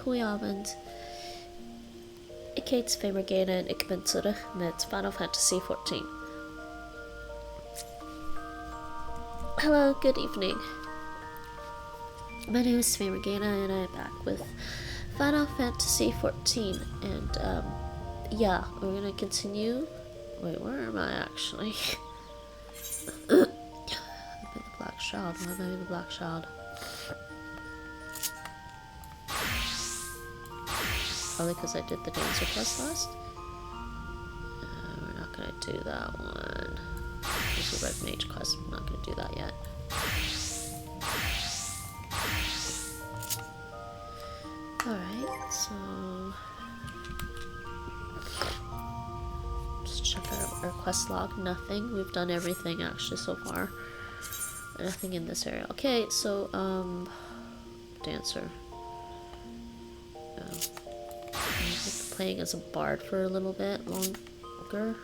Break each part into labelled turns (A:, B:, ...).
A: goedenavond. Ik heet Miqo'te en ik ben terug met Final Fantasy XIV. Hello, good evening. My name is Miqo'te and I'm back with Final Fantasy XIV, and yeah, we're gonna continue. Wait, where am I actually? I'm in the Black Shroud. Why am I in the Black Shroud? Probably because I did the dancer quest last. We're not gonna do that one. There's a Red Mage quest. I'm not gonna do that yet. Alright, so just check our quest log. Nothing. We've done everything actually so far. Nothing in this area. Okay, so dancer. I'm playing as a bard for a little bit longer.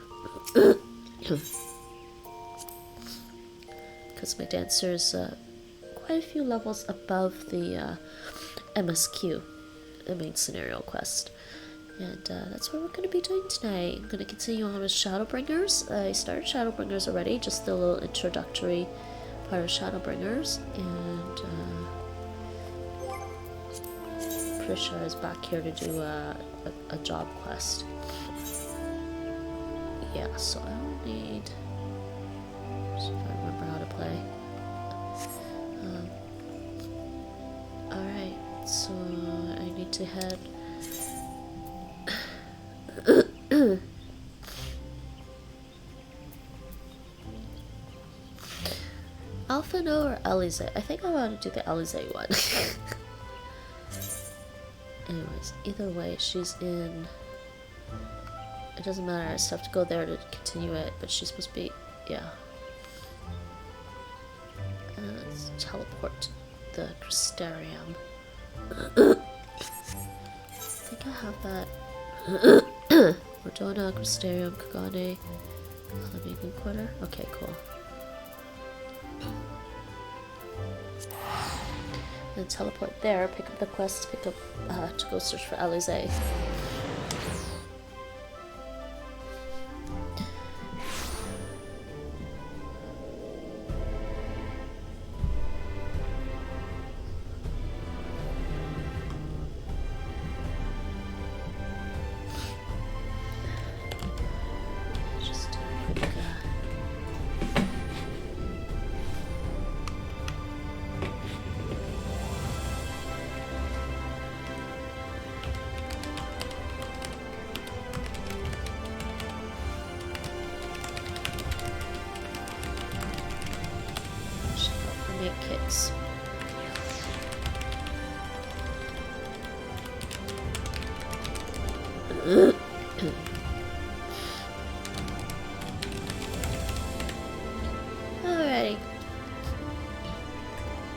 A: Because my dancer is quite a few levels above the MSQ, the main scenario quest. And that's what we're going to be doing tonight. I'm going to continue on with Shadowbringers. I started Shadowbringers already, just the little introductory part of Shadowbringers. And Prisha is back here to do a job quest. Yeah, so I don't need... See if I remember how to play. Alright, so I need to head... Alphino or Alisaie? I think I want to do the Alisaie one. Anyways, either way, she's in... It doesn't matter, I just have to go there to continue it, but she's supposed to be... yeah. Let's teleport to the Crystarium. I think I have that. Ordona, Crystarium, Kagane, Culling Quarter. Okay, cool. Then teleport there, pick up the quest, pick up to go search for Alisaie. Kicks. Alrighty.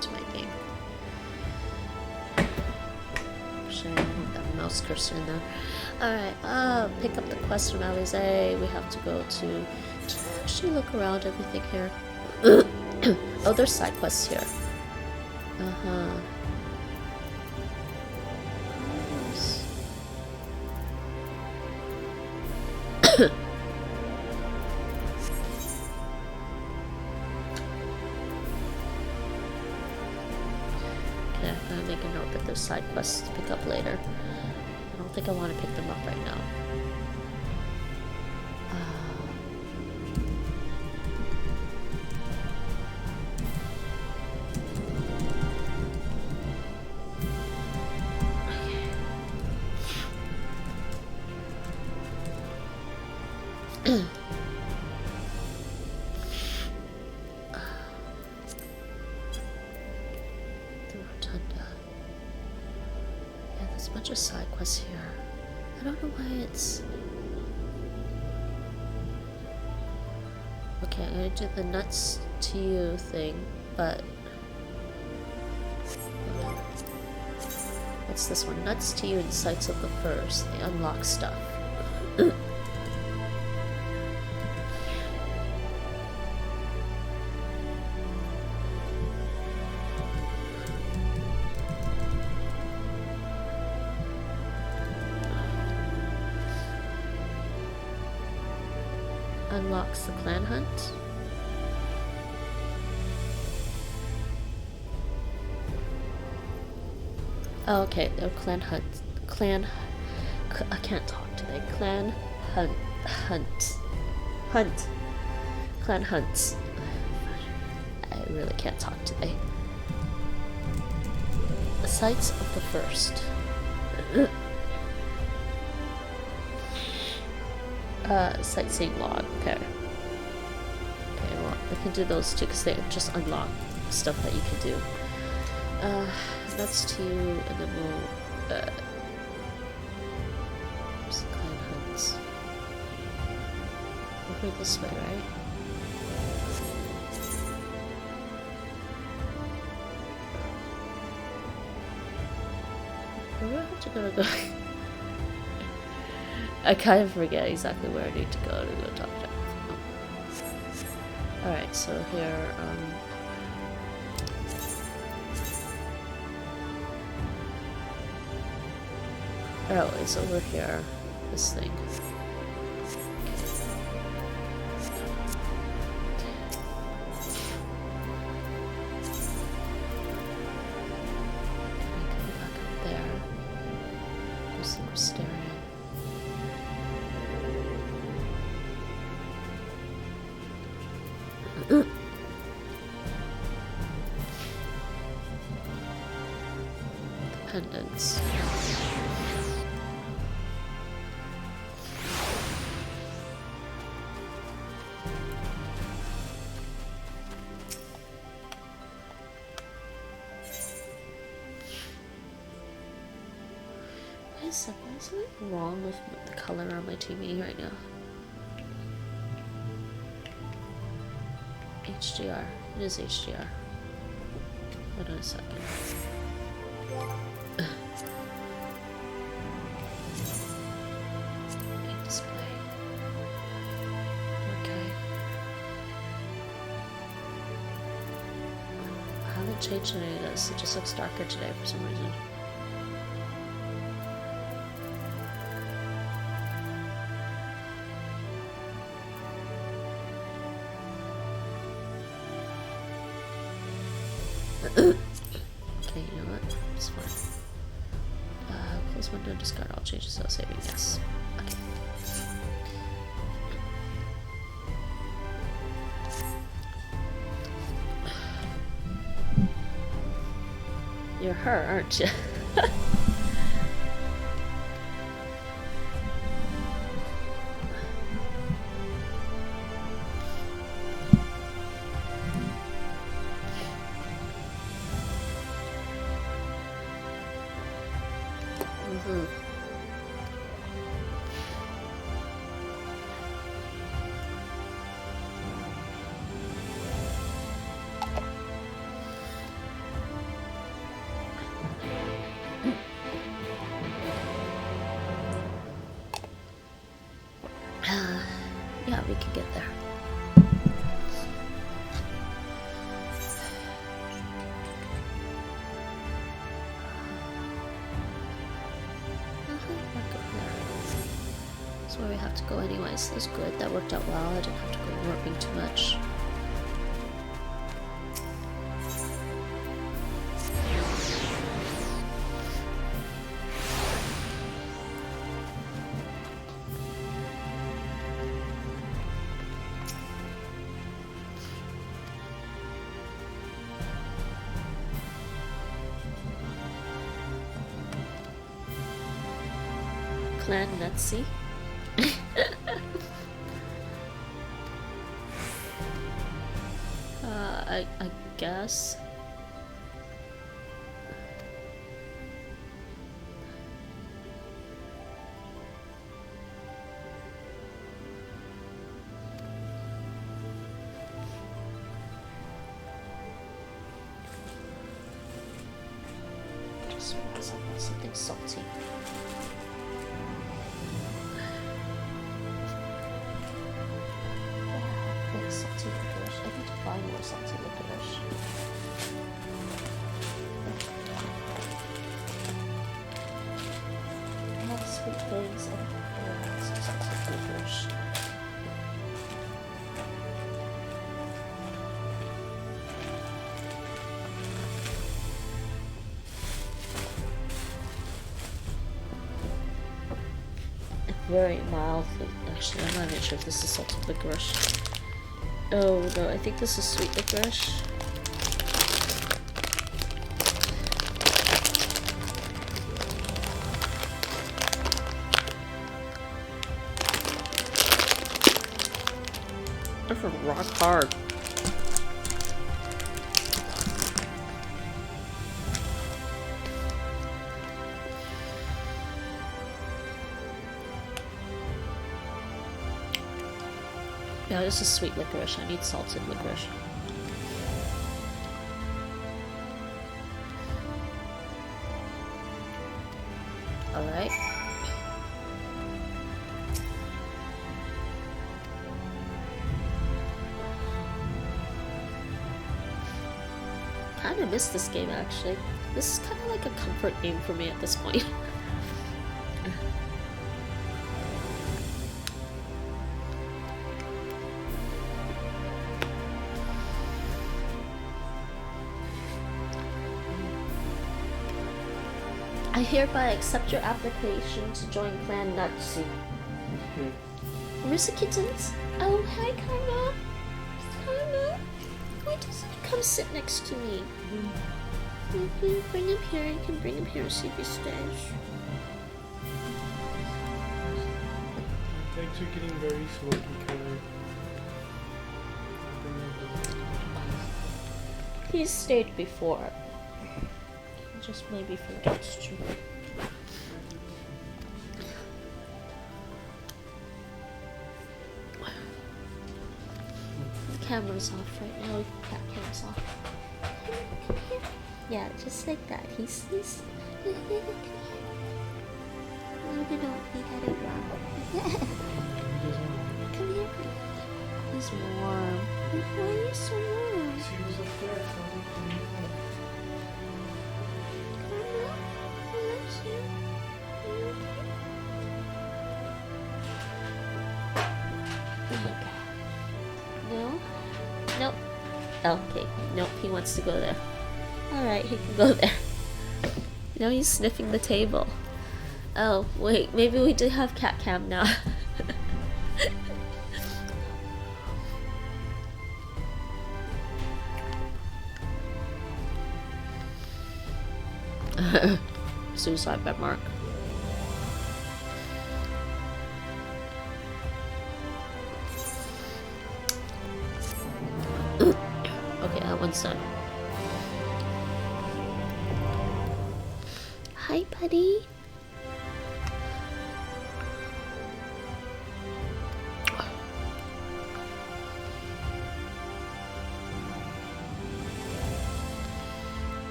A: To my game. Should I move that mouse cursor in there? Alright, pick up the quest from Alisaie. We have to go to actually look around everything here. Oh, there's side quests here. Uh-huh. Okay, I'm gonna make a note that there's side quests to pick up later. I don't think I want to pick them up right now. Side quests here. I don't know why it's... Okay, I'm gonna do the nuts to you thing, but... What's this one? Nuts to you in Sights of the Firs. They unlock stuff. unlocks the clan hunt. Oh, okay, the clan hunt. I can't talk today. Clan hunt. Clan hunts. I really can't talk today. The sites of the first. Sightseeing log. Okay. Okay, well, I can do those too because they just unlock stuff that you can do. That's two, and then we'll, where's the clan hunts? We're going this way, right? Where do I have to go? I kind of forget exactly where I need to go talk to him. Oh. Alright, so here, oh, it's over here. This thing. Dependence. What is something wrong with the color on my TV right now? HDR. It is HDR. Hold on a second. Main display. Okay. I haven't changed any of this. It just looks darker today for some reason. Okay, you know what? It's fine. Close window, discard all changes without saving. Yes. Okay. You're her, aren't you? Yeah, we can get there. That's where we have to go anyways. That's good. That worked out well. I didn't have to go warping too much. Clan Nutsy. I guess. Just realized I want something salty. Salty licorice. I need to buy more salty licorice. I have sweet things and some salty licorice. very mildly. Actually, I'm not even sure if this is salted licorice. Oh no, I think this is sweet licorice. This is rock hard. No, this is sweet licorice. I need salted licorice. Alright. Kinda miss this game actually. This is kinda like a comfort game for me at this point. I hereby accept your application to join Clan Natsu. Where's the kittens? Oh, hi, Karma. Karma? Why doesn't he come sit next to me? Maybe bring him here. You can bring him here and see if he stays.
B: Thanks for getting very smoky color.
A: He's stayed before. Just maybe forgets to. The camera's off right now. Cat cam's off. Come here. Yeah, just like that. He's. No, we got it wrong. Come here. He's warm. Why are you so warm?
B: She was up there.
A: Nope. Okay. Nope, he wants to go there. Alright, he can go there. Now he's sniffing the table. Oh, wait, maybe we do have cat cam now. Suicide by Mark. Okay, that one's done. Hi, buddy.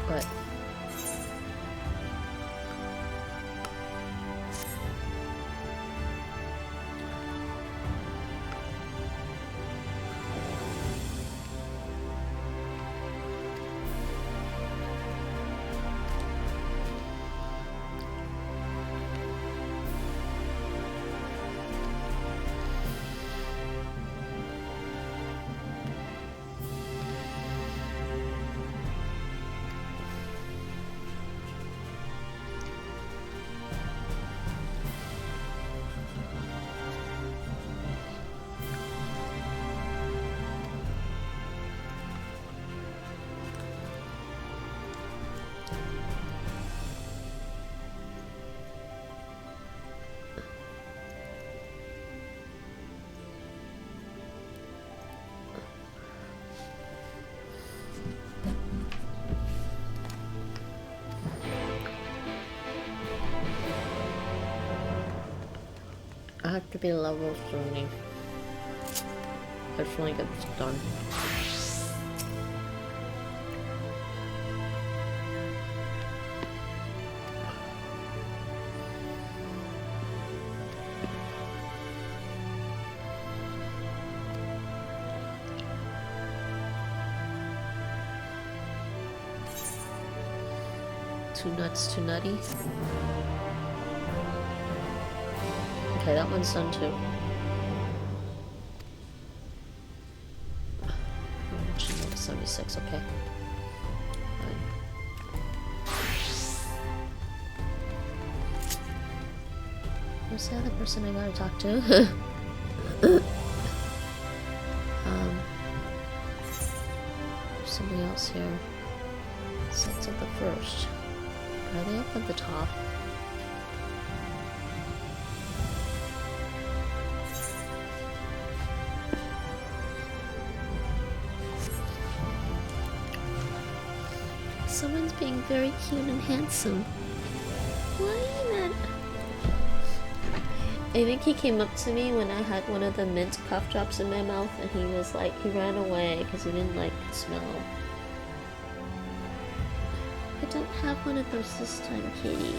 A: What? I have to be level 30. I just want to get this done. Too nuts, too nutty. Okay, that one's done too. 76, okay. Fine. Who's the other person I gotta talk to? There's somebody else here. Sets of the first. Are they up at the top? Someone's being very cute and handsome. Why not? I think he came up to me when I had one of the mint cough drops in my mouth, and he was like, he ran away because he didn't like the smell. I don't have one of those this time, kitty.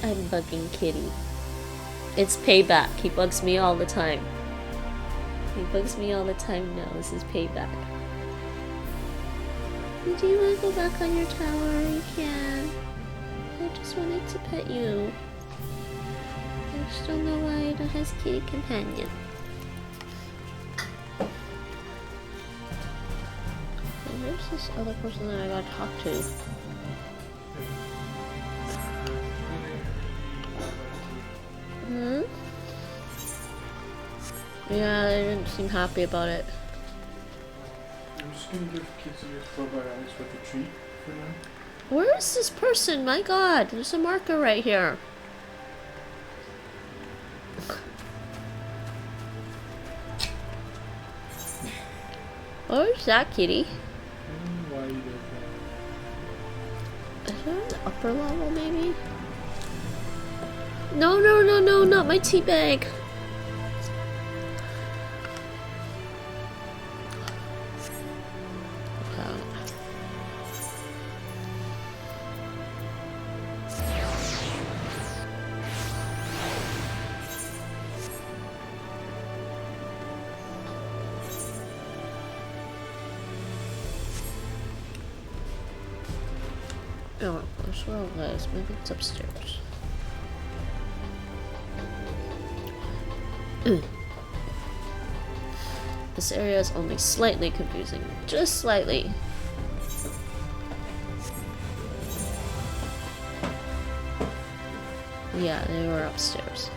A: I'm bugging kitty. It's payback. He bugs me all the time. He bugs me all the time now. This is payback. Do you want to go back on your tower? You can. I just wanted to pet you. I just don't know why I don't have kitty companion. And where's this other person that I gotta talk to? Hmm? Yeah, they didn't seem happy about it.
B: I'm just gonna give kids your probiotics with a treat for now.
A: Where is this person? My god, there's a marker right here. Where's that kitty?
B: Why you did
A: Is there an upper level maybe? No, no, no, no, not my tea bag. Oh, where's where all those? Maybe it's upstairs. This area is only slightly confusing. Just slightly. Yeah, they were upstairs.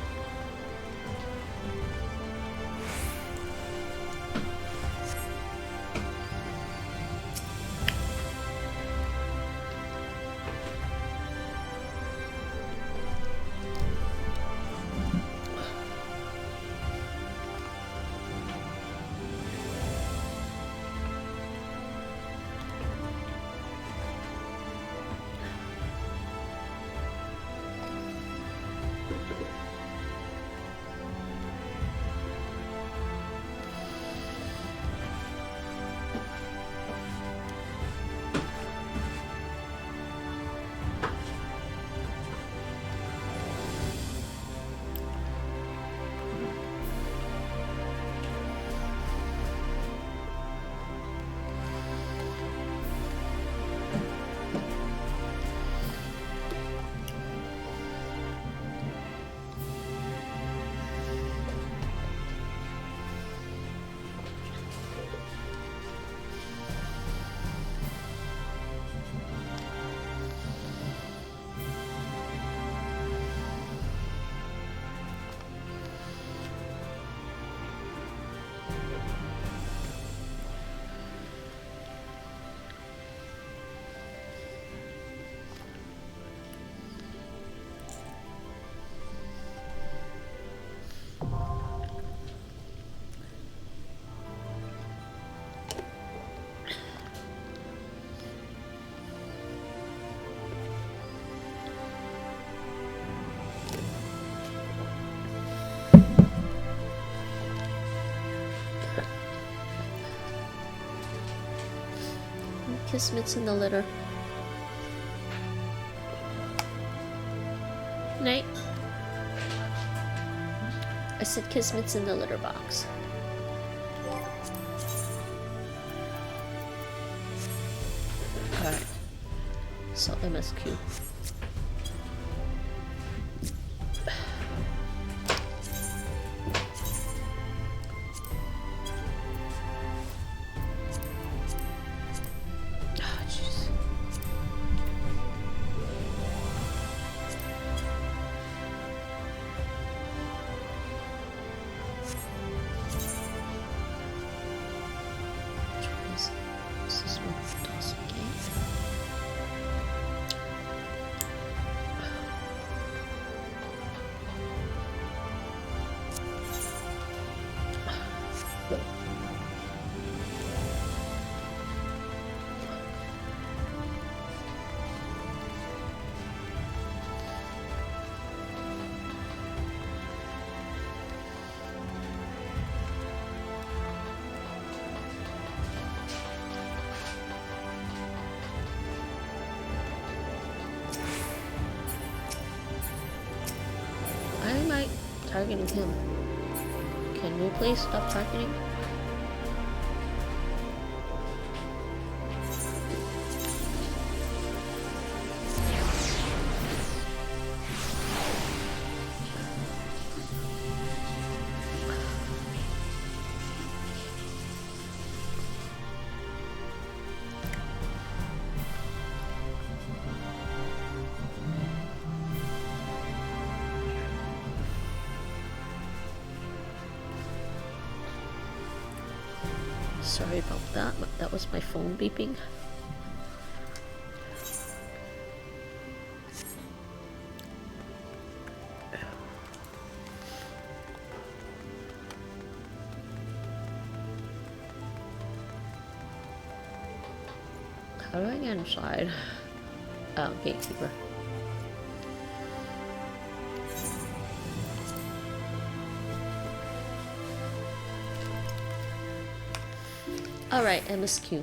A: Kismet's in the litter. Night. I said Kismet's in the litter box. Alright. So MSQ. am I targeting him? Can we please stop targeting? Sorry about that, but that was my phone beeping. How do I get inside? Oh, gatekeeper. Alright, MSQ.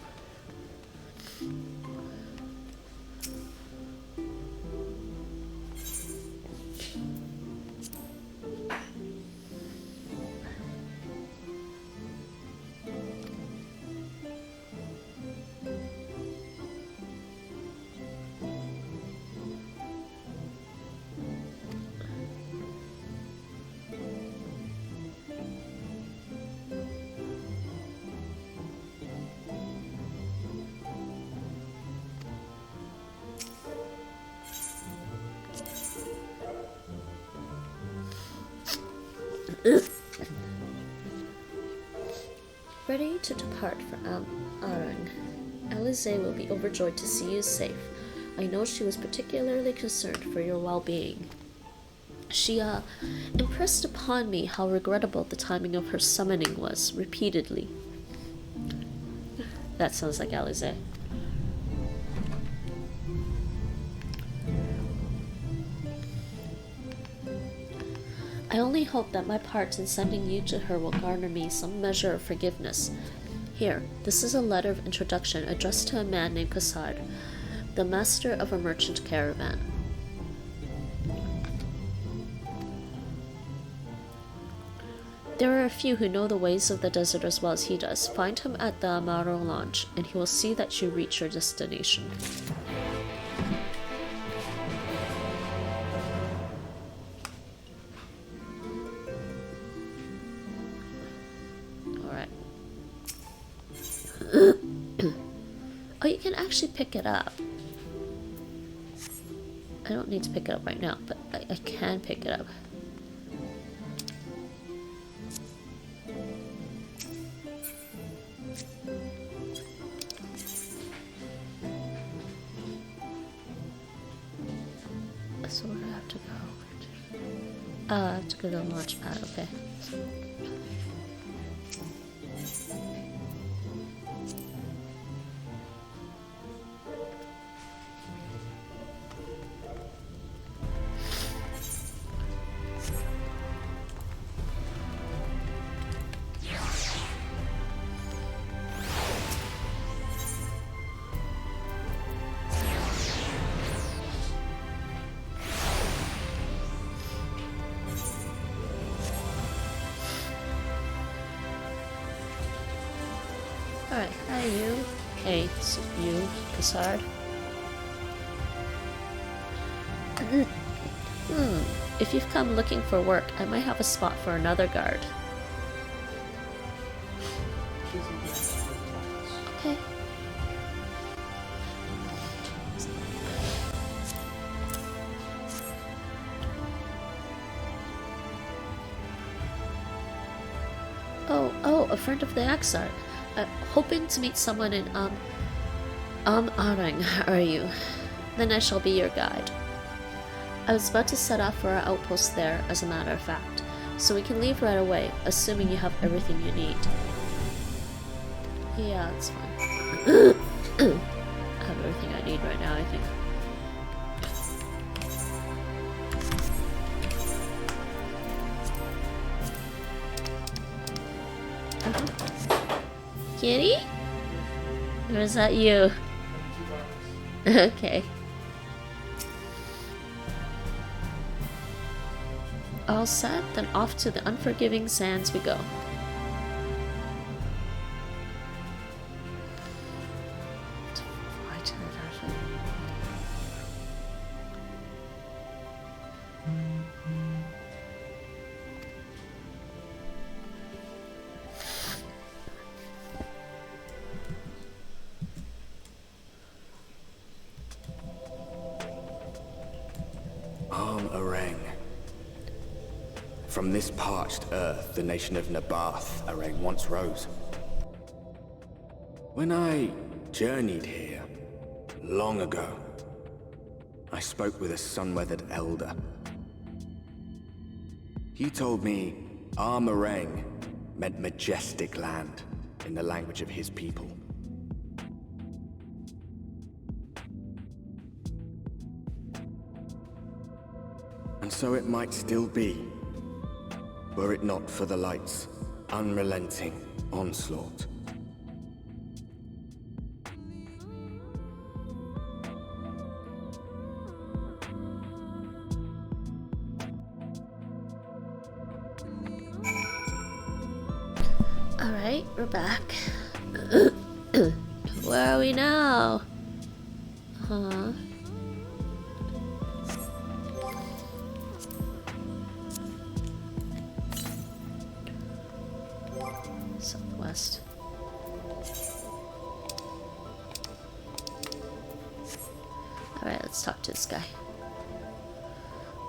A: Ready to depart for Arang. Alisaie will be overjoyed to see you safe. I know she was particularly concerned for your well-being. She impressed upon me how regrettable the timing of her summoning was, repeatedly. That sounds like Alisaie. I only hope that my part in sending you to her will garner me some measure of forgiveness. Here, this is a letter of introduction addressed to a man named Cassard, the master of a merchant caravan. There are a few who know the ways of the desert as well as he does. Find him at the Amaro launch, and he will see that you reach your destination. Oh, you can actually pick it up. I don't need to pick it up right now, but I can pick it up. So where do I have to go? I have to go to the launch pad, okay. Alright, hi you. Hey, it's you, Cassard. If you've come looking for work, I might have a spot for another guard. Okay. Oh, a friend of the Axar. Hoping to meet someone in, Arang, are you? Then I shall be your guide. I was about to set off for our outpost there, as a matter of fact, so we can leave right away, assuming you have everything you need. Yeah, that's fine. I have everything I need right now, I think. Kitty? Or is that you? Okay. All set, then off to the unforgiving sands we go.
C: From this parched earth, the nation of Nabath, Arang, once rose. When I journeyed here, long ago, I spoke with a sun-weathered elder. He told me Armarang meant majestic land in the language of his people. And so it might still be, were it not for the light's unrelenting onslaught.
A: Alright, we're back. Where are we now? Southwest. Alright, let's talk to this guy.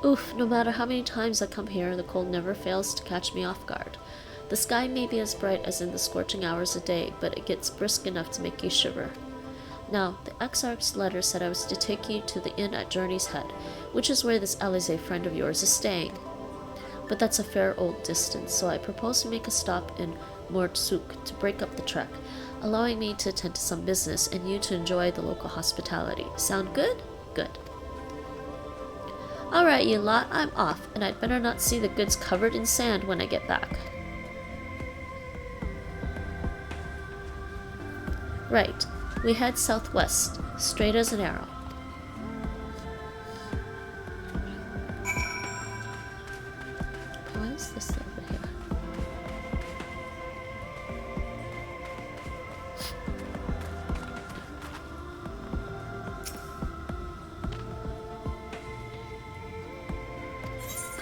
A: Oof, no matter how many times I come here, the cold never fails to catch me off guard. The sky may be as bright as in the scorching hours a day, but it gets brisk enough to make you shiver. Now, the Exarch's letter said I was to take you to the inn at Journey's Head, which is where this Alisaie friend of yours is staying. But that's a fair old distance, so I propose to make a stop in Mortsuk to break up the trek, allowing me to attend to some business and you to enjoy the local hospitality. Sound good? Good. Alright, you lot, I'm off, and I'd better not see the goods covered in sand when I get back. Right, we head southwest, straight as an arrow. What is this over here?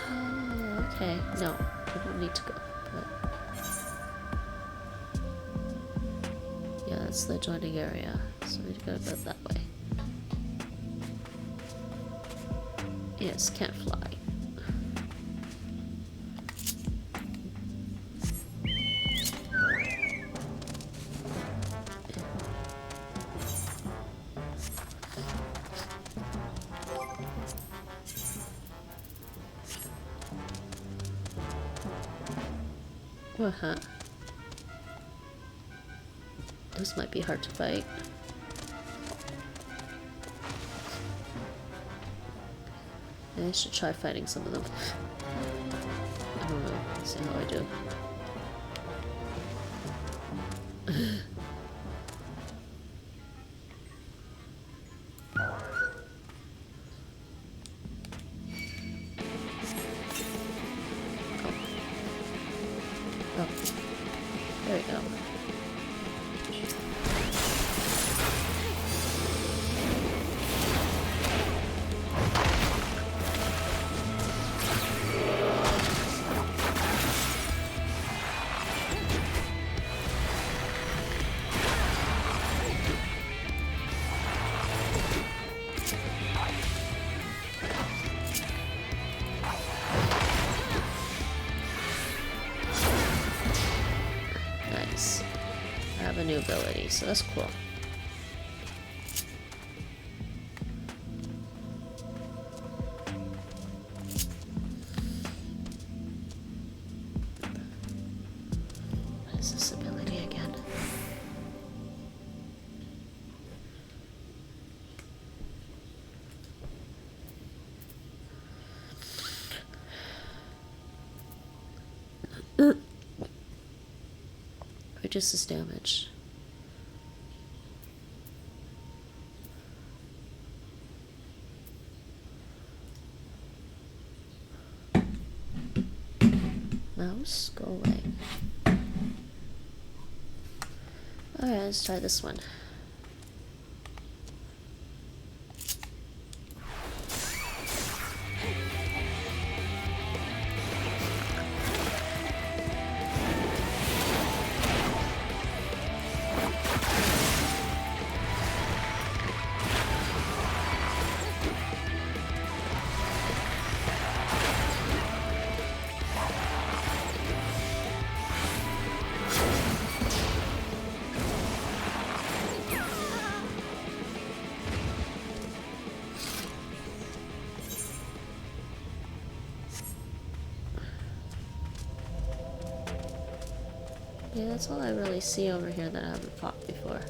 A: Oh, okay. No, I don't need to go. Yeah, that's the adjoining area, so we need to go that way. Yes, can't fly. Uh-huh. Those might be hard to fight. Maybe I should try fighting some of them. I don't know. Let's see how I do. Oh. There we go. Nice. I have a new ability, so that's cool. What is this ability again? Reduces damage. Mouse, go away. Alright, let's try this one. Yeah, that's all I really see over here that I haven't fought before.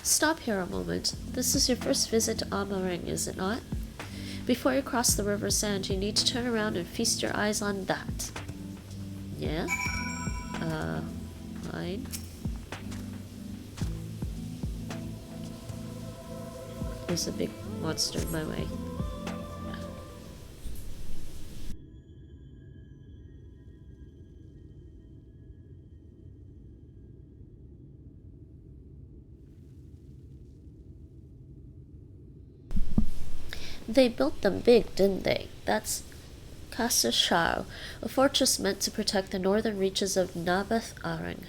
A: Stop here a moment. This is your first visit to Amaring, is it not? Before you cross the river sand, you need to turn around and feast your eyes on that. Yeah? Fine. There's a big monster in my way. They built them big, didn't they? That's Casa Shao, a fortress meant to protect the northern reaches of Nabath Arang.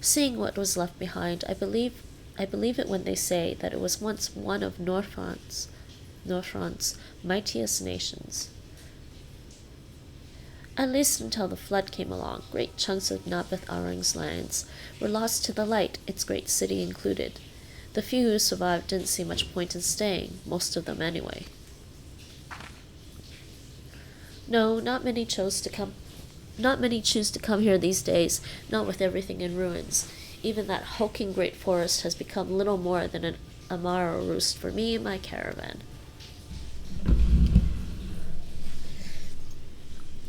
A: Seeing what was left behind, I believe it when they say that it was once one of Norfront's mightiest nations. At least until the flood came along, great chunks of Nabath Arang's lands were lost to the light, its great city included. The few who survived didn't see much point in staying, most of them anyway. No, not many choose to come here these days, not with everything in ruins. Even that hulking great forest has become little more than an Amara roost for me and my caravan.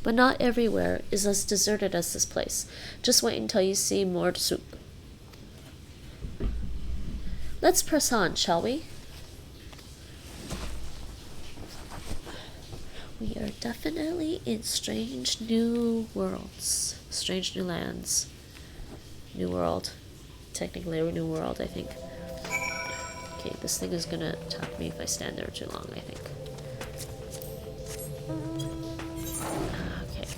A: But not everywhere is as deserted as this place. Just wait until you see Mordsuk. Let's press on, shall we? We are definitely in strange new worlds. Strange new lands. New world. Technically a new world, I think. Okay, this thing is gonna attack me if I stand there too long, I think. Okay.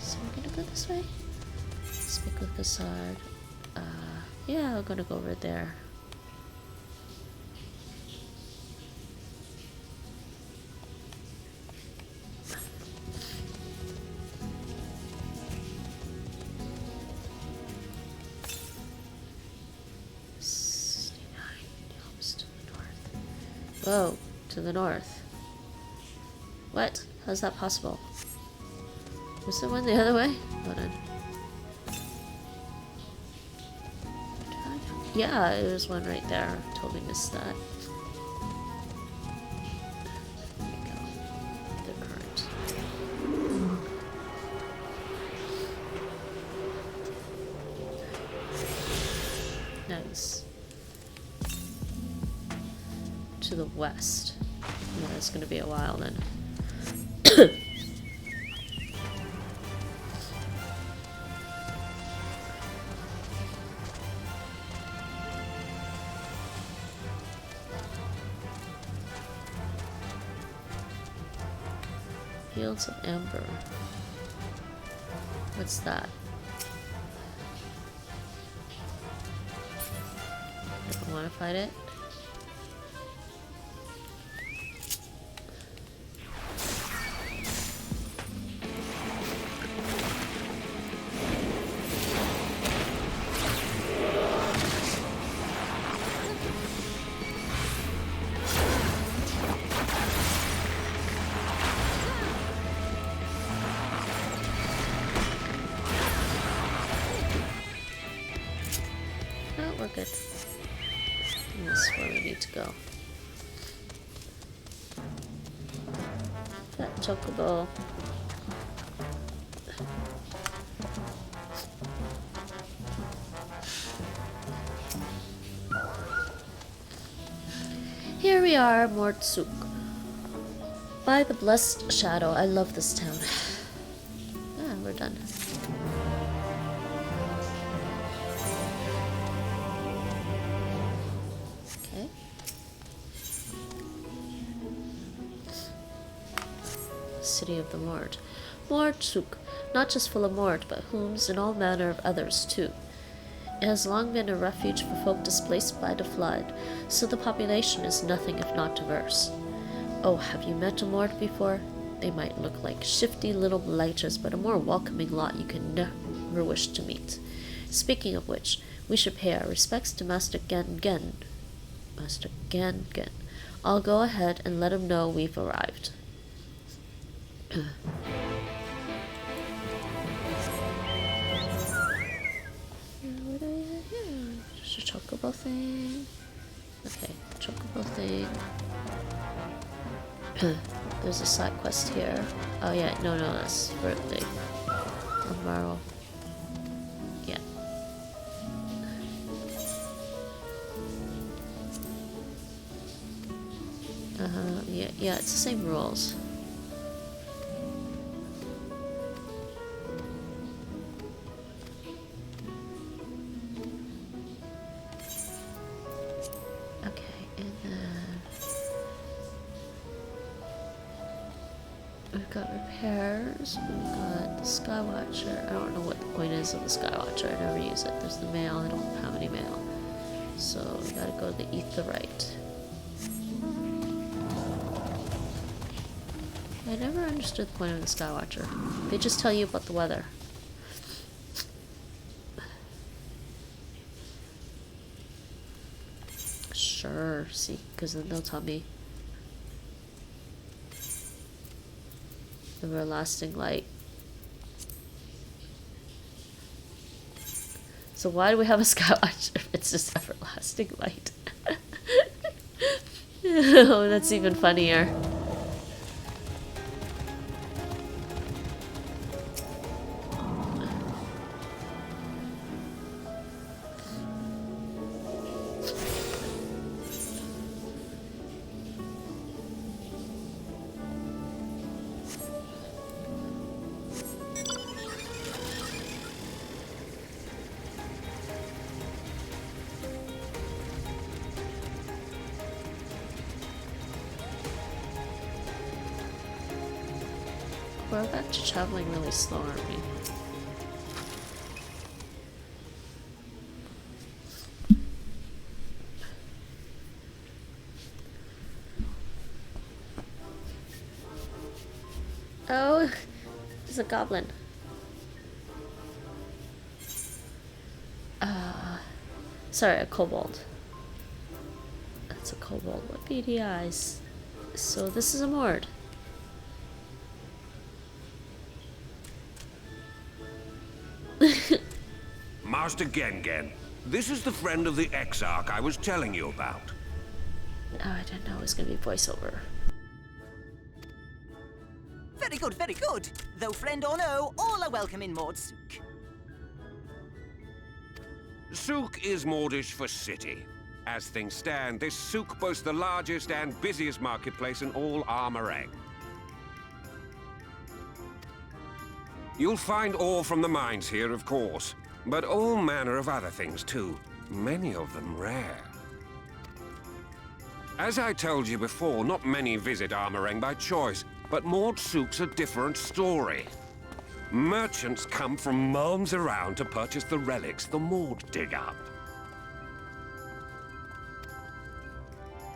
A: So we're gonna go this way. Speak with Gassard. Yeah, we're gonna go over there. Whoa, to the north. What? How's that possible? Was there one the other way? Hold on. Yeah, there's one right there. Totally missed that. There we go. The current. Nice. To the west. Yeah, it's gonna be a while then. Fields of Amber. What's that? I don't want to fight it. We're good. And this is where we need to go. chocobo. Here we are, Mortsuk. By the blessed shadow, I love this town. Ah, we're done. Okay. City of the Mord. Mortsuk, not just full of Mord, but whom's and all manner of others too. It has long been a refuge for folk displaced by the flood, so the population is nothing if not diverse. Oh, have you met a Mord before? They might look like shifty little blighters, but a more welcoming lot you can never wish to meet. Speaking of which, we should pay our respects to Master Gen. Master Gen. I'll go ahead and let him know we've arrived. What do we have here? Just a chocobo thing. Okay, chocobo thing. There's a side quest here. Oh yeah, no, that's birthday. Tomorrow. Yeah. Yeah, it's the same rules. We've got repairs, we've got the Skywatcher. I don't know what the point is of the Skywatcher, I never use it. There's the mail, I don't have any mail. So we gotta go to the Aetheryte. I never understood the point of the Skywatcher. They just tell you about the weather. Sure, see, because then they'll tell me. Everlasting light. So why do we have a Skywatcher if it's just everlasting light? Oh, that's even funnier. We're back to traveling really slow, aren't we? Oh, there's a goblin. Sorry, a kobold. That's a kobold. What beady eyes. So this is a Mord.
D: Master Gen, this is the friend of the Exarch I was telling you about.
A: Oh, I didn't know it was going to be voiceover.
E: Very good, very good. Though friend or no, all are welcome in Mordsuk.
D: Souk is Mordish for city. As things stand, this souk boasts the largest and busiest marketplace in all Armorang. You'll find ore from the mines here, of course, but all manner of other things too, many of them rare. As I told you before, not many visit Armorang by choice, but Mordsouk's a different story. Merchants come from miles around to purchase the relics the Mord dig up.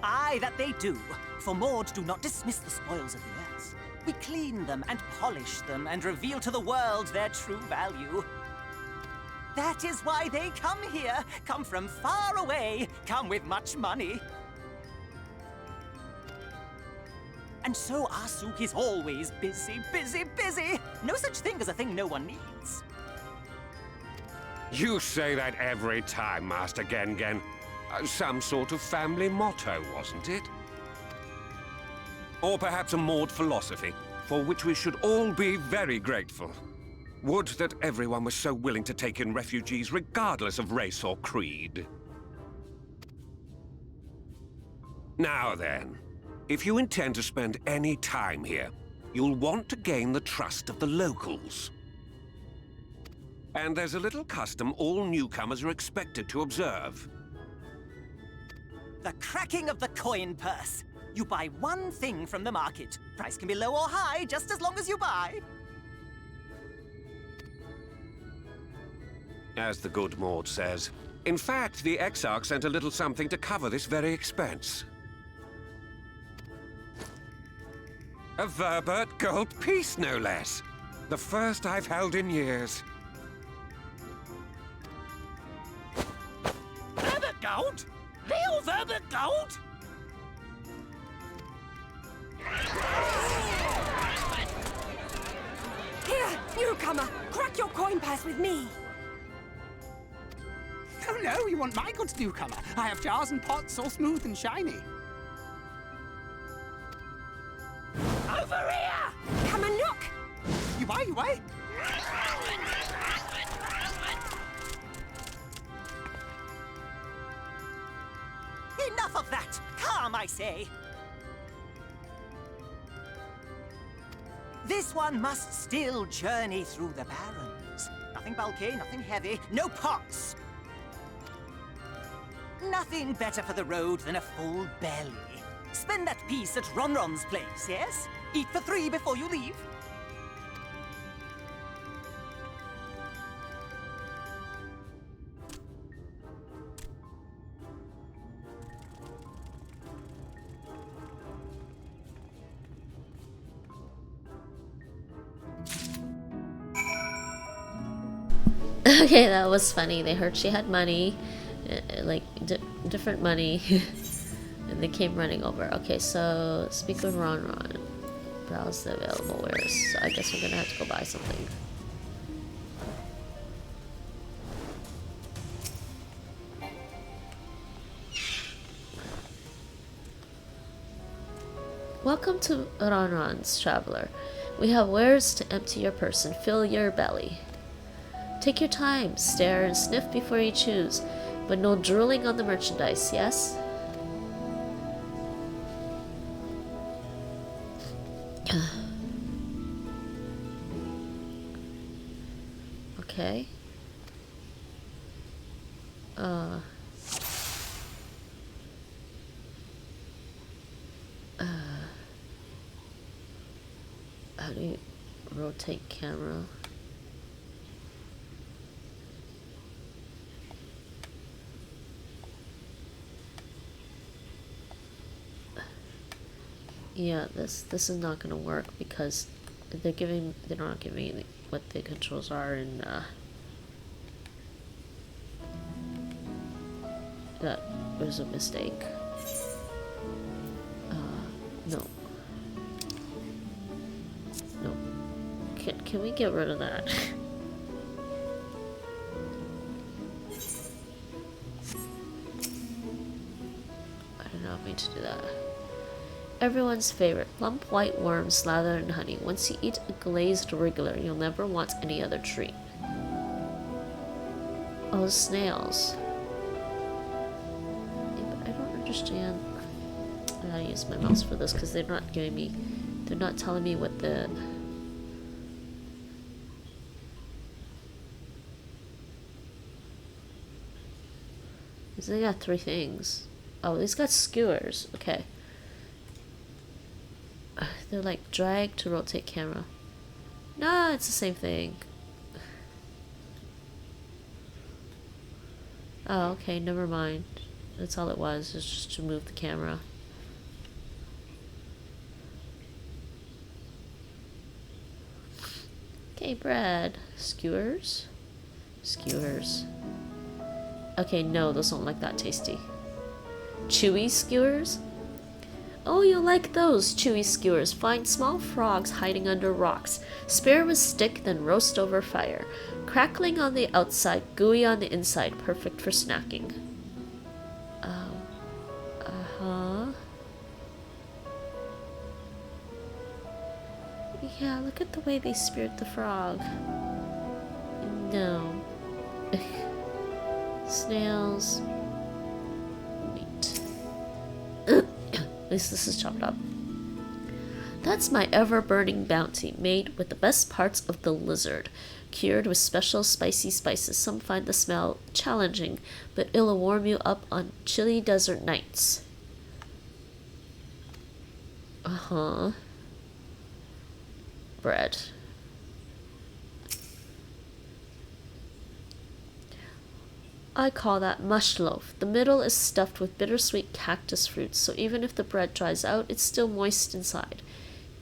E: Aye, that they do. For Mords do not dismiss the spoils of the earth. We clean them and polish them and reveal to the world their true value. That is why they come here, come from far away, come with much money. And so our souk is always busy, busy, busy. No such thing as a thing no one needs.
D: You say that every time, Master Gen. Some sort of family motto, wasn't it? Or perhaps a Mord philosophy. for which we should all be very grateful. Would that everyone was so willing to take in refugees regardless of race or creed. Now then, if you intend to spend any time here, you'll want to gain the trust of the locals. And there's a little custom all newcomers are expected to observe.
E: The cracking of the coin purse. You buy one thing from the market. Price can be low or high, just as long as you buy.
D: As the good Maud says. In fact, the Exarch sent a little something to cover this very expense. A Verbert gold piece, no less. The first I've held in years.
E: Verbert gold? Real Verbert gold?
F: Here, newcomer, crack your coin purse with me.
G: Oh no, you want my goods, newcomer. I have jars and pots all smooth and shiny.
E: Over here!
F: Come and look.
G: You buy.
E: Enough of that! Calm, I say! This one must still journey through the barrens. Nothing bulky, nothing heavy, no pots! Nothing better for the road than a full belly. Spend that piece at Ronron's place, yes? Eat for 3 before you leave.
A: Okay, that was funny. They heard she had money, like different money, and they came running over. Okay, so speak with Ron. Browse the available wares. So I guess we're gonna have to go buy something. Welcome to Ronron's Traveler. We have wares to empty your purse and fill your belly. Take your time, stare and sniff before you choose, but no drooling on the merchandise, yes? Okay. How do you rotate camera? Yeah, this is not gonna work because they're not giving me what the controls are in that was a mistake. No. Can we get rid of that? I do not mean to do that. Everyone's favorite, plump white worms slathered in honey. Once you eat a glazed wriggler, you'll never want any other treat. Oh, snails. Yeah, but I don't understand. I gotta use my mouse for this because they're not telling me what the... They got 3 things. Oh, these got skewers. Okay. They're like drag to rotate camera. No, it's the same thing. Oh, okay, never mind. That's all it was. It's just to move the camera. Okay, bread. Skewers? Skewers. Okay, no, those don't look that tasty. Chewy skewers? Oh, you'll like those, chewy skewers. Find small frogs hiding under rocks. Spear with stick, then roast over fire. Crackling on the outside, gooey on the inside. Perfect for snacking. Yeah, look at the way they speared the frog. No. Snails. Meat. At least this is chopped up. That's my ever-burning bounty, made with the best parts of the lizard, cured with special spicy spices. Some find the smell challenging, but it'll warm you up on chilly desert nights. Uh-huh. Bread. I call that mush loaf. The middle is stuffed with bittersweet cactus fruits, so even if the bread dries out, it's still moist inside.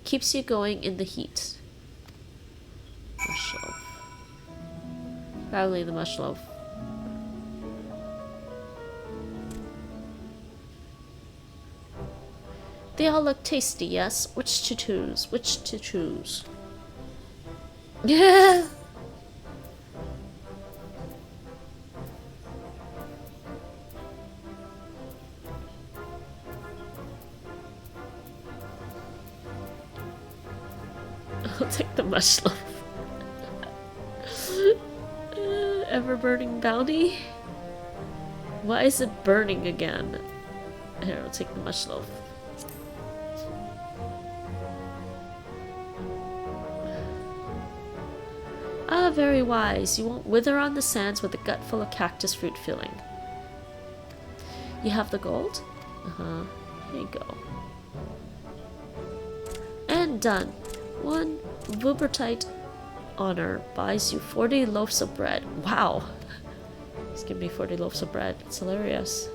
A: Keeps you going in the heat. Mush loaf. Probably the mush loaf. They all look tasty, yes? Which to choose? Which to choose? Yeah. I'll take the mush loaf. Ever-burning bounty? Why is it burning again? Here, I'll take the mush loaf. Ah, very wise. You won't wither on the sands with a gut full of cactus fruit filling. You have the gold? Uh-huh. Here you go. And done. One Vubertite honor buys you 40 loaves of bread. Wow. He's giving me 40 loaves of bread. It's hilarious.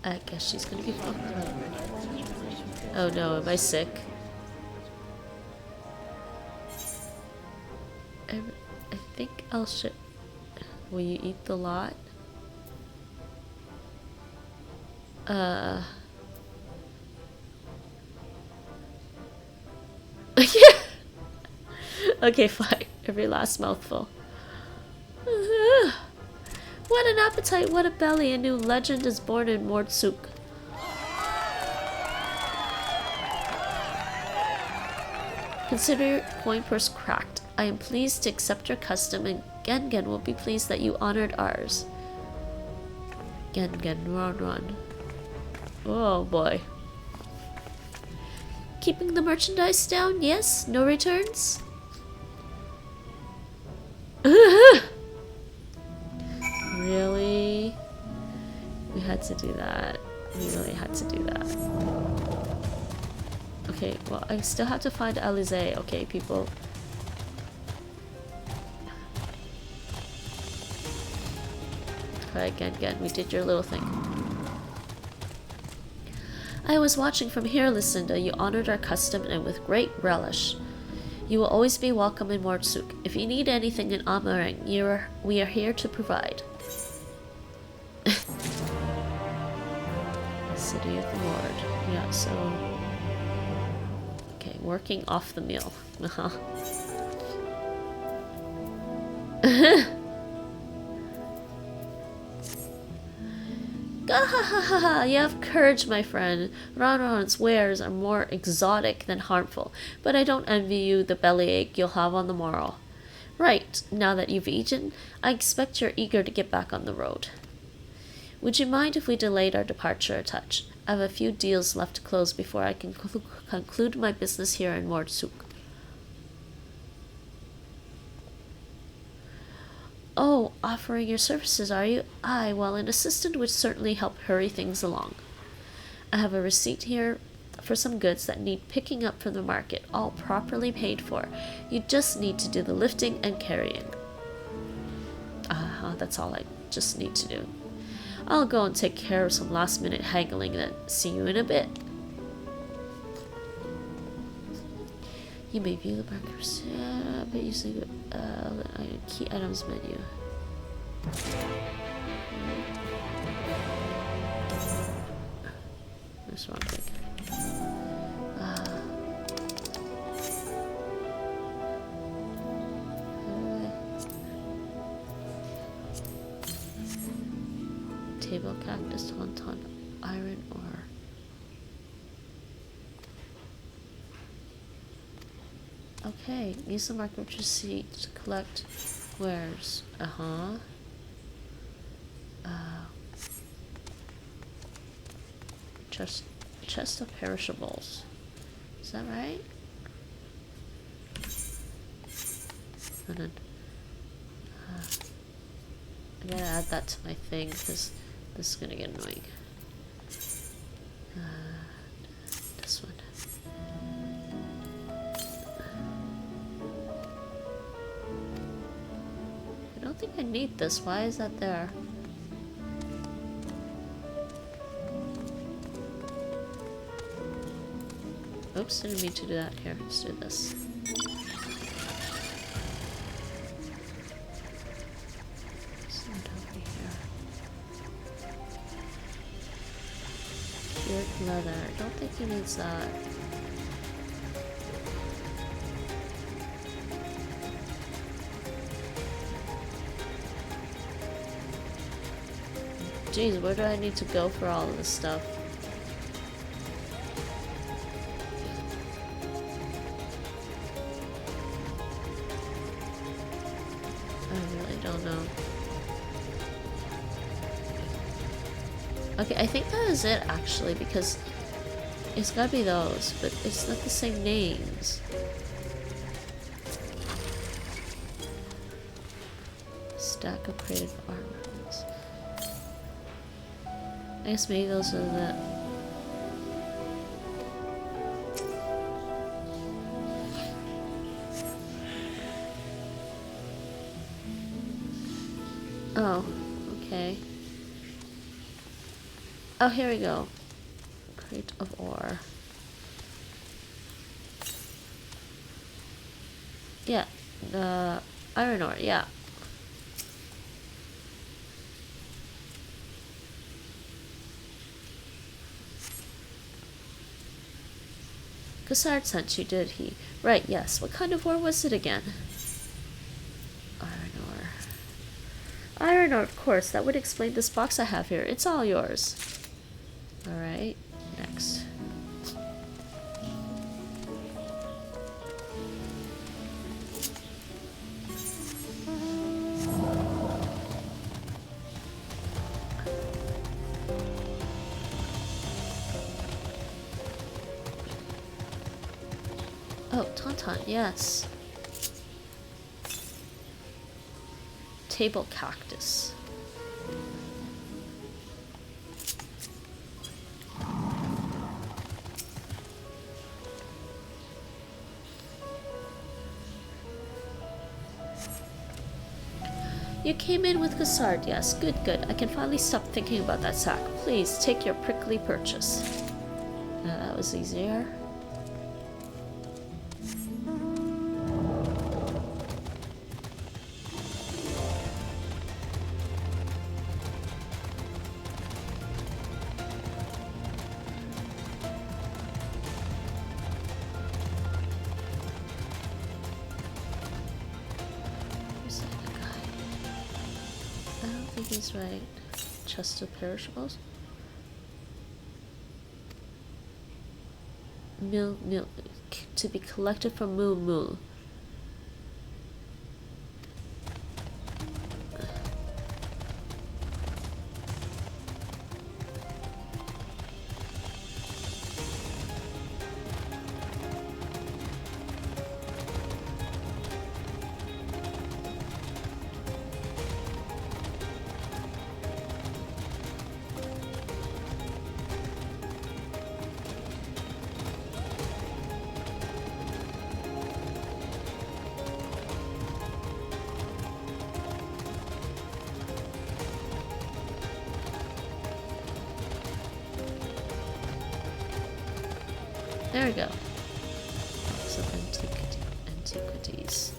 A: I guess she's gonna be fine. Oh no, am I sick? I think I'll ship. Will you eat the lot? Okay, fine. Every last mouthful. What an appetite, what a belly. A new legend is born in Mordsuk. Consider your coin purse cracked. I am pleased to accept your custom, and Gengen will be pleased that you honored ours. Gengen, run. Oh boy. Keeping the merchandise down? Yes? No returns? Really? We had to do that. We really had to do that. Okay, well, I still have to find Alisaie, okay, people? Alright, again, we did your little thing. I was watching from here, Lucinda. You honored our custom and with great relish. You will always be welcome in Mordsuk. If you need anything in Amareng, we are here to provide. City of the Lord. Yeah, so... Okay, working off the meal. Uh-huh. Gahahaha! You have courage, my friend. Ronron's wares are more exotic than harmful, but I don't envy you the bellyache you'll have on the morrow. Right, now that you've eaten, I expect you're eager to get back on the road. Would you mind if we delayed our departure a touch? I have a few deals left to close before I can conclude my business here in Mordsuk. Oh, offering your services, are you? Aye, well, an assistant would certainly help hurry things along. I have a receipt here for some goods that need picking up from the market, all properly paid for. You just need to do the lifting and carrying. That's all I just need to do. I'll go and take care of some last-minute haggling then. See you in a bit. You may view the markers, but using key items menu. That's wrong thing. Table cactus, tauntaun, iron ore. Okay, use the market receipt to collect wares. Chest of perishables. Is that right? And then I gotta add that to my thing because this is gonna get annoying. This one. I don't think I need this. Why is that there? Oops, didn't mean to do that. Here, let's do this. Slide over here. Cured leather. I don't think he needs that. Jeez, where do I need to go for all of this stuff? Okay, I think that is it actually, because it's gotta be those, but it's not the same names. Stack of creative armors. I guess maybe those are the... Oh, okay. Oh, here we go. Crate of ore. Yeah, iron ore, yeah. Cassard sent you, did he? Right, yes. What kind of ore was it again? Iron ore. Iron ore, of course. That would explain this box I have here. It's all yours. Alright, next. Oh, tauntaun, yes. Table cactus. You came in with Cassard, yes. Good, good. I can finally stop thinking about that sack. Please, take your prickly purchase. That was easier. He's right. Chest of perishables. Mule to be collected from Mule. There we go. Box of antiquities.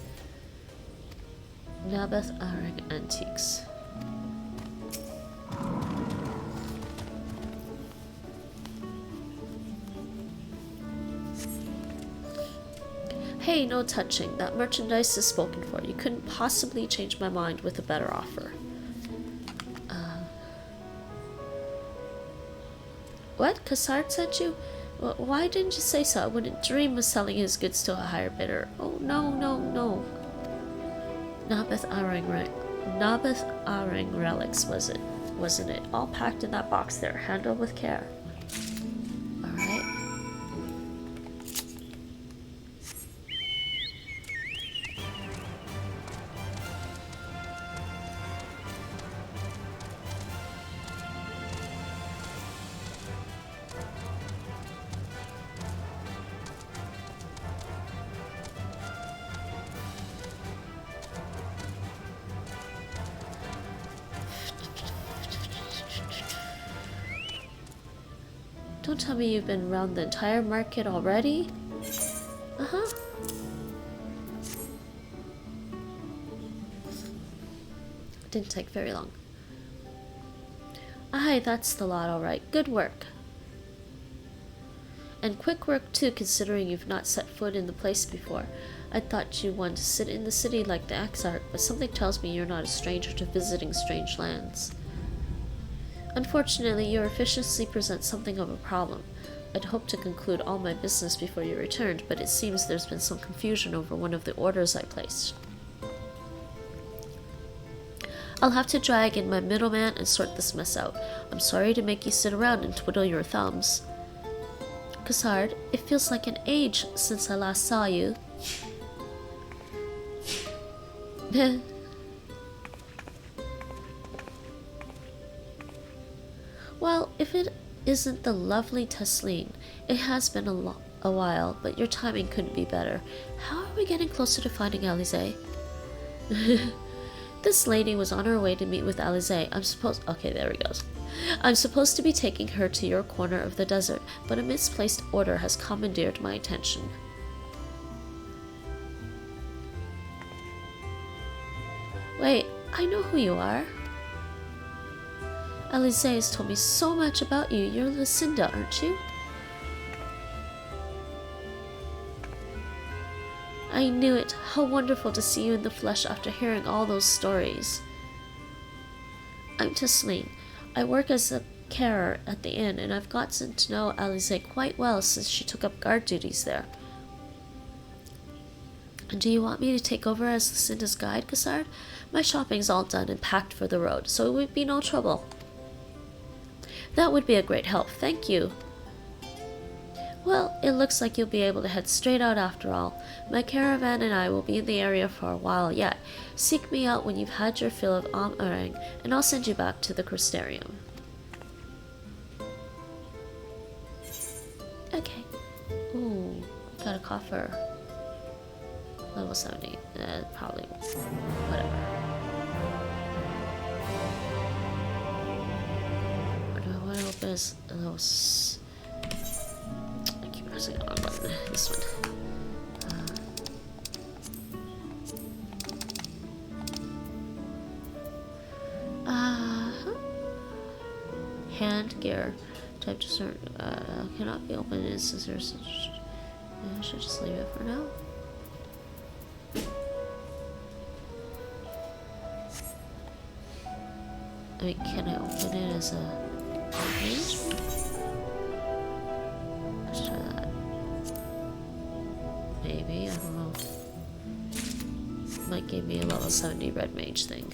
A: Nabeth Arang Antiques. Hey, no touching. That merchandise is spoken for. You couldn't possibly change my mind with a better offer. What? Cassard sent you? Why didn't you say so? I wouldn't dream of selling his goods to a higher bidder. Oh, no, no, no. Nabeth Arang relics, wasn't it? All packed in that box there. Handled with care. Alright. Don't tell me you've been around the entire market already? Uh-huh. Didn't take very long. Aye, that's the lot, alright. Good work. And quick work too, considering you've not set foot in the place before. I thought you wanted to sit in the city like the Exarch, but something tells me you're not a stranger to visiting strange lands. Unfortunately, your efficiency presents something of a problem. I'd hoped to conclude all my business before you returned, but it seems there's been some confusion over one of the orders I placed. I'll have to drag in my middleman and sort this mess out. I'm sorry to make you sit around and twiddle your thumbs. Cassard, it feels like an age since I last saw you. Well, if it isn't the lovely Tesleen, it has been a while, but your timing couldn't be better. How are we getting closer to finding Alisaie? This lady was on her way to meet with Alisaie. Okay, there he goes. I'm supposed to be taking her to your corner of the desert, but a misplaced order has commandeered my attention. Wait, I know who you are. Alisaie has told me so much about you. You're Lucinda, aren't you? I knew it. How wonderful to see you in the flesh after hearing all those stories. I'm Tesleen. I work as a carer at the inn, and I've gotten to know Alisaie quite well since she took up guard duties there. And do you want me to take over as Lucinda's guide, Cassard? My shopping's all done and packed for the road, so it would be no trouble. That would be a great help, thank you. Well, it looks like you'll be able to head straight out after all. My caravan and I will be in the area for a while yet. Seek me out when you've had your fill of Orang, and I'll send you back to the Crystarium. Okay. Ooh, got a coffer. Level 70. Probably. Whatever. What I hope is those. I keep pressing the wrong button. This one. Hand gear. Type to start. Cannot be opened in scissors. I should just leave it for now. I mean, can I open it as a page? Let's try that. Maybe, I don't know. Might give me a level 70 red mage thing.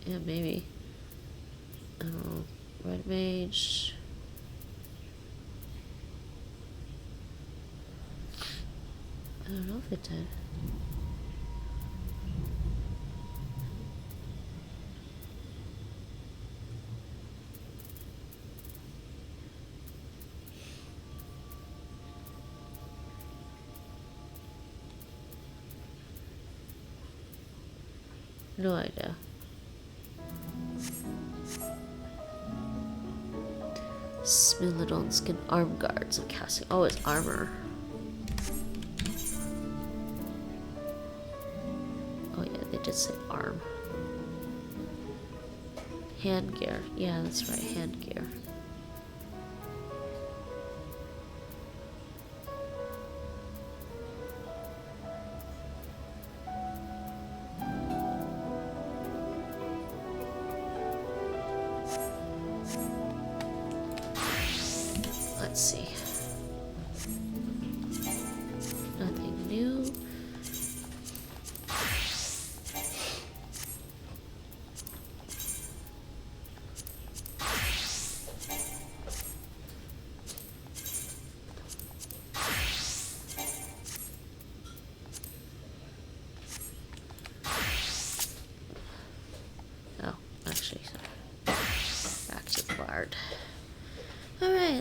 A: Yeah, maybe. I don't know. Red mage. I don't know if it did. No idea. Smilodon skin arm guards of casting. Oh, it's armor. Oh yeah, they did say arm. Hand gear. Yeah, that's right, hand gear.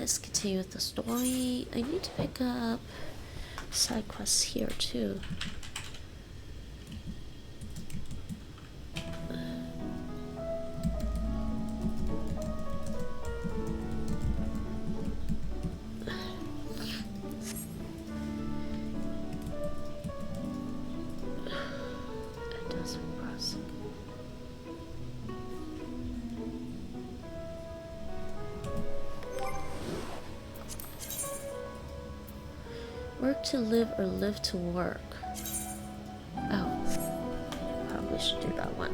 A: let's continue with the story. I need to pick up side quests here too. Work to live or live to work? Oh, probably should do that one.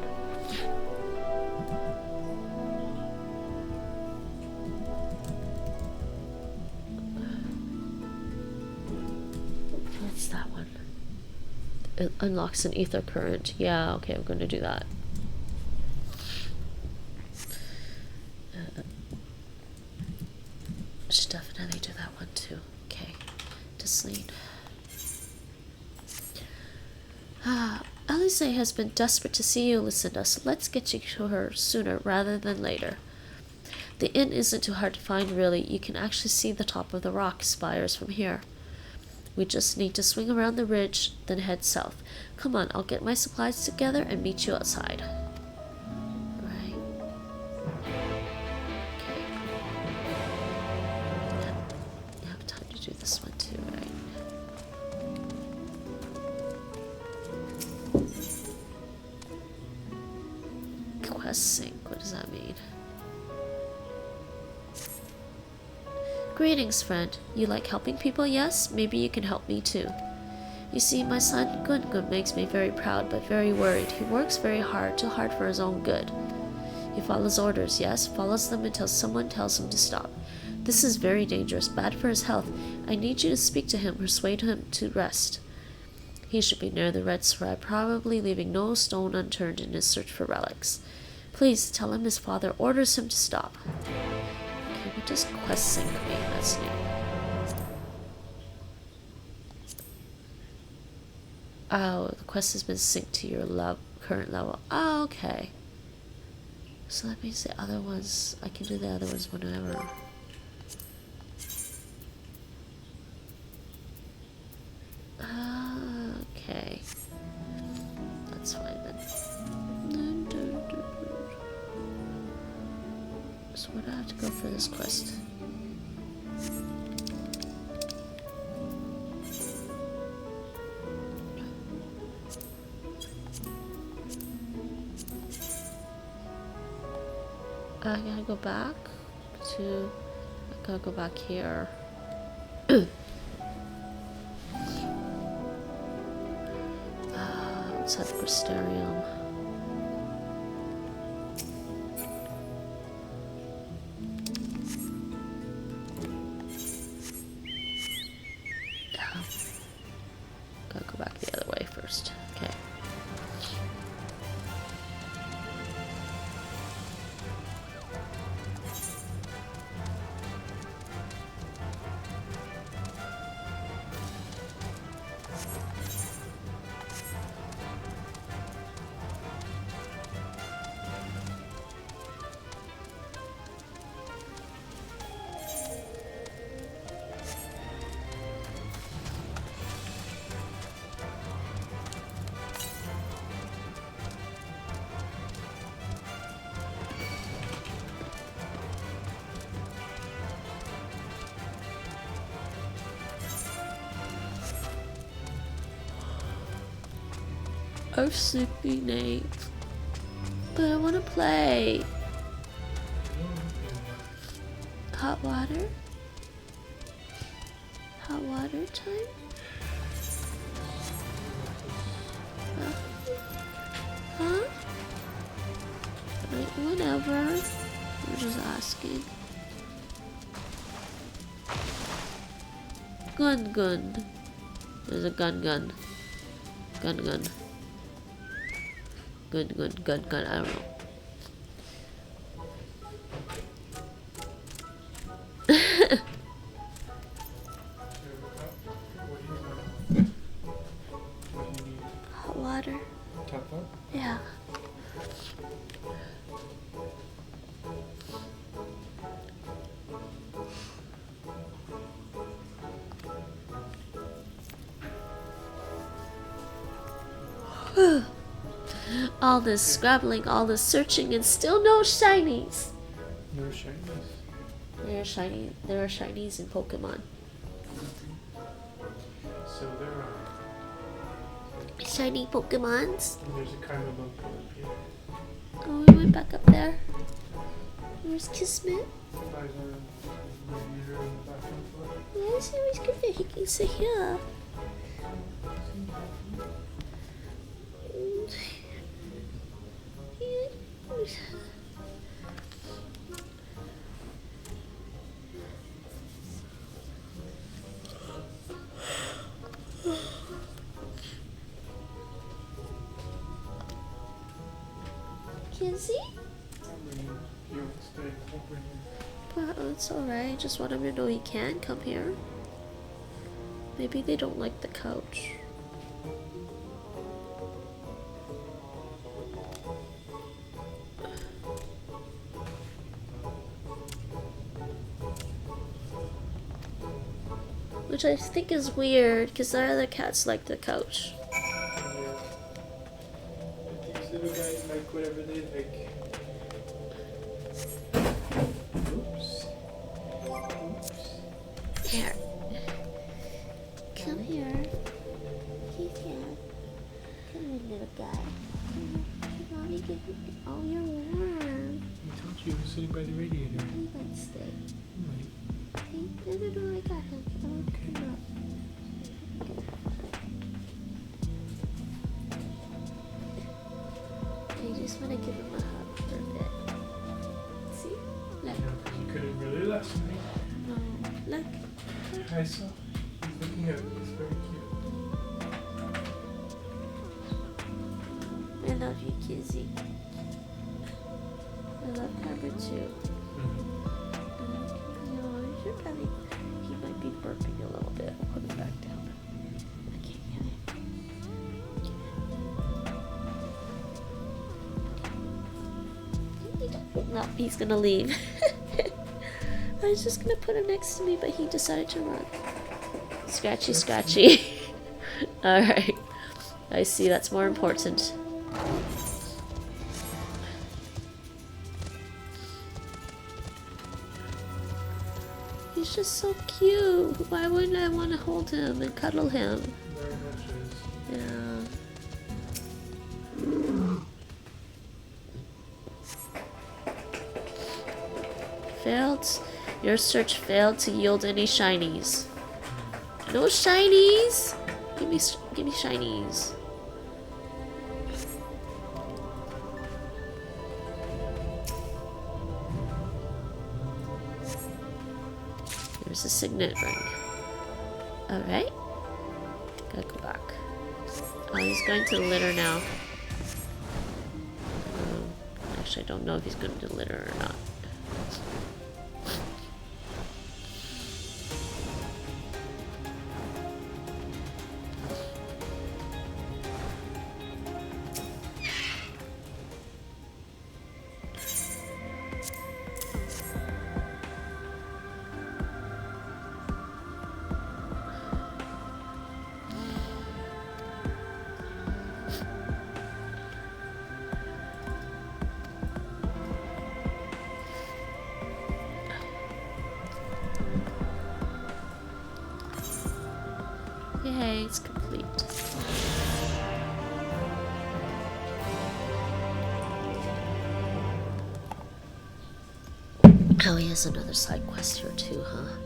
A: What's that one? It unlocks an ether current. Yeah, okay, I'm going to do that. Should definitely do that one too. Okay. To sleep. Alisaie has been desperate to see you, Lucinda, so let's get you to her sooner rather than later. The inn isn't too hard to find, really. You can actually see the top of the rock spires from here. We just need to swing around the ridge, then head south. Come on, I'll get my supplies together and meet you outside. Right. Okay. You have time to do this one too, right? Quest sync, what does that mean? Greetings, friend. You like helping people, yes? Maybe you can help me too. You see, my son Gun makes me very proud but very worried. He works very hard, too hard for his own good. He follows orders, yes, follows them until someone tells him to stop. This is very dangerous, bad for his health. I need you to speak to him, persuade him to rest. He should be near the Red Shrine, probably leaving no stone unturned in his search for relics. Please tell him his father orders him to stop. Okay, what does quest sync mean? That's new. Oh, the quest has been synced to your current level. Oh, okay. So that means the other ones, I can do the other ones whenever. Okay. That's fine then. So where do I have to go for this quest? I gotta go back to... I gotta go back here. Outside the Crystarium. Gotta go back the other way first. Okay. I'm sleepy, Nate. But I want to play. Hot water? Hot water time? Huh? Like, whatever. I'm just asking. Gun. There's a gun. Gun. I don't know. Hot water.
B: Tap that?
A: Yeah. All this scrabbling, all this searching, and still no shinies.
B: No shinies.
A: There are shinies in Pokemon.
B: So there are.
A: Shiny Pokemons.
B: And there's a kind of uncle up here.
A: Oh, we went back up there. Where's Kismet?
B: By the meter on the bathroom floor.
A: Yes, he's good. He can sit here. Kinsey?
B: You won't stay over here.
A: Well, it's alright. Just want him to know he can come here. Maybe they don't like the couch. Which I think is weird, because the other cats like the couch.
B: Yeah. These little guys like whatever they like. Oops. Oops.
A: Here. Come here. He's here. Come here, little guy. Mommy, give you. Oh, you're warm.
B: I told you he was sitting by the radiator.
A: He might stay.
B: Right.
A: No, I got him. Oh, come up. I just want to give him a hug for a bit. See? Look.
B: Yeah, because you couldn't really last night.
A: No. Look.
B: I saw. He's looking at me. It's very cute.
A: I love you, Kizzy. I love Pepper too. No, you should probably. He might be burping a little bit. I'll put him back down. I can't get him. No, he's gonna leave. I was just gonna put him next to me, but he decided to run. Scratchy, scratchy. Alright. I see, that's more important. He's just so cute. Why wouldn't I want to hold him and cuddle him?
B: Very much is.
A: Yeah. Failed. Your search failed to yield any shinies. No shinies. Give me shinies. There's a signet ring. Alright. Gotta go back. Oh, he's going to the litter now. Actually, I don't know if he's going to the litter or not. Yay, it's complete. Oh, he has another side quest here too, huh?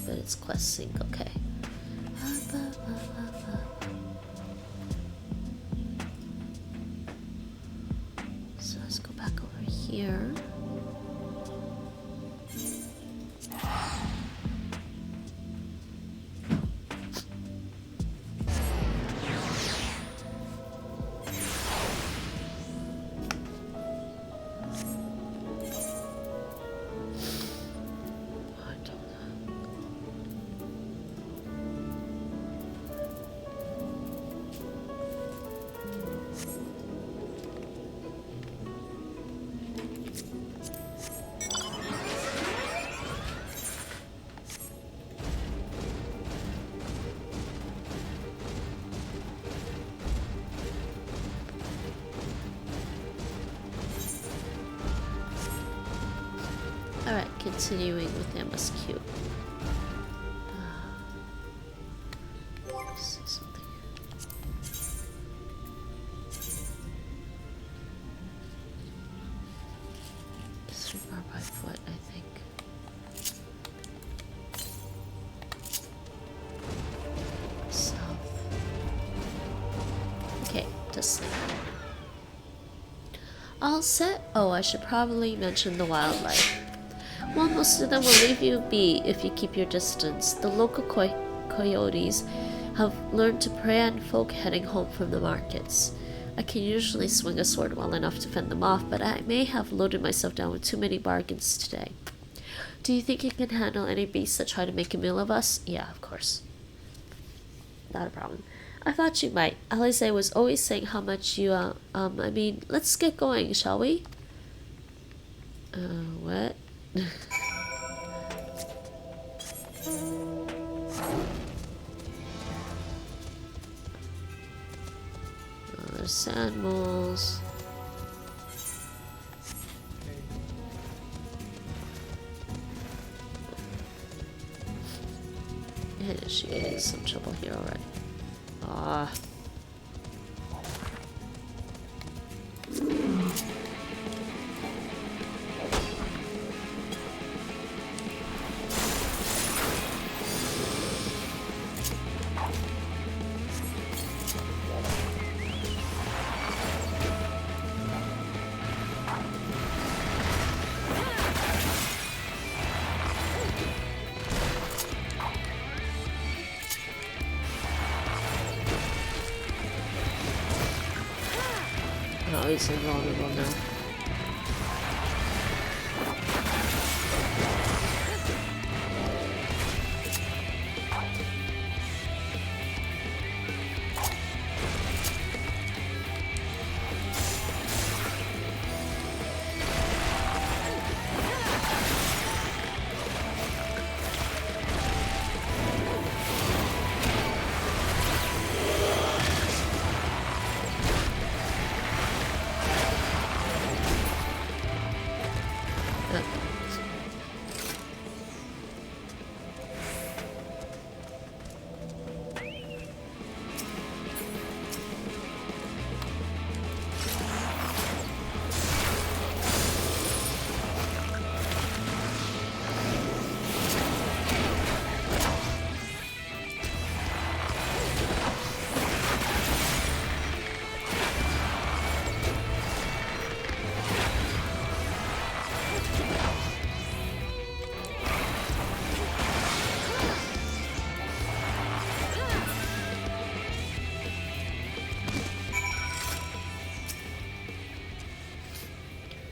A: But it's quest sync, okay. So let's go back over here. continuing with MSQ. Let's see something. 3 bar by foot, I think. South. Okay, just like that. All set? Oh, I should probably mention the wildlife. Well, most of them will leave you be if you keep your distance. The local coyotes have learned to prey on folk heading home from the markets. I can usually swing a sword well enough to fend them off, but I may have loaded myself down with too many bargains today. Do you think you can handle any beasts that try to make a meal of us? Yeah, of course. Not a problem. I thought you might. Alisaie was always saying how much you, I mean, let's get going, shall we? What? Oh, there's sand moles. Yeah, she is some trouble here already. Ah. Oh, he's invulnerable now.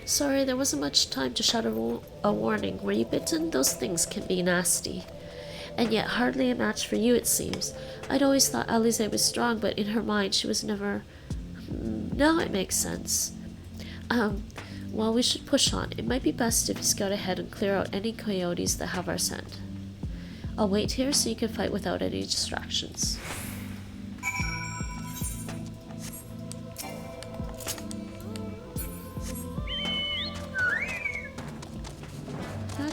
A: Sorry, there wasn't much time to shout a warning. Were you bitten? Those things can be nasty. And yet hardly a match for you, it seems. I'd always thought Alisaie was strong, but in her mind she was never... Now it makes sense. Well, we should push on. It might be best if you scout ahead and clear out any coyotes that have our scent. I'll wait here so you can fight without any distractions.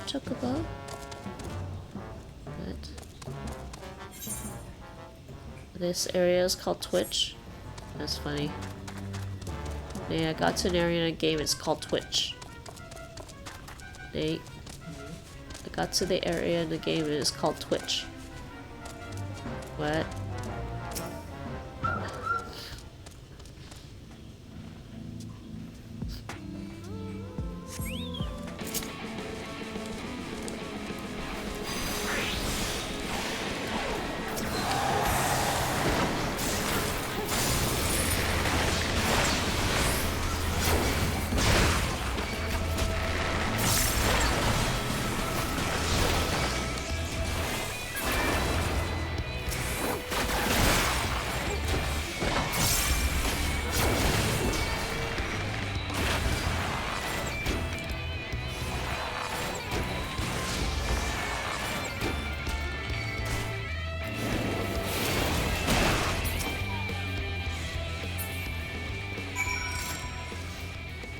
A: Chocobo? What? This area is called Twitch? That's funny. Yeah, I got to an area in a game, it's called Twitch. Nate. I got to the area in the game and it's called Twitch. What?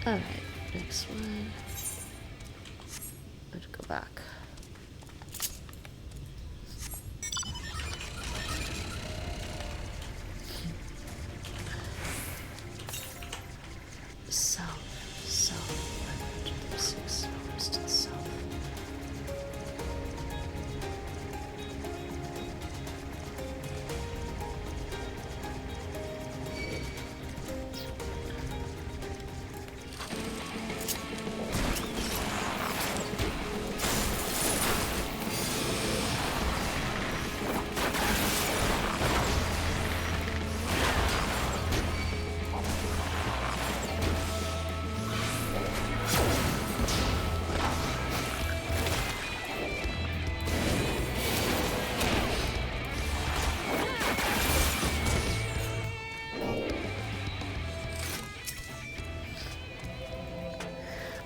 A: Alright, next one. go back. South, 536 hours to the south.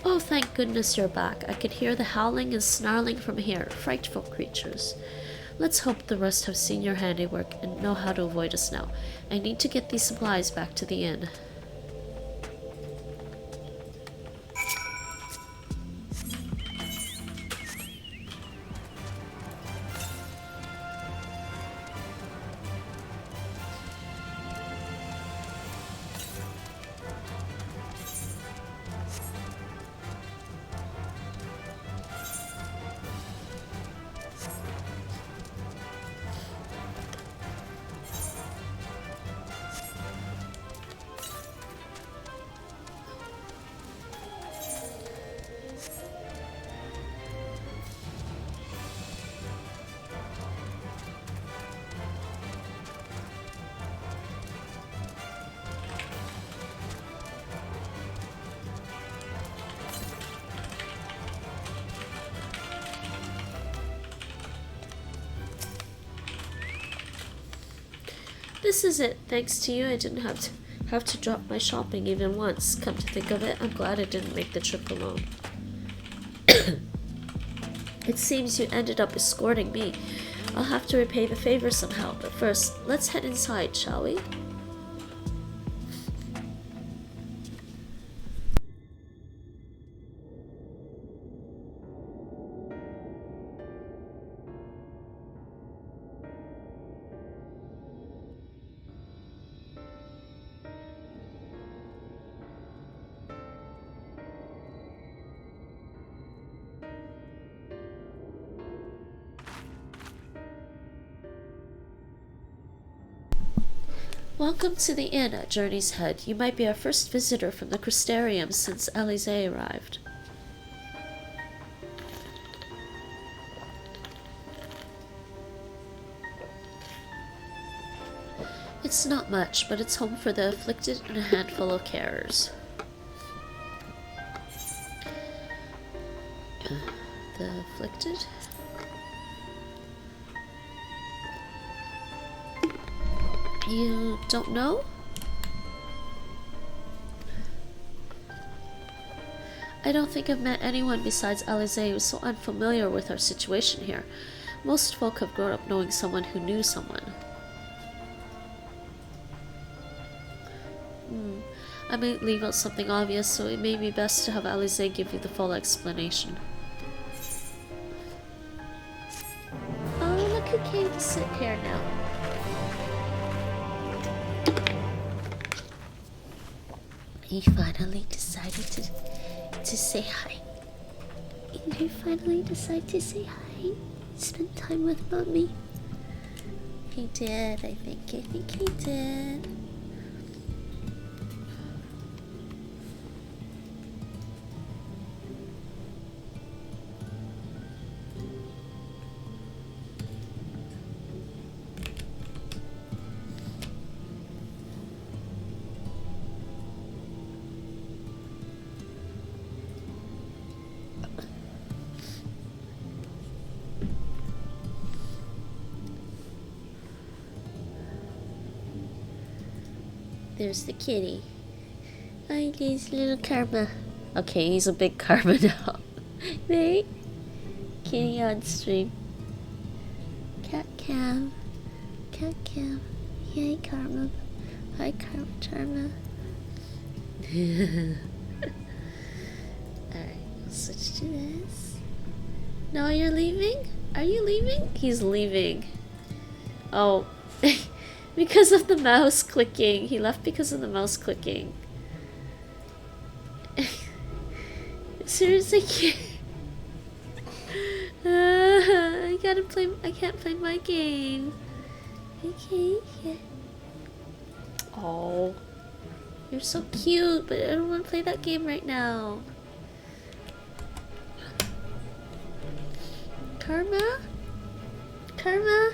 A: Oh, thank goodness you're back. I could hear the howling and snarling from here. Frightful creatures. Let's hope the rest have seen your handiwork and know how to avoid us now. I need to get these supplies back to the inn. This is it. Thanks to you, I didn't have to drop my shopping even once. Come to think of it, I'm glad I didn't make the trip alone. It seems you ended up escorting me. I'll have to repay the favor somehow, but first, let's head inside, shall we? Welcome to the inn at Journey's Head. You might be our first visitor from the Crystarium since Alisaie arrived. It's not much, but it's home for the afflicted and a handful of carers. The afflicted? You don't know? I don't think I've met anyone besides Alisaie who's so unfamiliar with our situation here. Most folk have grown up knowing someone who knew someone. I might leave out something obvious, so it may be best to have Alisaie give you the full explanation. Oh, look who came to sit here now. You finally decided to say hi. You finally decided to say hi. Spend time with Mommy. He did, I think he did. There's the kitty. Hi, there's little Karma. Okay, he's a big Karma now. Right? Kitty on stream. Cat cam. Cat cam. Yay, Karma. Hi, Karma. Alright, we'll switch to this. No, you're leaving? Are you leaving? He's leaving. Oh, because of the mouse clicking. He left because of the mouse clicking. Seriously, I gotta play. I can't play my game. Okay. Yeah. Oh, you're so cute, but I don't want to play that game right now. Karma? Karma?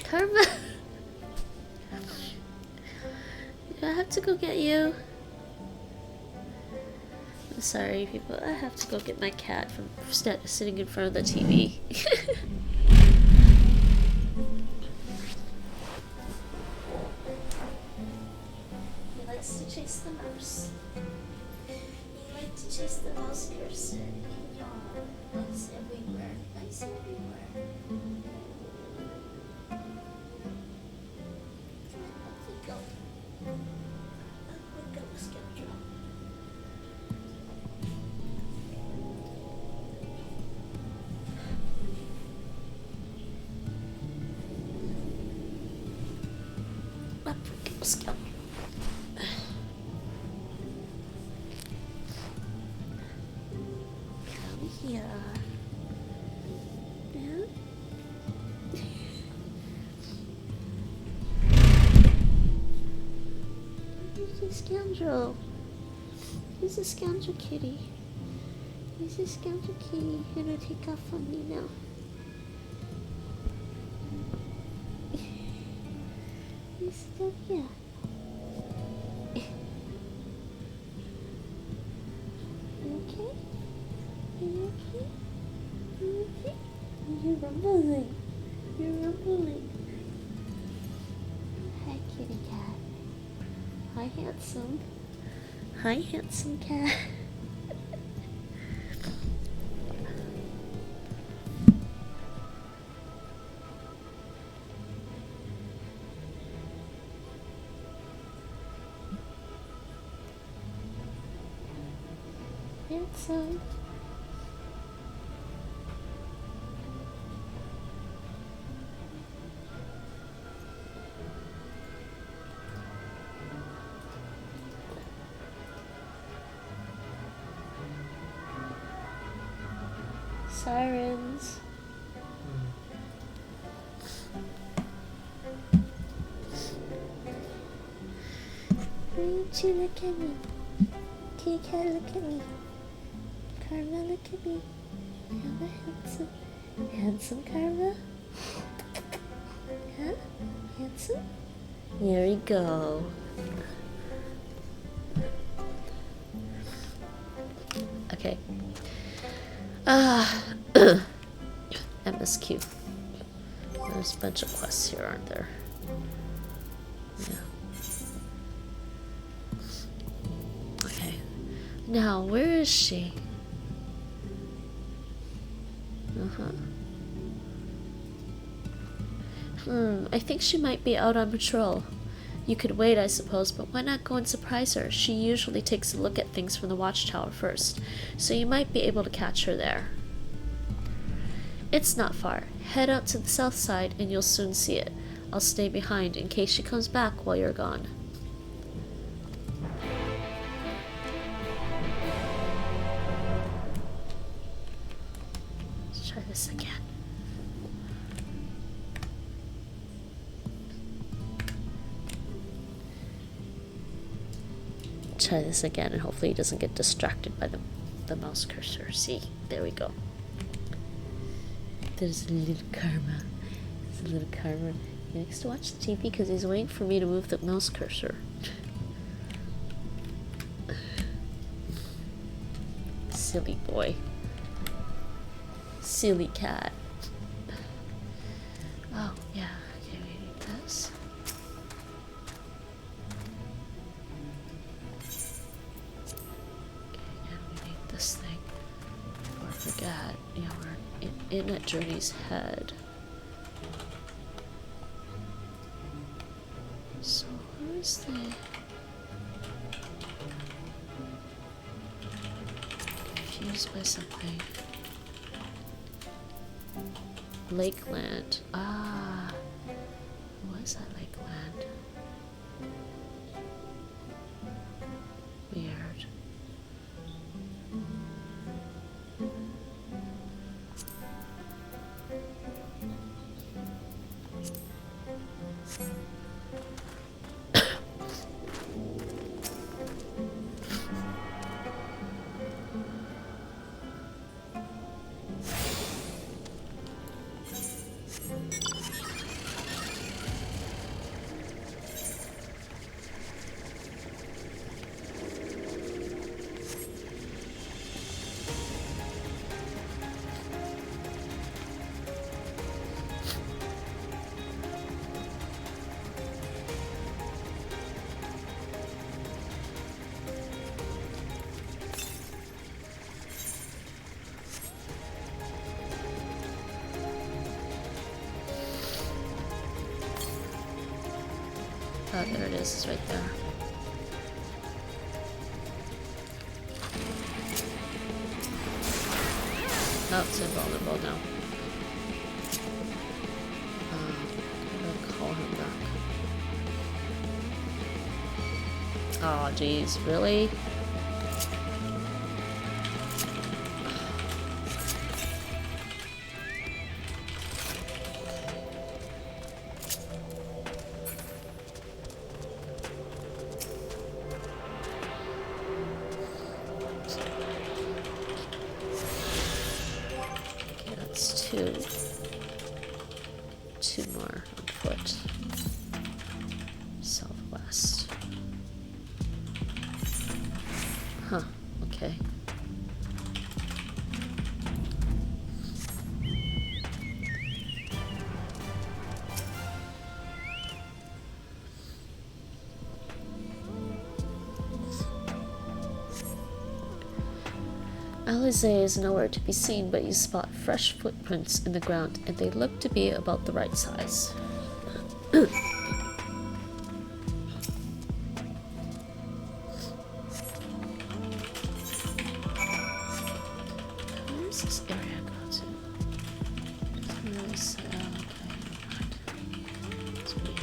A: Karma? Do I have to go get you? I'm sorry, people. I have to go get my cat from sitting in front of the TV. He likes to chase the mouse. He likes to chase the mouse cursor. Mice everywhere. Mice everywhere. Up we go. Up we go, scoundrel. Up we go, scoundrel. Come here. He's a scoundrel. He's a scoundrel kitty. He's a scoundrel kitty. You're gonna take off on me now. He's still here. You okay? You okay? You okay? You're rumbling. You're rumbling. Hi, kitty cat. Hi, handsome. Hi, handsome cat. Handsome. Sirens. Won't you look at me? Kitty cat, look at me. Karma, look at me. Karma, handsome. Handsome Karma? Huh? Handsome? Here we go. Okay. MSQ. There's a bunch of quests here, aren't there? Yeah. Okay. Now, where is she? I think she might be out on patrol. You could wait, I suppose, but why not go and surprise her? She usually takes a look at things from the watchtower first, so you might be able to catch her there. It's not far. Head out to the south side and you'll soon see it. I'll stay behind in case she comes back while you're gone. Let's try this again. Try this again and hopefully he doesn't get distracted by the mouse cursor. See, there we go. There's a little Karma. There's a little Karma. He likes to watch the TV because he's waiting for me to move the mouse cursor. Silly boy. Silly cat. Oh, yeah. Okay, we need this. Okay, and we need this thing. Before I forget, yeah, we're in at Journey's Head. So, where's the... Confused by something. Lakeland. Ah. What is that Lakeland? Weird. Oh, there it is. It's right there. Oh, it's invulnerable now. I'll call him back. Oh, jeez. Really? Two more on foot. Southwest. Huh, okay. Alisaie is nowhere to be seen, but you spot fresh footprints in the ground, and they look to be about the right size. Where's this area go to? Doesn't really say. Oh, okay. It's weird.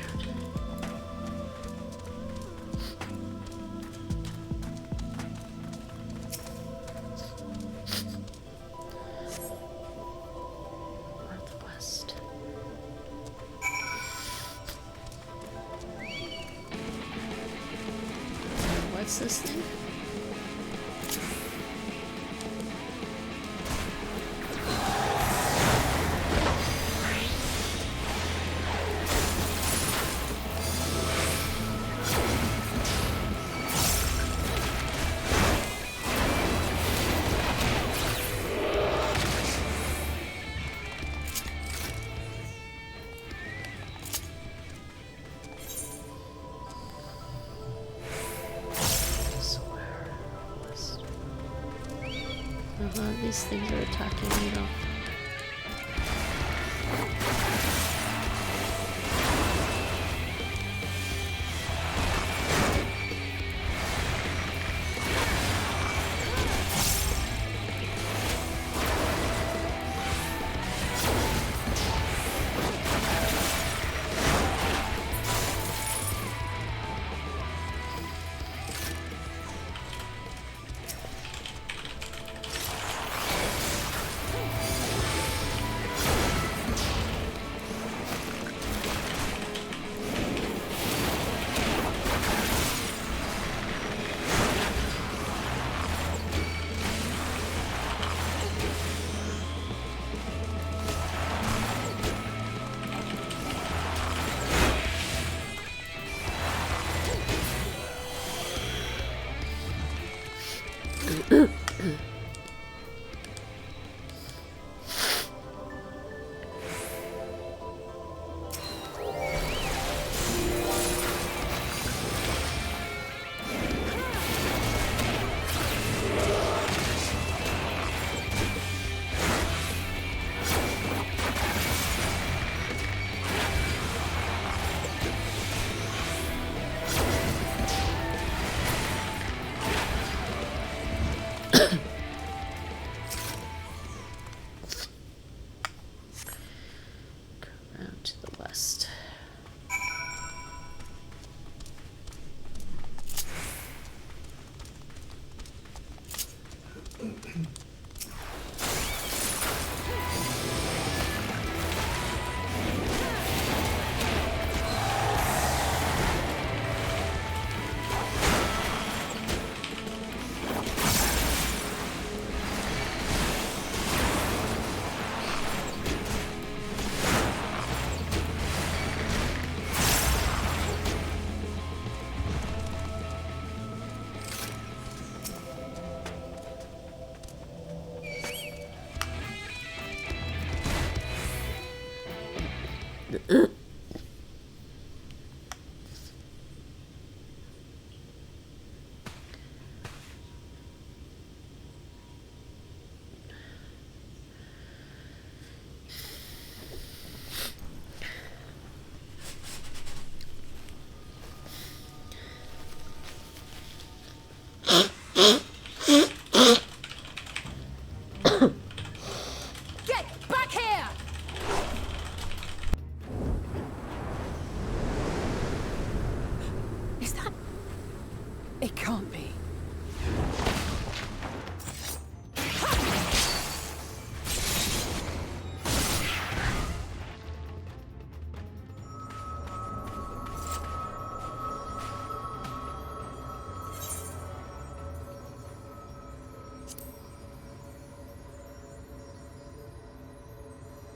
A: What's this thing? These things are attacking me though. quest.
F: Get back here!
G: Is that... It can't be.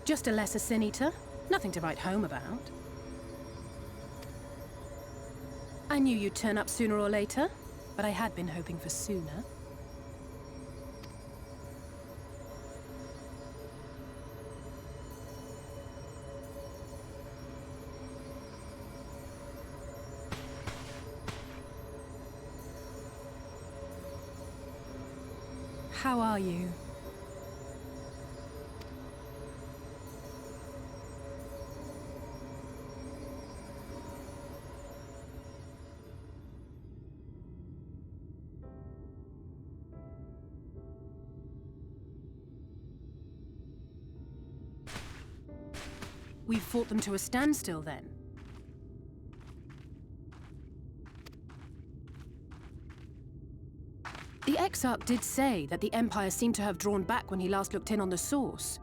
H: Just a lesser sin eater. Nothing to write home about. I knew you'd turn up sooner or later, but I had been hoping for sooner. How are you? We've fought them to a standstill, then? The Exarch did say that the Empire seemed to have drawn back when he last looked in on the source.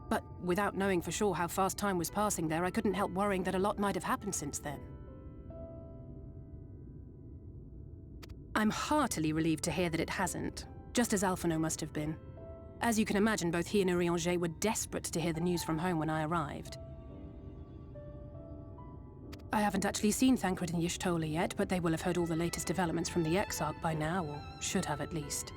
H: But without knowing for sure how fast time was passing there, I couldn't help worrying that a lot might have happened since then. I'm heartily relieved to hear that it hasn't, just as Alphino must have been. As you can imagine, both he and Urianger were desperate to hear the news from home when I arrived. I haven't actually seen Thancred and Y'shtola yet, but they will have heard all the latest developments from the Exarch by now, or should have at least.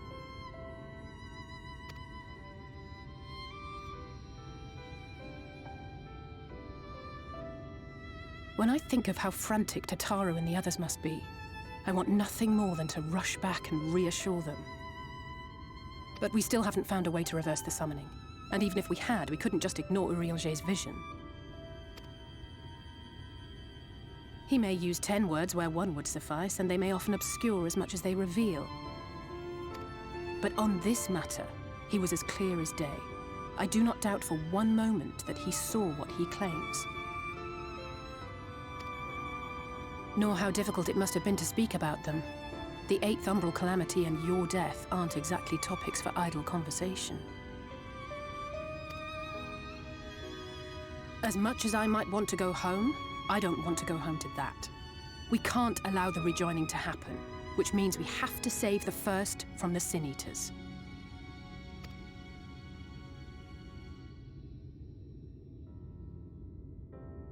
H: When I think of how frantic Tataru and the others must be, I want nothing more than to rush back and reassure them. But we still haven't found a way to reverse the summoning. And even if we had, we couldn't just ignore Urianger's vision. He may use 10 words where 1 would suffice, and they may often obscure as much as they reveal. But on this matter, he was as clear as day. I do not doubt for one moment that he saw what he claims. Nor how difficult it must have been to speak about them. The 8th Umbral Calamity and your death aren't exactly topics for idle conversation. As much as I might want to go home, I don't want to go home to that. We can't allow the rejoining to happen, which means we have to save the first from the Sin Eaters.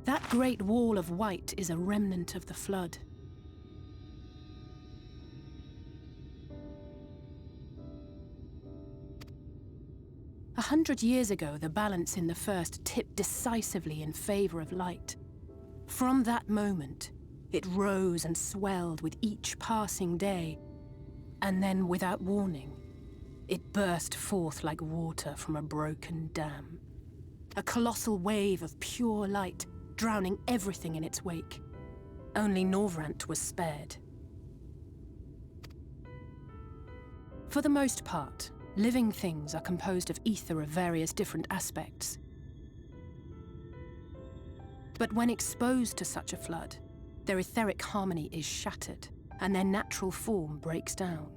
H: That great wall of white is a remnant of the Flood. A 100 years ago, the balance in the First tipped decisively in favor of light. From that moment, it rose and swelled with each passing day, and then, without warning, it burst forth like water from a broken dam. A colossal wave of pure light, drowning everything in its wake. Only Norvrant was spared. For the most part, living things are composed of ether of various different aspects. But when exposed to such a flood, their etheric harmony is shattered, and their natural form breaks down.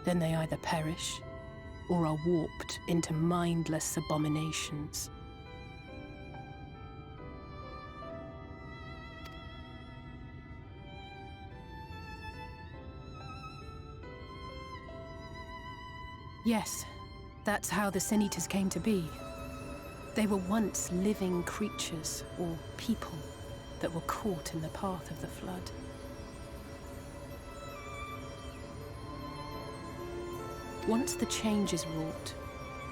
H: Then they either perish, or are warped into mindless abominations. Yes, that's how the Sin Eaters came to be. They were once living creatures, or people, that were caught in the path of the flood. Once the change is wrought,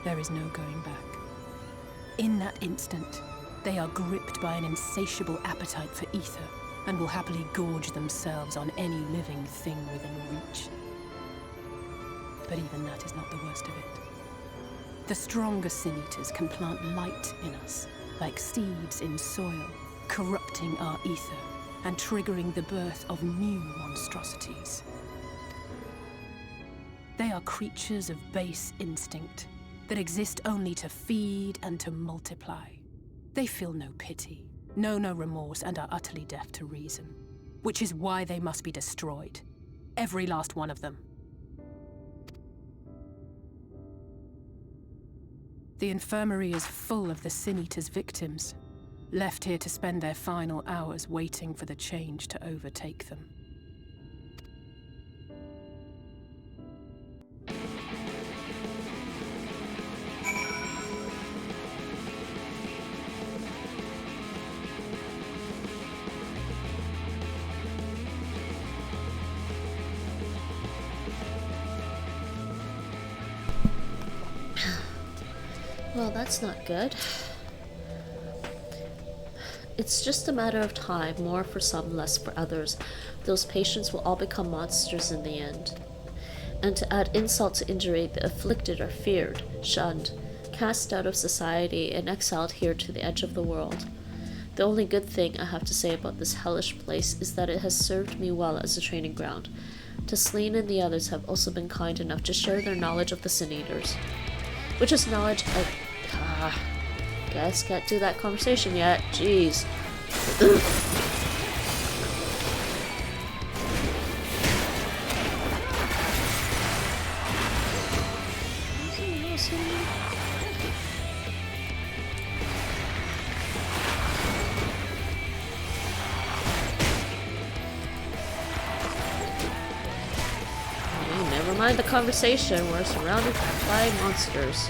H: there is no going back. In that instant, they are gripped by an insatiable appetite for ether, and will happily gorge themselves on any living thing within reach. But even that is not the worst of it. The stronger Sin Eaters can plant light in us, like seeds in soil, corrupting our ether and triggering the birth of new monstrosities. They are creatures of base instinct that exist only to feed and to multiply. They feel no pity, know no remorse, and are utterly deaf to reason, which is why they must be destroyed. Every last one of them. The infirmary is full of the Sin Eaters' victims, left here to spend their final hours waiting for the change to overtake them.
A: Well, that's not good. It's just a matter of time, more for some, less for others. Those patients will all become monsters in the end. And to add insult to injury, the afflicted are feared, shunned, cast out of society, and exiled here to the edge of the world. The only good thing I have to say about this hellish place is that it has served me well as a training ground. Tasleen and the others have also been kind enough to share their knowledge of the Sin Eaters. Which is knowledge I... guess can't do that conversation yet. Jeez. Never mind the conversation. We're surrounded by monsters.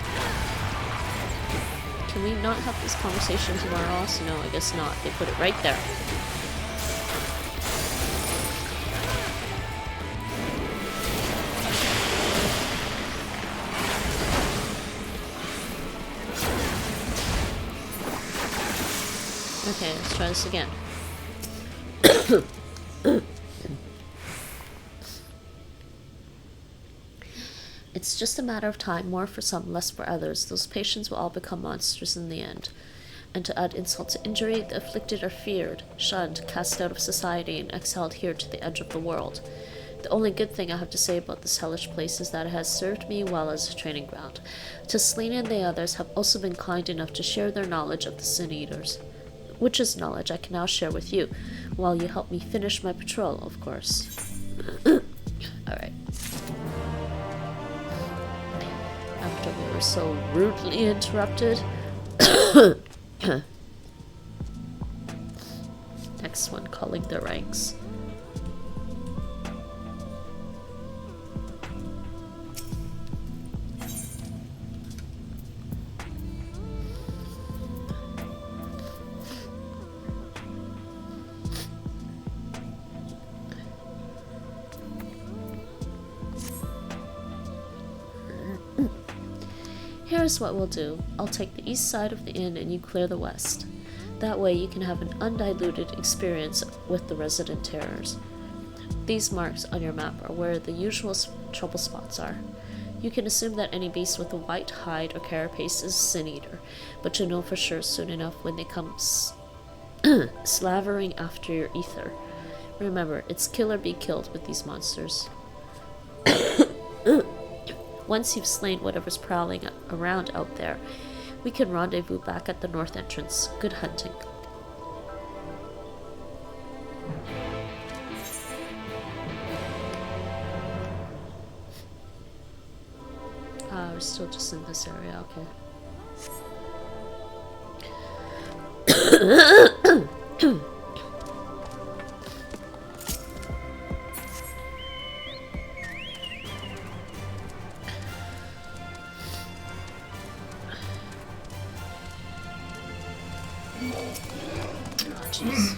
A: Can we not have this conversation somewhere else? No, I guess not. They put it right there. Okay, let's try this again. It's just a matter of time, more for some, less for others. Those patients will all become monsters in the end. And to add insult to injury, the afflicted are feared, shunned, cast out of society, and exiled here to the edge of the world. The only good thing I have to say about this hellish place is that it has served me well as a training ground. Tasleen and the others have also been kind enough to share their knowledge of the Sin Eaters. Which is knowledge I can now share with you, while you help me finish my patrol, of course. Alright. After we were so rudely interrupted. Next one, calling the ranks. Here's what we'll do. I'll take the east side of the inn and you clear the west. That way you can have an undiluted experience with the resident terrors. These marks on your map are where the usual trouble spots are. You can assume that any beast with a white hide or carapace is a Sin Eater, but you'll know for sure soon enough when they come slavering after your ether. Remember, it's kill or be killed with these monsters. Once you've slain whatever's prowling around out there, we can rendezvous back at the north entrance. Good hunting. We're still just in this area, okay. Oh, jeez.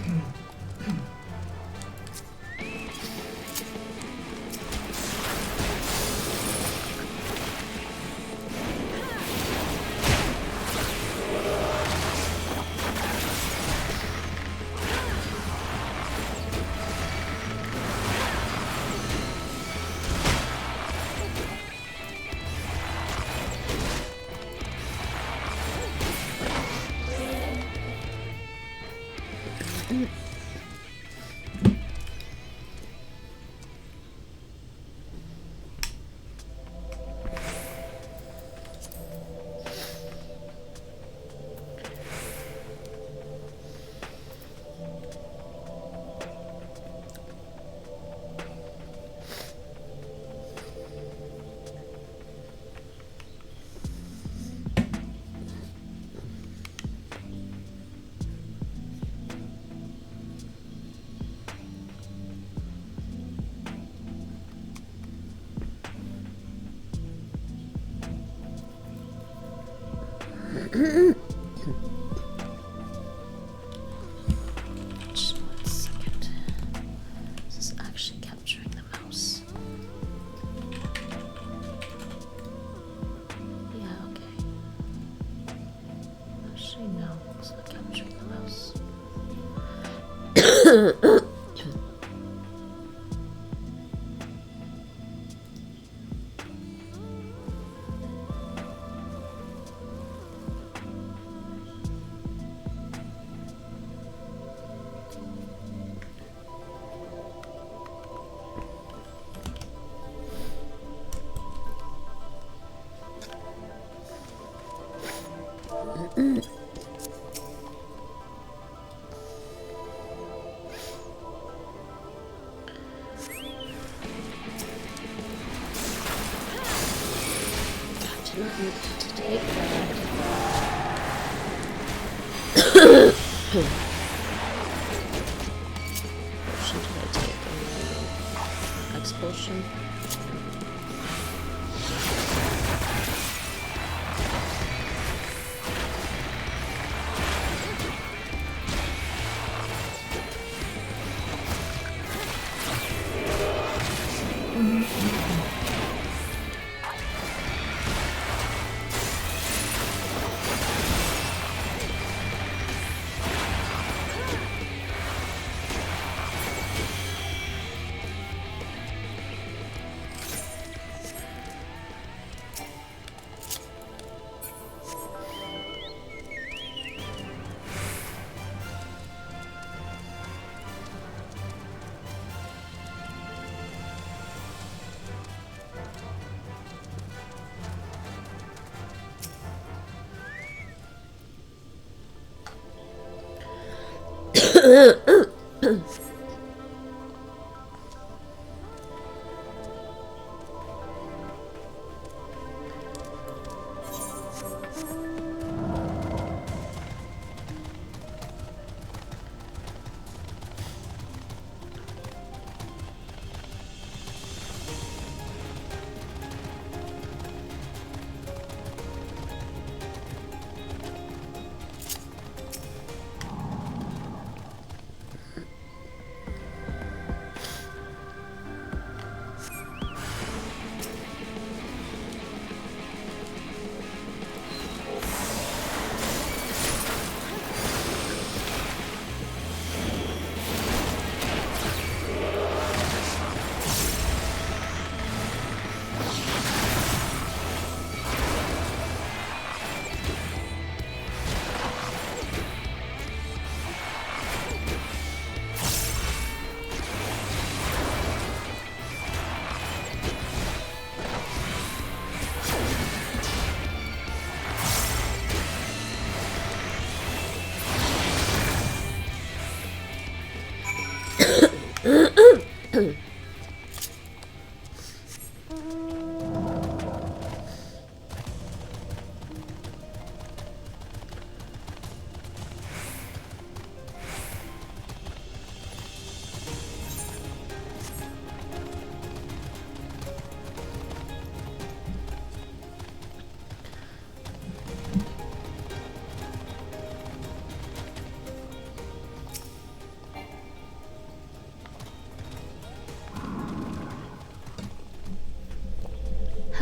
A: Just 1 second. This is actually capturing the mouse. Yeah, okay. Actually, no, it's not capturing the mouse. I don't need to take that. Potion did I take? Expulsion.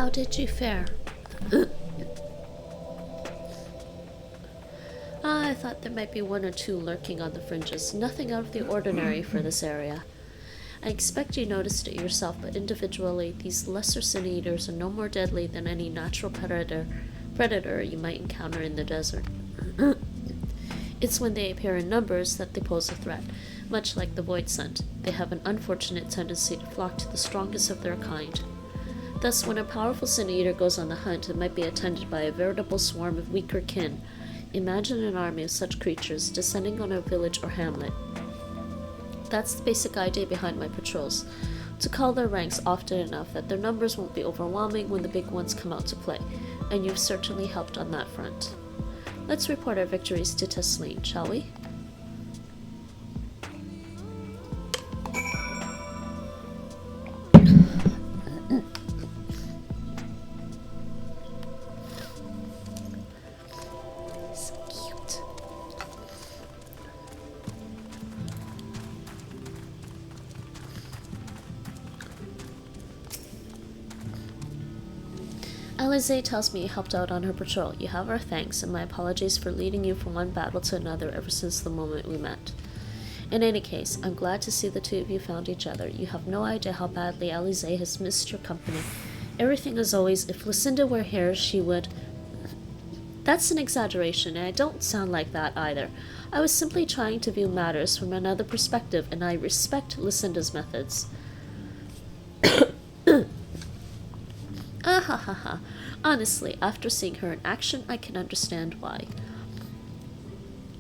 A: How did you fare? I thought there might be one or two lurking on the fringes. Nothing out of the ordinary for this area. I expect you noticed it yourself, but individually, these lesser sin eaters are no more deadly than any natural predator you might encounter in the desert. It's when they appear in numbers that they pose a threat. Much like the void scent, they have an unfortunate tendency to flock to the strongest of their kind. Thus, when a powerful sin eater goes on the hunt, it might be attended by a veritable swarm of weaker kin. Imagine an army of such creatures descending on a village or hamlet. That's the basic idea behind my patrols. To call their ranks often enough that their numbers won't be overwhelming when the big ones come out to play, and you've certainly helped on that front. Let's report our victories to Tesleen, shall we? So cute. Alisaie tells me you helped out on her patrol. You have our thanks, and my apologies for leading you from one battle to another ever since the moment we met. In any case, I'm glad to see the two of you found each other. You have no idea how badly Alisaie has missed your company. Everything as always, if Lucinda were here, she would... That's an exaggeration, and I don't sound like that either. I was simply trying to view matters from another perspective, and I respect Lucinda's methods. Ah ha ha ha. Honestly, after seeing her in action, I can understand why.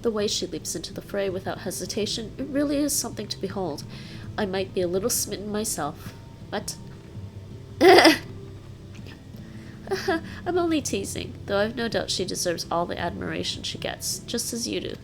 A: The way she leaps into the fray without hesitation, it really is something to behold. I might be a little smitten myself. What? I'm only teasing, though I've no doubt she deserves all the admiration she gets, just as you do.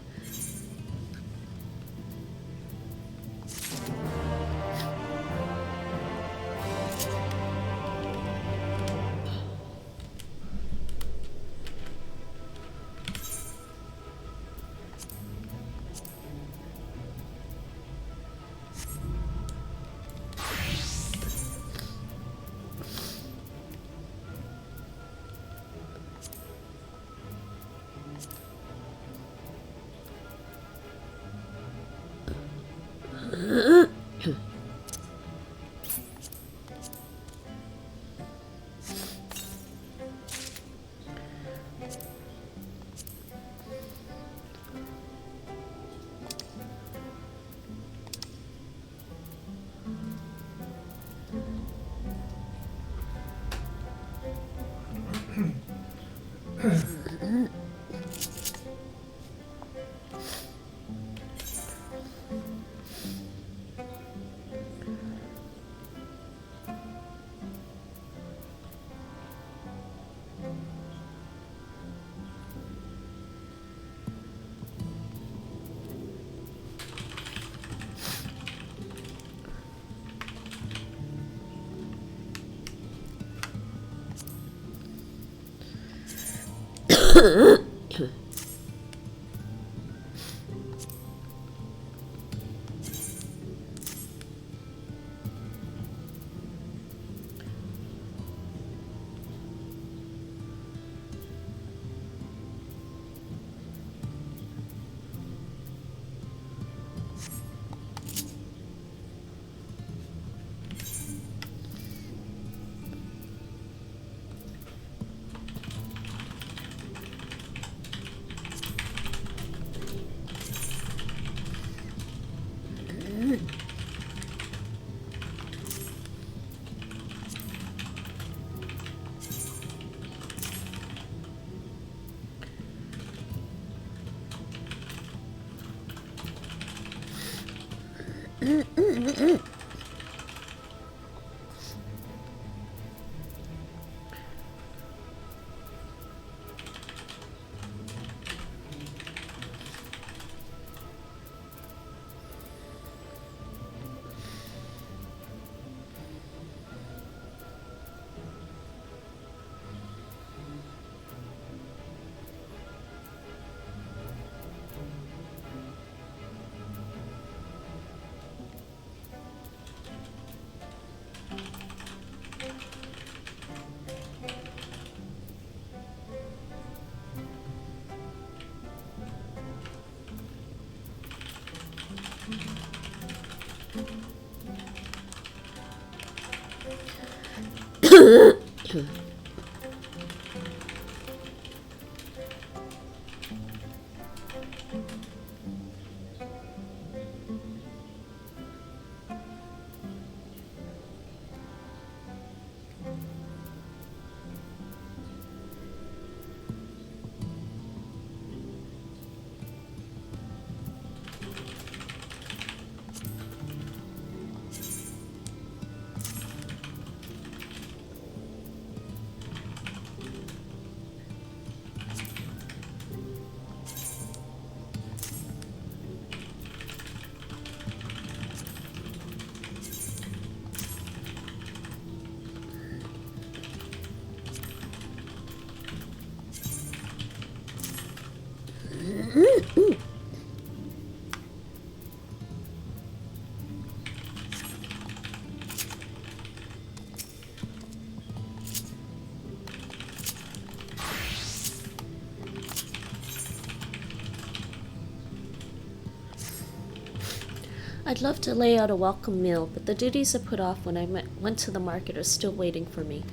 A: I'd love to lay out a welcome meal, but the duties I put off when I went to the market are still waiting for me.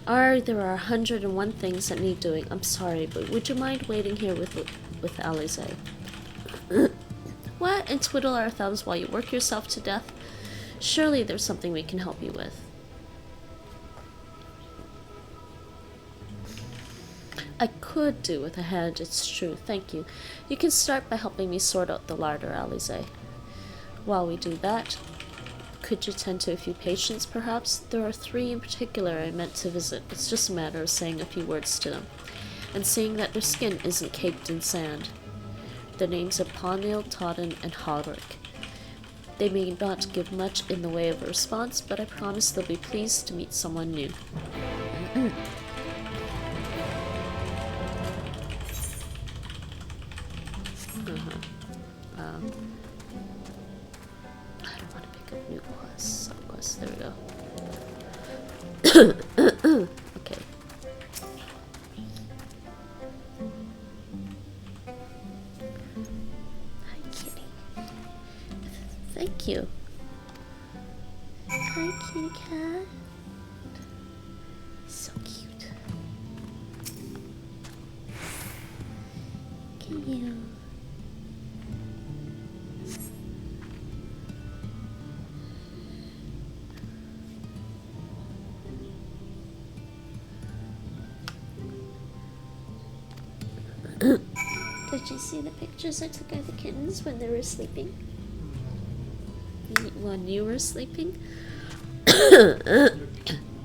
A: There are 101 things that need doing. I'm sorry, but would you mind waiting here with Alisaie? What? And twiddle our thumbs while you work yourself to death? Surely there's something we can help you with. I could do with a hand, it's true. Thank you. You can start by helping me sort out the larder, Alisaie. While we do that, could you tend to a few patients, perhaps? There are 3 in particular I meant to visit. It's just a matter of saying a few words to them, and seeing that their skin isn't caked in sand. The names are Ponil, Totten, and Halric. They may not give much in the way of a response, but I promise they'll be pleased to meet someone new. New quest, subquest, there we go. Okay. Hi, kitty. Thank you. Hi, kitty cat. So cute. Look at you. Did you see the pictures I took of the kittens when they were sleeping? When you were sleeping? They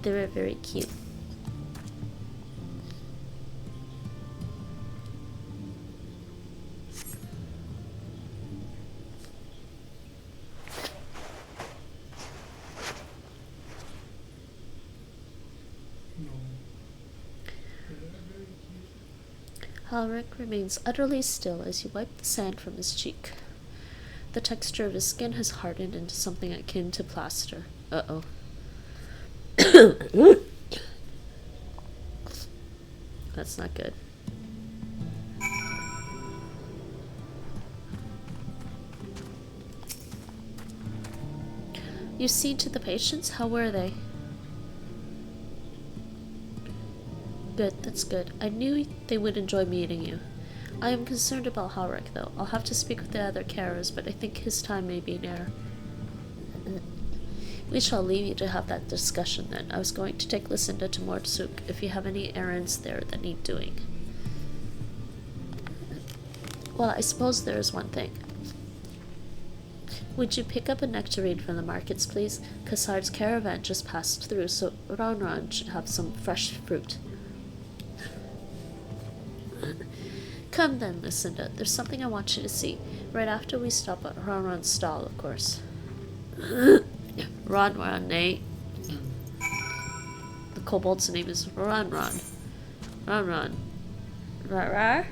A: were very cute. Halric remains utterly still as you wipe the sand from his cheek. The texture of his skin has hardened into something akin to plaster. Uh-oh. That's not good. You've seen to the patients? How were they? Good, that's good. I knew they would enjoy meeting you. I am concerned about Halric, though. I'll have to speak with the other carers, but I think his time may be near. We shall leave you to have that discussion then. I was going to take Lucinda to Mortsuk if you have any errands there that need doing. Well, I suppose there is one thing. Would you pick up a nectarine from the markets, please? Cassard's caravan just passed through, so Ron should have some fresh fruit. Come then, Lucinda. There's something I want you to see. Right after we stop at Ronron's stall, of course. Ron, eh? The kobold's name is Ron. Ron. Rar?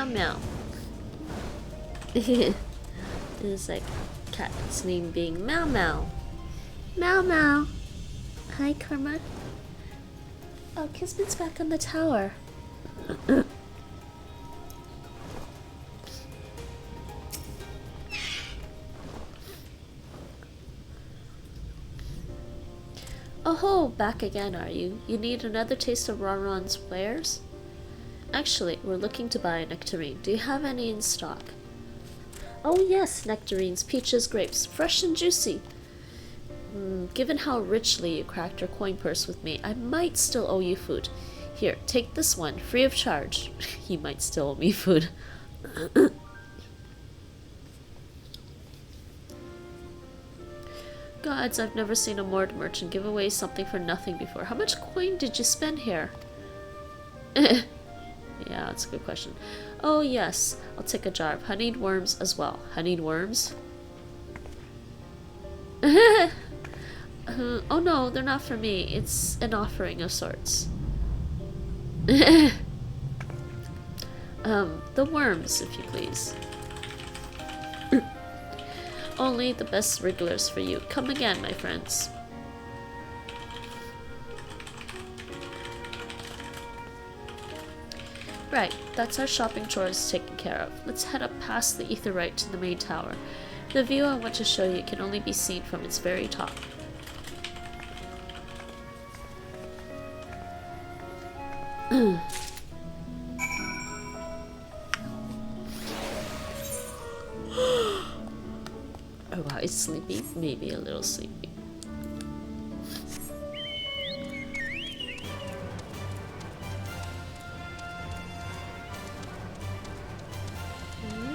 A: Meow meow. It's like cat's name being Meow meow. Meow meow. Hi, Karma. Oh, Kismet's back on the tower. Oh ho, back again, are you? You need another taste of Ronron's wares? Actually, we're looking to buy a nectarine. Do you have any in stock? Oh yes, nectarines, peaches, grapes, fresh and juicy. Given how richly you cracked your coin purse with me, I might still owe you food. Here, take this one, free of charge. You might still owe me food. Gods, I've never seen a Mord merchant give away something for nothing before. How much coin did you spend here? Yeah, that's a good question. Oh yes, I'll take a jar of honeyed worms as well. Honeyed worms? Oh no, they're not for me. It's an offering of sorts. The worms, if you please. Only the best wrigglers for you. Come again, my friends. Right, that's our shopping chores taken care of. Let's head up past the Aetheryte to the main tower. The view I want to show you can only be seen from its very top. Oh wow, it's sleepy. Maybe a little sleepy.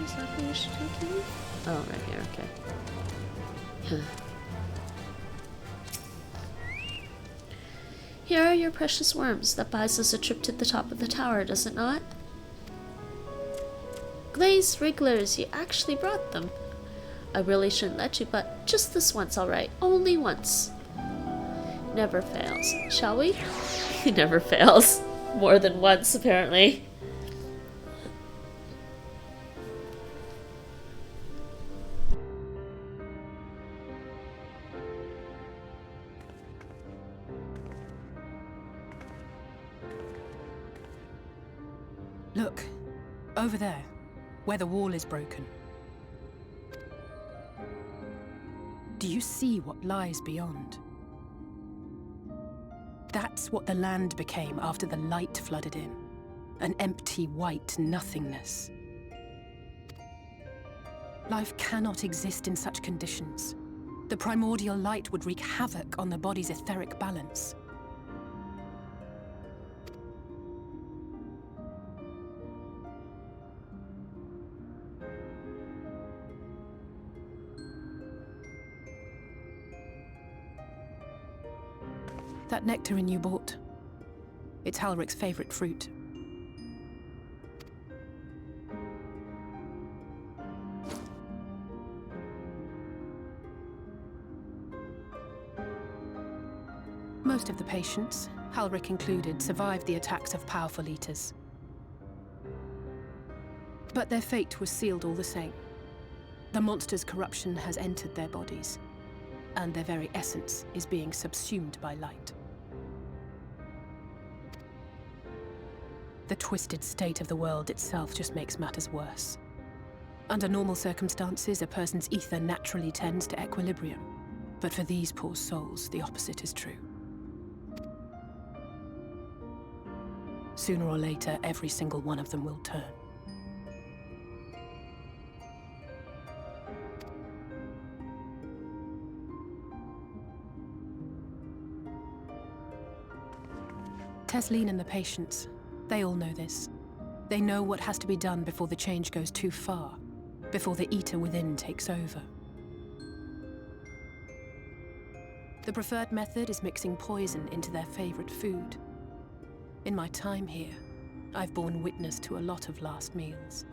A: Is that where you should take me? Oh, right here, okay. Here are your precious worms. That buys us a trip to the top of the tower, does it not? Glazed wrigglers, you actually brought them. I really shouldn't let you, but just this once, alright? Only once. Never fails. Shall we? He never fails. More than once, apparently.
H: Look, over there, where the wall is broken. Do you see what lies beyond? That's what the land became after the light flooded in. An empty white nothingness. Life cannot exist in such conditions. The primordial light would wreak havoc on the body's etheric balance. That nectarine you bought. It's Halric's favorite fruit. Most of the patients, Halric included, survived the attacks of powerful eaters. But their fate was sealed all the same. The monster's corruption has entered their bodies, and their very essence is being subsumed by light. The twisted state of the world itself just makes matters worse. Under normal circumstances, a person's ether naturally tends to equilibrium. But for these poor souls, the opposite is true. Sooner or later, every single one of them will turn. Tesleen and the patients, they all know this. They know what has to be done before the change goes too far, before the eater within takes over. The preferred method is mixing poison into their favorite food. In my time here, I've borne witness to a lot of last meals.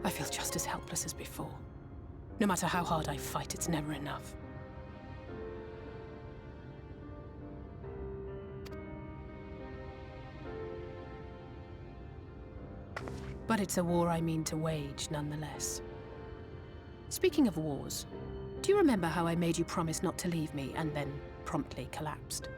H: I feel just as helpless as before. No matter how hard I fight, it's never enough. But it's a war I mean to wage, nonetheless. Speaking of wars, do you remember how I made you promise not to leave me and then promptly collapsed?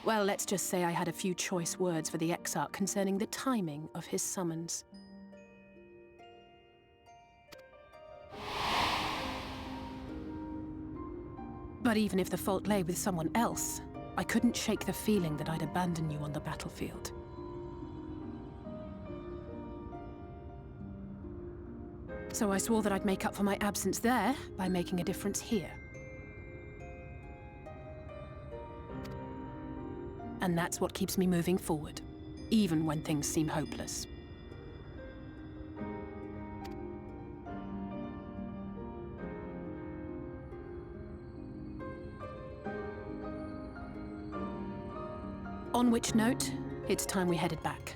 H: Well, let's just say I had a few choice words for the Exarch concerning the timing of his summons. But even if the fault lay with someone else, I couldn't shake the feeling that I'd abandon you on the battlefield. So I swore that I'd make up for my absence there by making a difference here. And that's what keeps me moving forward, even when things seem hopeless. On which note, it's time we headed back.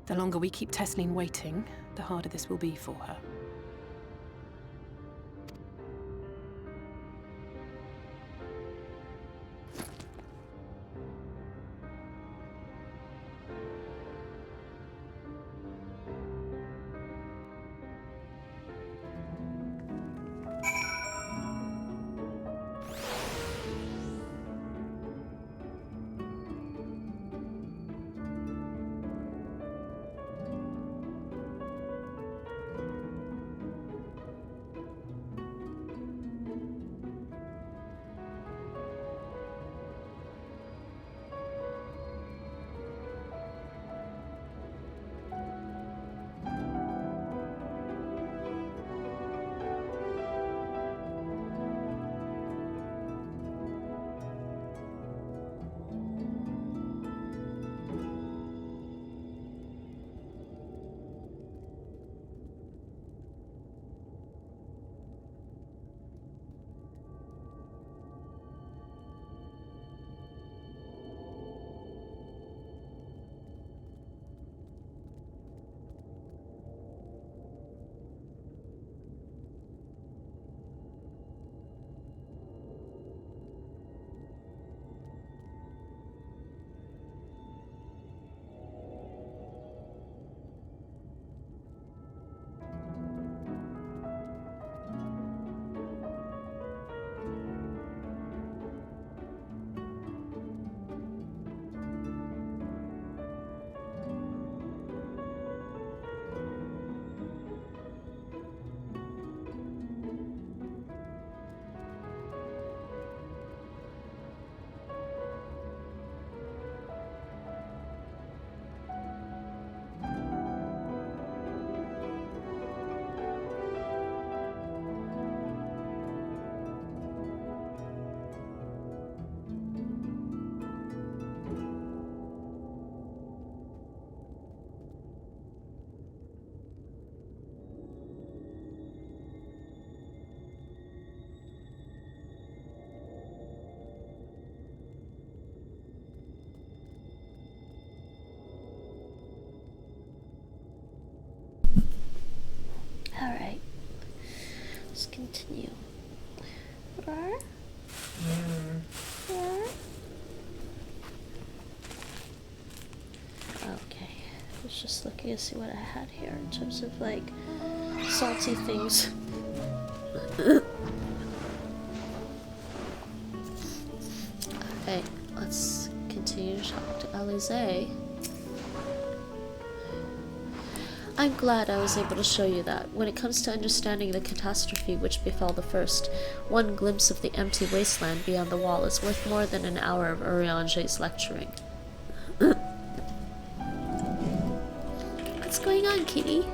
H: The longer we keep Tesleen waiting, the harder this will be for her.
A: Alright. Let's continue. What? Okay. I was just looking to see what I had here in terms of like salty things. Okay, let's continue to talk to Alisaie. I'm glad I was able to show you that. When it comes to understanding the catastrophe which befell the first, one glimpse of the empty wasteland beyond the wall is worth more than an hour of Urianger's lecturing. What's going on, kitty?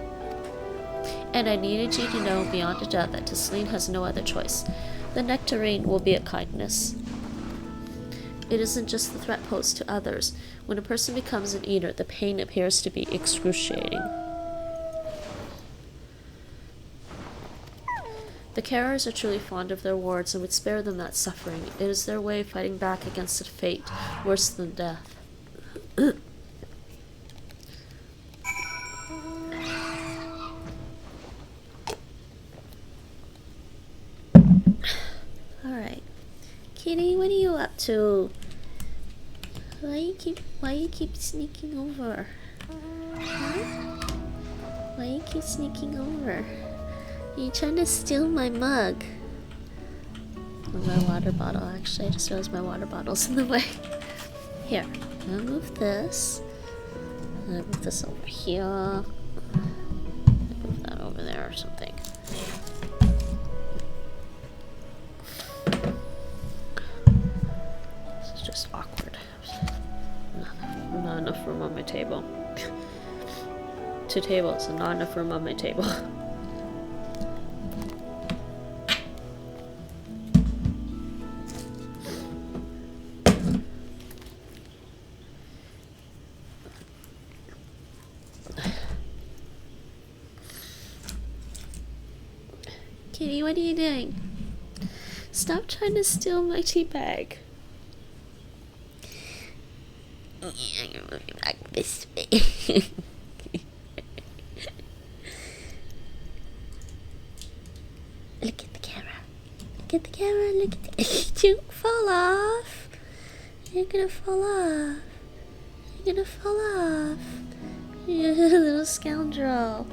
A: And I needed you to know beyond a doubt that Tesleen has no other choice. The nectarine will be a kindness. It isn't just the threat posed to others. When a person becomes an eater, the pain appears to be excruciating. The carers are truly fond of their wards and would spare them that suffering. It is their way of fighting back against a fate worse than death. Alright. Kitty, what are you up to? Why you keep sneaking over? Huh? Why you keep sneaking over? Are you trying to steal my mug? Or my water bottle, actually. I just realized my water bottle's in the way. Here, I'll move this. I'll move this over here. I'll move that over there or something. This is just awkward. Not enough room on my table. 2 tables and not enough room on my table. Kitty, what are you doing? Stop trying to steal my tea bag. You're moving back this way. Look at the camera. Look at the camera. Look at the. Don't fall off. You're gonna fall off. You're gonna fall off. You little scoundrel.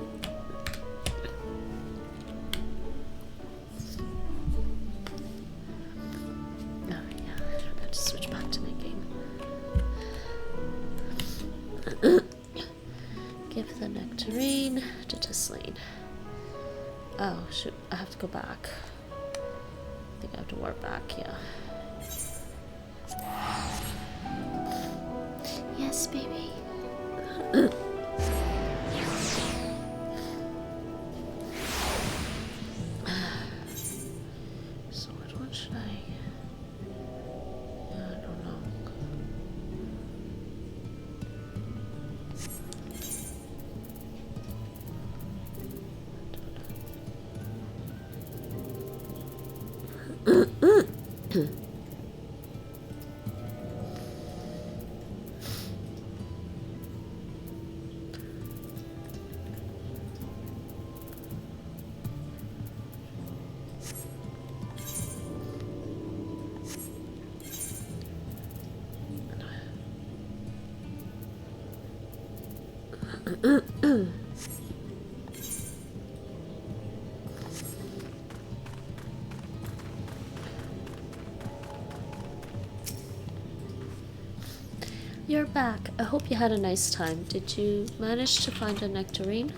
A: Give the nectarine to Tisleen. Oh shoot, I have to go back. I think I have to warp back, yeah. Yes, baby. So which one should I? I don't know. You're back. I hope you had a nice time. Did you manage to find a nectarine?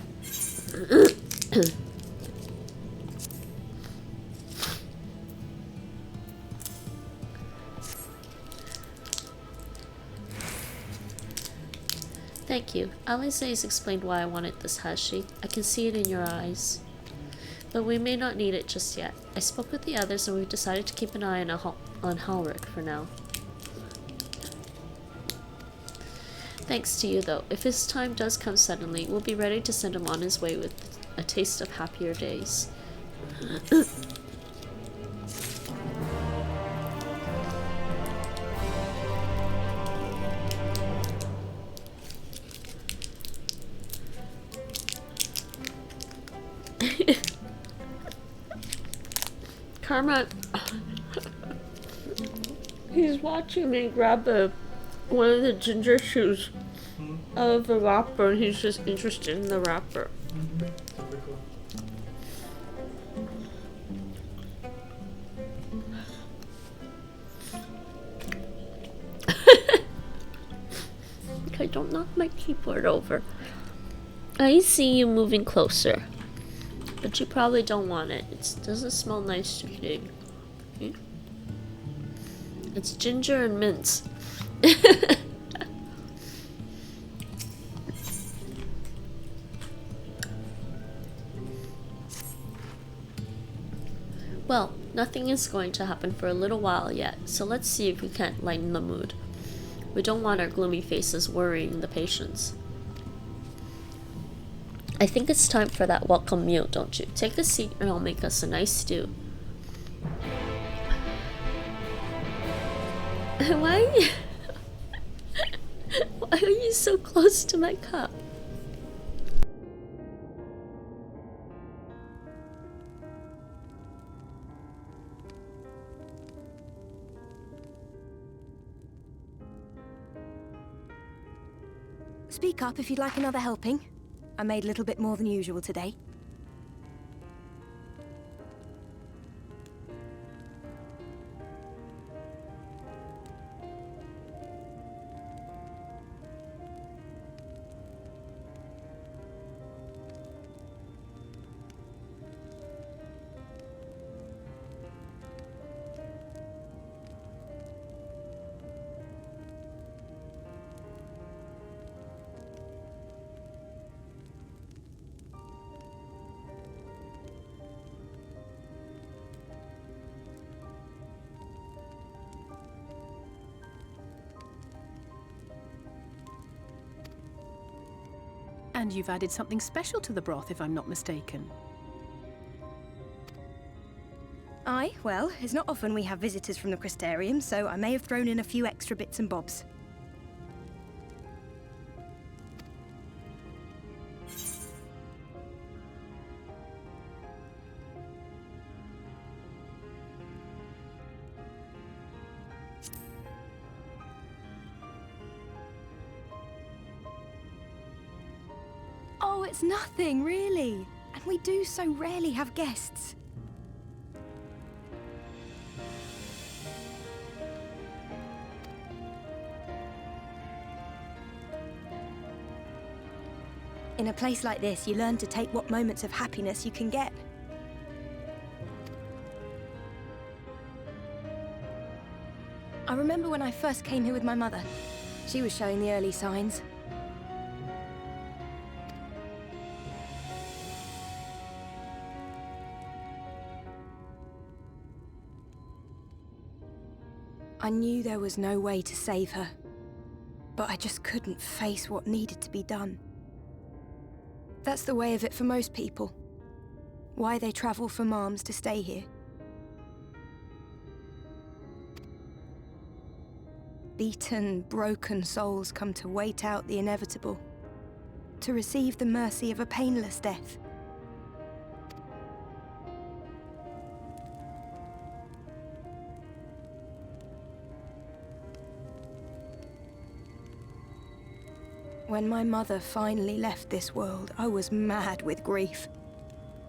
A: Thank you. Alisaie's explained why I wanted this, has she? I can see it in your eyes. But we may not need it just yet. I spoke with the others and we've decided to keep an eye on Halric for now. Thanks to you, though. If his time does come suddenly, we'll be ready to send him on his way with a taste of happier days. Karma, he's watching me grab one of the ginger shoes out of the wrapper, and he's just interested in the wrapper. Okay, don't knock my keyboard over. I see you moving closer, but you probably don't want it. It doesn't smell nice to you. Okay? It's ginger and mint. Well, nothing is going to happen for a little while yet, so let's see if we can't lighten the mood. We don't want our gloomy faces worrying the patients. I think it's time for that welcome meal, don't you? Take a seat and I'll make us a nice stew. Why are you so close to my cup?
F: Speak up if you'd like another helping. I made a little bit more than usual today.
H: And you've added something special to the broth, if I'm not mistaken.
F: Aye, well, it's not often we have visitors from the Crystarium, so I may have thrown in a few extra bits and bobs. Oh, it's nothing, really. And we do so rarely have guests. In a place like this, you learn to take what moments of happiness you can get. I remember when I first came here with my mother. She was showing the early signs. I knew there was no way to save her, but I just couldn't face what needed to be done. That's the way of it for most people. Why they travel from arms to stay here. Beaten, broken souls come to wait out the inevitable, to receive the mercy of a painless death. When my mother finally left this world, I was mad with grief,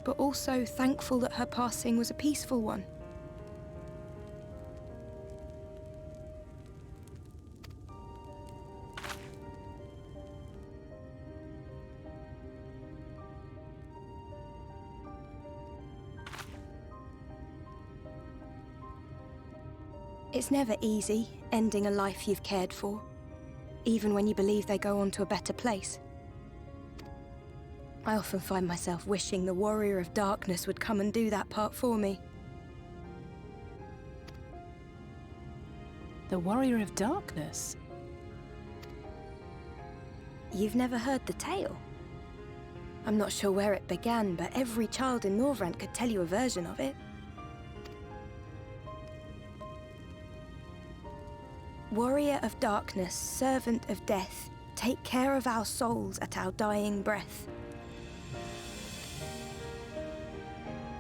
F: but also thankful that her passing was a peaceful one. It's never easy, ending a life you've cared for. Even when you believe they go on to a better place. I often find myself wishing the Warrior of Darkness would come and do that part for me.
H: The Warrior of Darkness?
F: You've never heard the tale? I'm not sure where it began, but every child in Norvrant could tell you a version of it. Warrior of Darkness, servant of death, take care of our souls at our dying breath.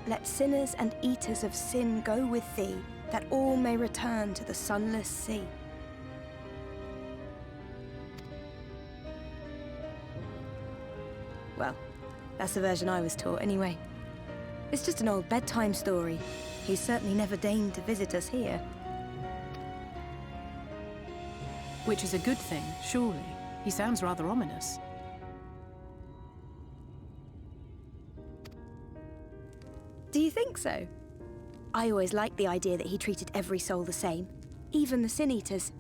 F: Let sinners and eaters of sin go with thee, that all may return to the sunless sea. Well, that's the version I was taught anyway. It's just an old bedtime story. He's certainly never deigned to visit us here.
H: Which is a good thing, surely. He sounds rather ominous.
F: Do you think so? I always liked the idea that he treated every soul the same, even the Sin Eaters.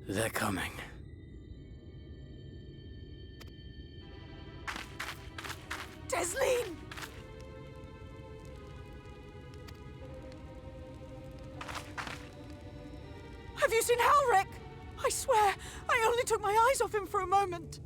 I: They're coming.
G: Desleen! Have you seen Halric? I swear, I only took my eyes off him for a moment.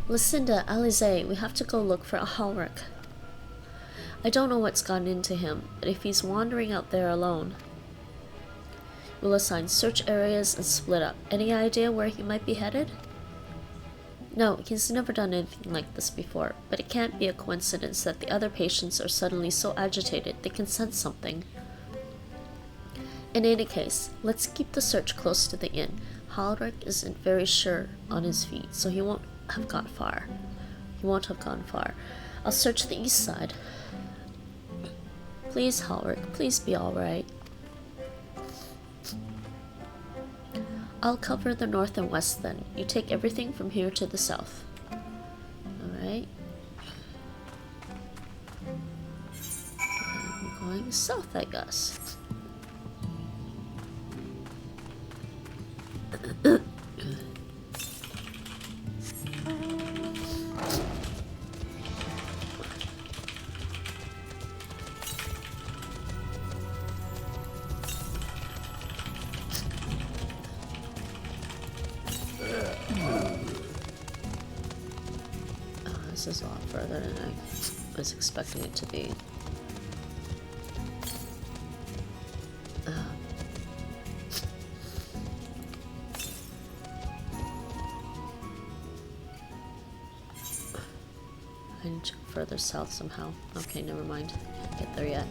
A: Lucinda, Alisaie, we have to go look for Ulrich. I don't know what's gotten into him, but if he's wandering out there alone, we'll assign search areas and split up. Any idea where he might be headed? No, he's never done anything like this before, but it can't be a coincidence that the other patients are suddenly so agitated they can sense something. In any case, let's keep the search close to the inn. Ulrich isn't very sure on his feet, so he won't have gone far. I'll search the east side. Please, Ulrich, please be alright. I'll cover the north and west then. You take everything from here to the south. Alright. I'm going south, I guess. This is a lot further than I was expecting it to be. I need to go further south somehow. Okay, never mind. Can't get there yet.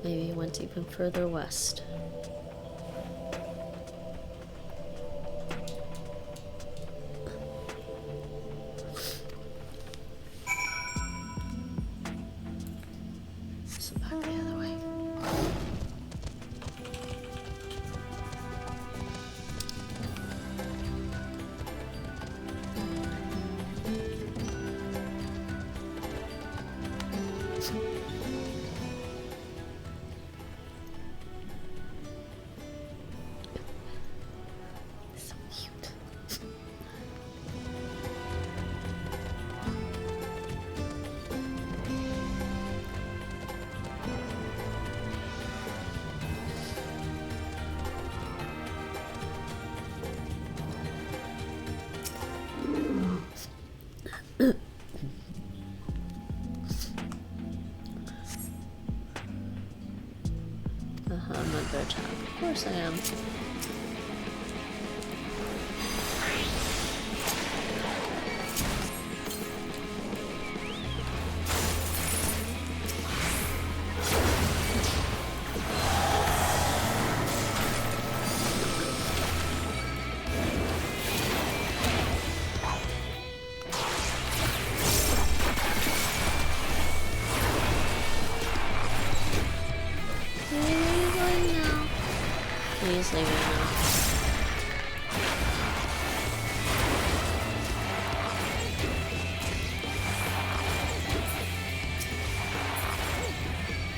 A: Maybe he went even further west. So back the other way. I'm not their child. Of course I am. Please leave me now.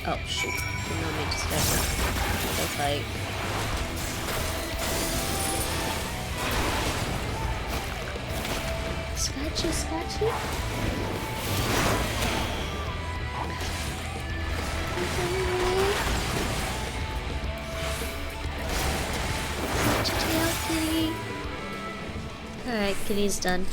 A: Oh shoot, did not mean to start that. Fight. Scratchy, scratchy. Alright, Kitty's done.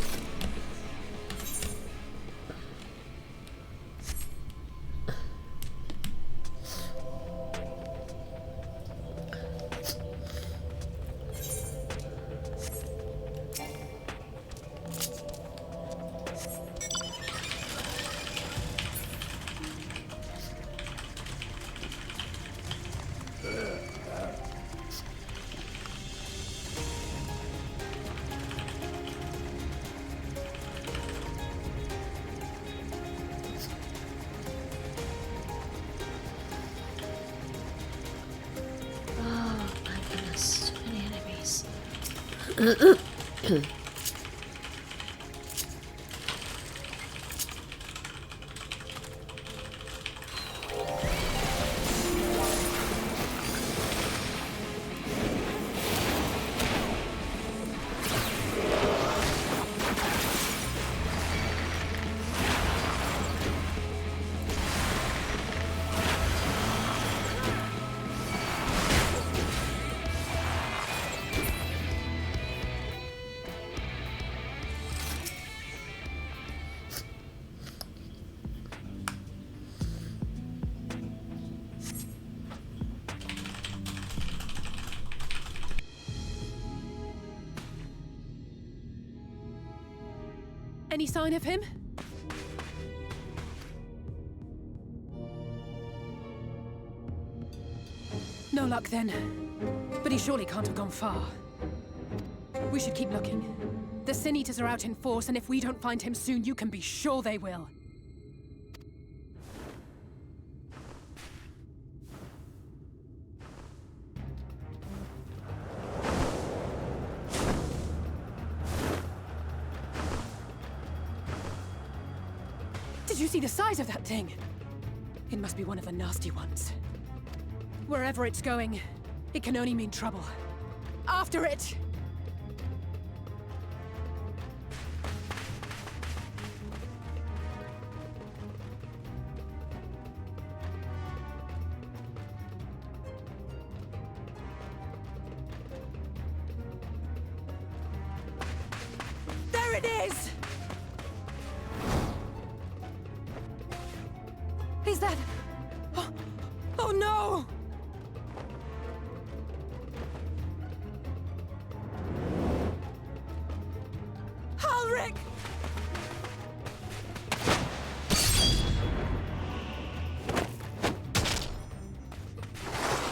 H: Any sign of him? No luck then. But he surely can't have gone far. We should keep looking. The Sin Eaters are out in force, and if we don't find him soon, you can be sure they will. Did you see the size of that thing? It must be one of the nasty ones. Wherever it's going, it can only mean trouble. After it! There it is! Is that... Oh no! Ulrich!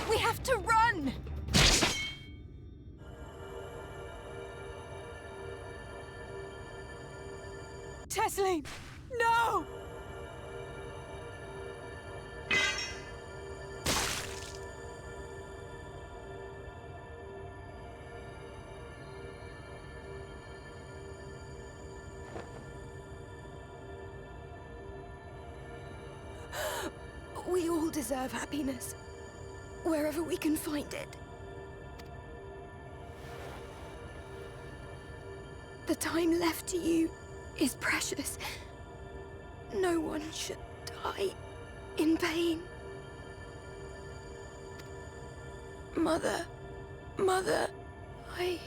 H: We have to run! Tesseline! No!
F: We all deserve happiness, wherever we can find it. The time left to you is precious. No one should die in pain. Mother, I...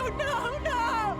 G: No, no, no!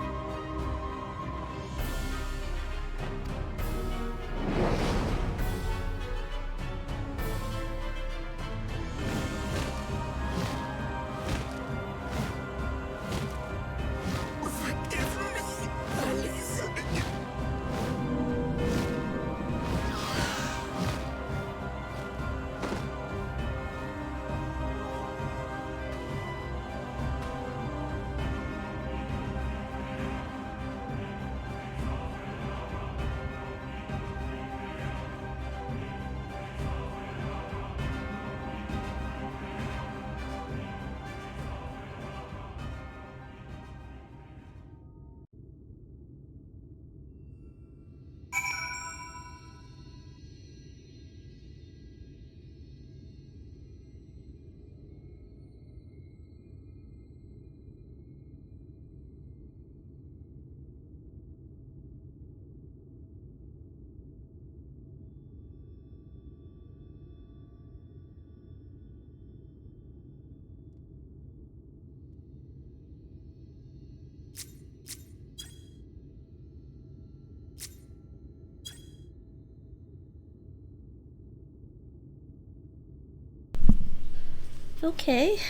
A: Okay,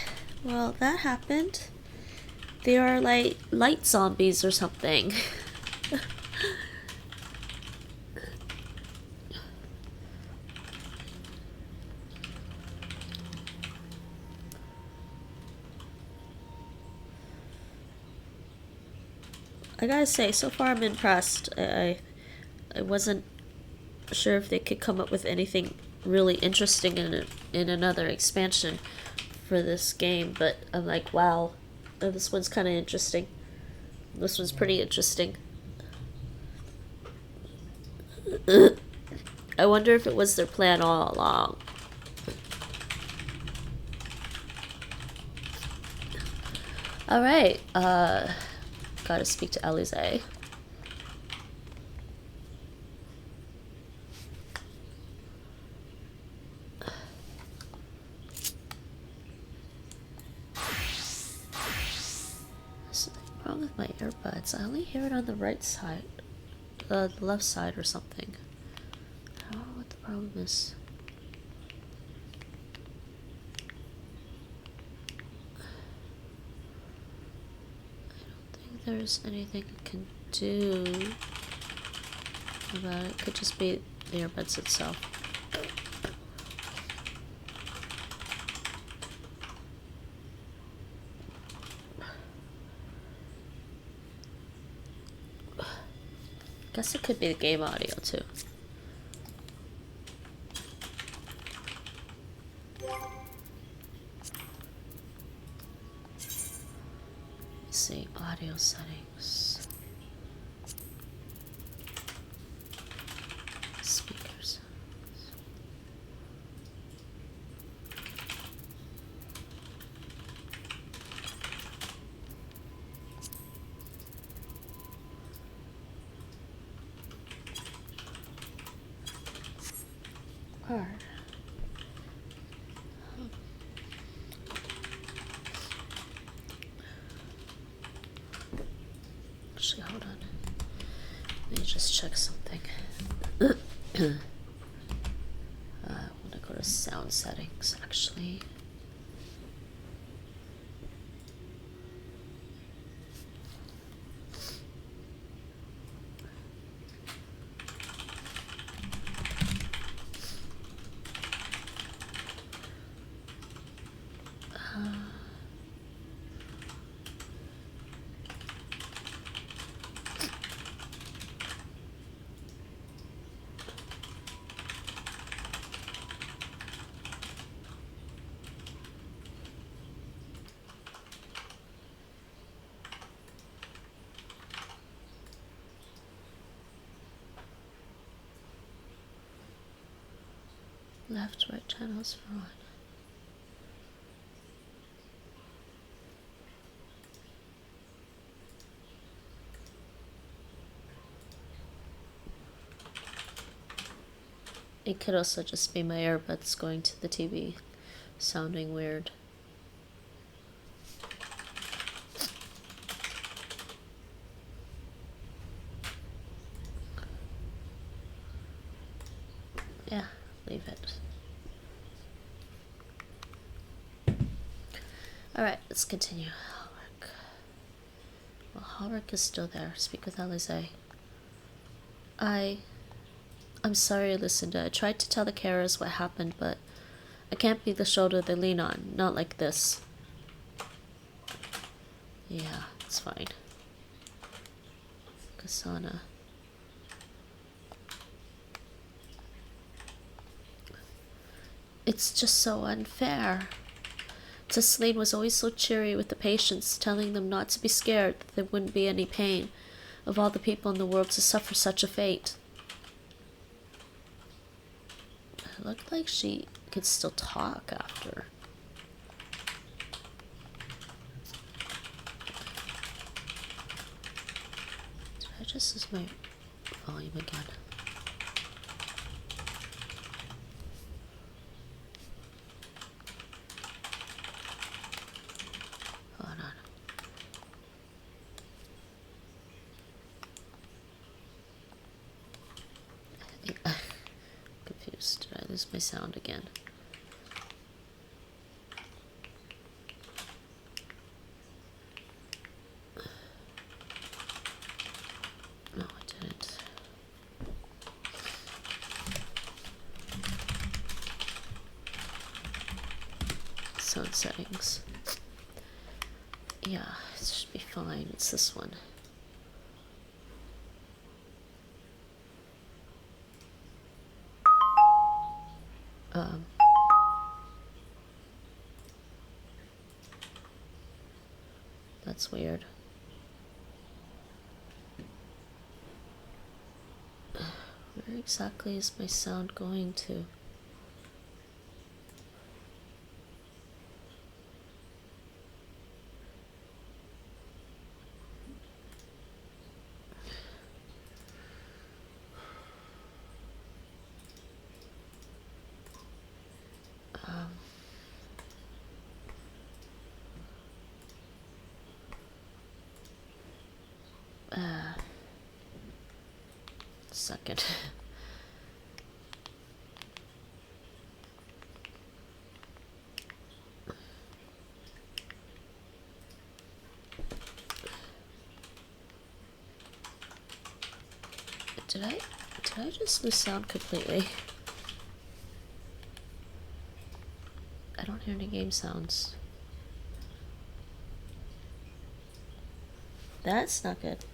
A: well, that happened. They are like light zombies or something. I gotta say, so far I'm impressed. I wasn't sure if they could come up with anything really interesting in another expansion for this game, but I'm like, wow, this one's kind of interesting. This one's pretty interesting. I wonder if it was their plan all along. Alright, gotta speak to Alisaie. Wrong with my earbuds. I only hear it on the right side, the left side or something. I don't know what the problem is. I don't think there's anything I can do about it. It could just be the earbuds itself. Guess it could be the game audio too. Let's see, audio settings. Speakers. Actually, hold on. Let me just check something. I want to go to sound settings, actually. Left, right channels for on. It could also just be my earbuds going to the TV, sounding weird. Yeah, leave it. Alright, let's continue. Halric. Well, Halric is still there. Speak with Alisaie. I'm sorry, Lucinda. I tried to tell the carers what happened, but I can't be the shoulder they lean on. Not like this. Yeah, it's fine. Kasana. It's just so unfair. Cicely was always so cheery with the patients, telling them not to be scared, that there wouldn't be any pain of all the people in the world to suffer such a fate. It looked like she could still talk after. Did I just lose my volume again? Hold on. Confused. Did I lose my sound again? No, I didn't. Sound settings. Yeah, it should be fine. It's this one. That's weird. Where exactly is my sound going to? Second. Did I just lose sound completely? I don't hear any game sounds. That's not good.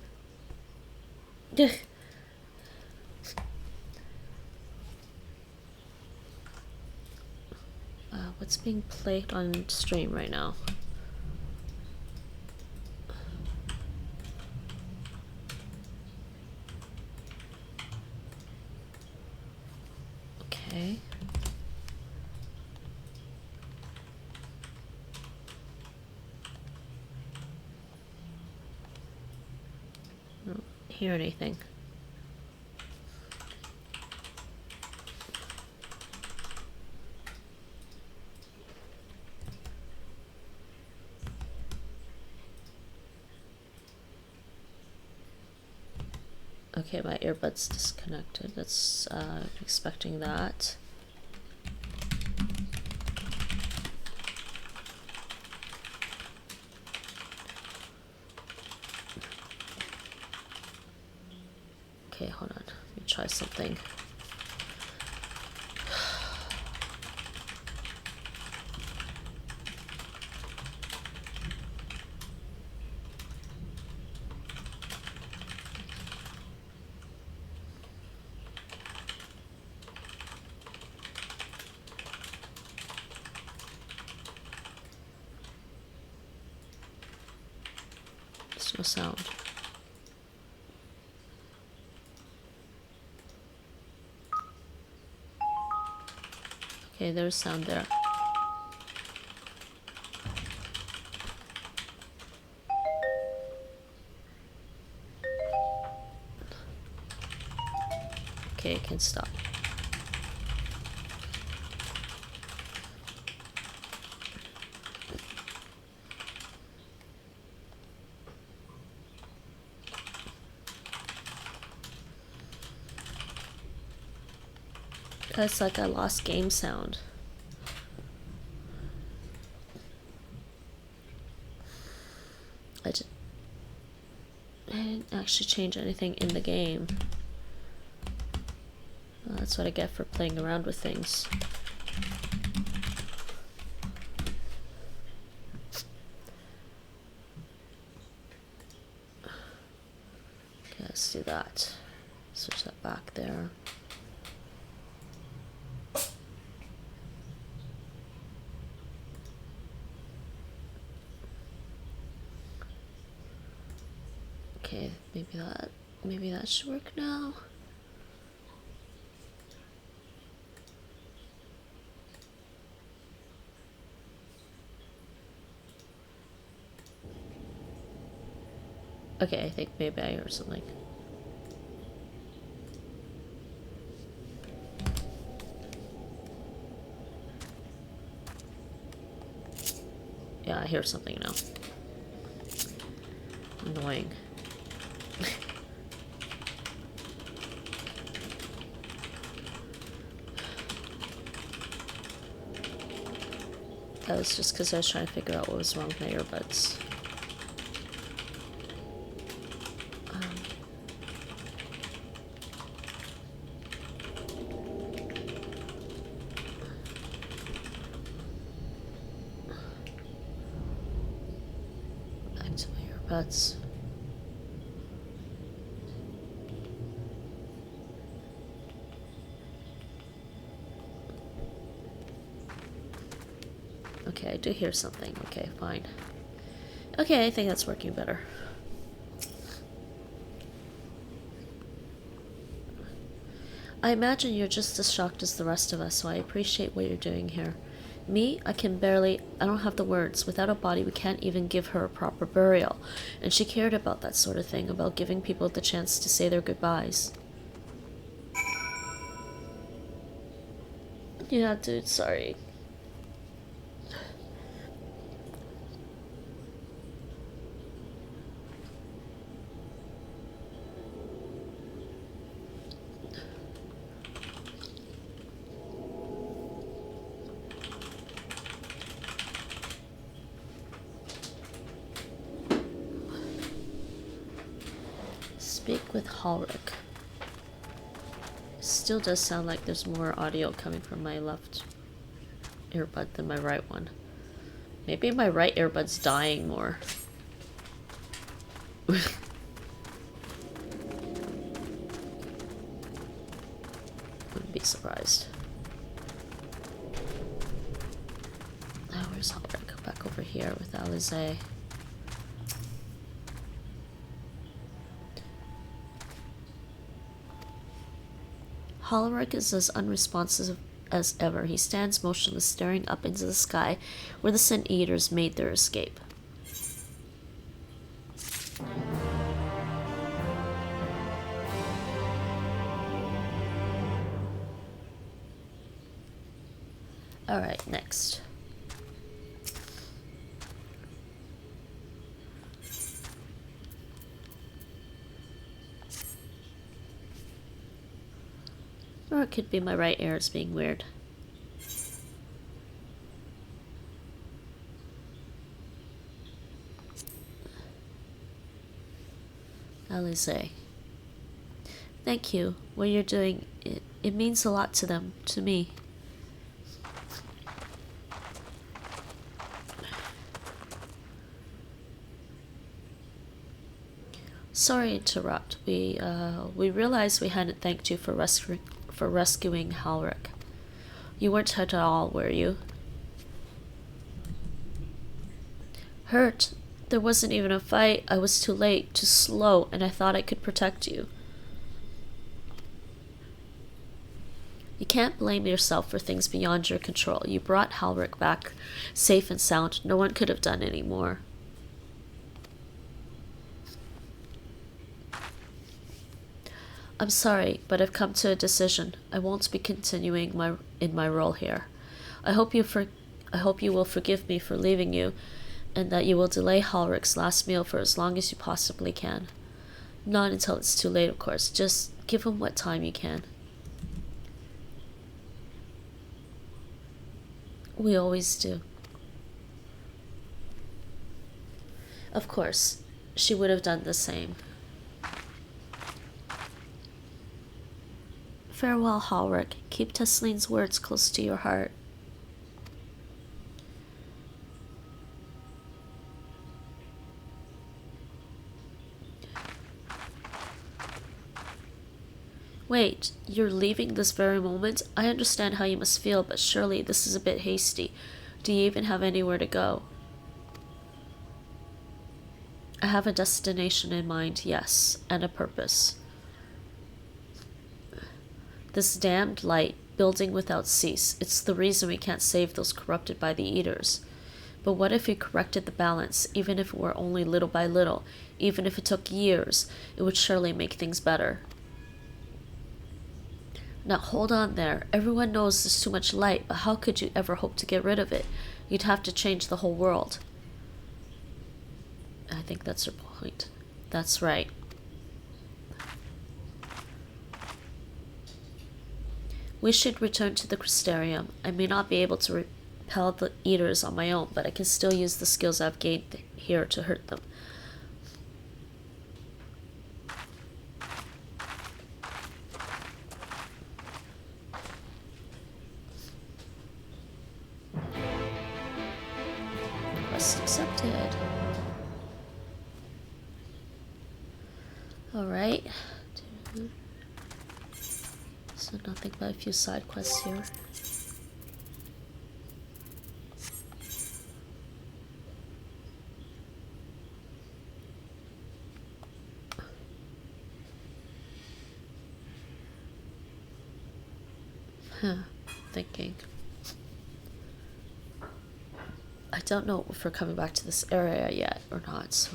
A: What's being played on stream right now? Okay. I don't hear anything. Okay, my earbuds disconnected. That's expecting that. Okay, hold on. Let me try something. There's no sound. Okay, there's sound there. Okay, it can stop. Cause like I lost game sound. I didn't actually change anything in the game. Well, that's what I get for playing around with things. Okay, let's do that. Switch that back there. Okay, maybe that should work now. Okay, I think maybe I heard something. Yeah, I hear something now. Annoying. That was just because I was trying to figure out what was wrong with my earbuds. Back to my earbuds. Okay, I do hear something. Okay, fine. Okay, I think that's working better. I imagine you're just as shocked as the rest of us, so I appreciate what you're doing here. Me, I don't have the words. Without a body, we can't even give her a proper burial. And she cared about that sort of thing, about giving people the chance to say their goodbyes. Yeah, dude, sorry. Speak with Halric. Still does sound like there's more audio coming from my left earbud than my right one. Maybe my right earbud's dying more. Wouldn't be surprised. Oh, where's Halric? Go back over here with Alisaie. Halric is as unresponsive as ever. He stands motionless, staring up into the sky where the Sin Eaters made their escape. Alright, next. Or it could be my right ear is being weird. Alisaie. Thank you. What you're doing, it means a lot to them, to me. Sorry to interrupt. We realized we hadn't thanked you for rescuing Halric. You weren't hurt at all, were you? Hurt? There wasn't even a fight. I was too late, too slow, and I thought I could protect you. You can't blame yourself for things beyond your control. You brought Halric back safe and sound. No one could have done any more. I'm sorry, but I've come to a decision. I won't be continuing in my role here. I hope you will forgive me for leaving you, and that you will delay Halric's last meal for as long as you possibly can. Not until it's too late, of course. Just give him what time you can. We always do. Of course, she would have done the same. Farewell, Halric. Keep Teslene's words close to your heart. Wait, you're leaving this very moment? I understand how you must feel, but surely this is a bit hasty. Do you even have anywhere to go? I have a destination in mind, yes, and a purpose. This damned light, building without cease, it's the reason we can't save those corrupted by the Eaters. But what if we corrected the balance, even if it were only little by little, even if it took years, it would surely make things better. Now hold on there. Everyone knows there's too much light, but how could you ever hope to get rid of it? You'd have to change the whole world. I think that's her point. That's right. We should return to the Crystarium. I may not be able to repel the Eaters on my own, but I can still use the skills I've gained here to hurt them. Quest accepted. Alright. So nothing but a few side quests here. Thinking. I don't know if we're coming back to this area yet or not, so.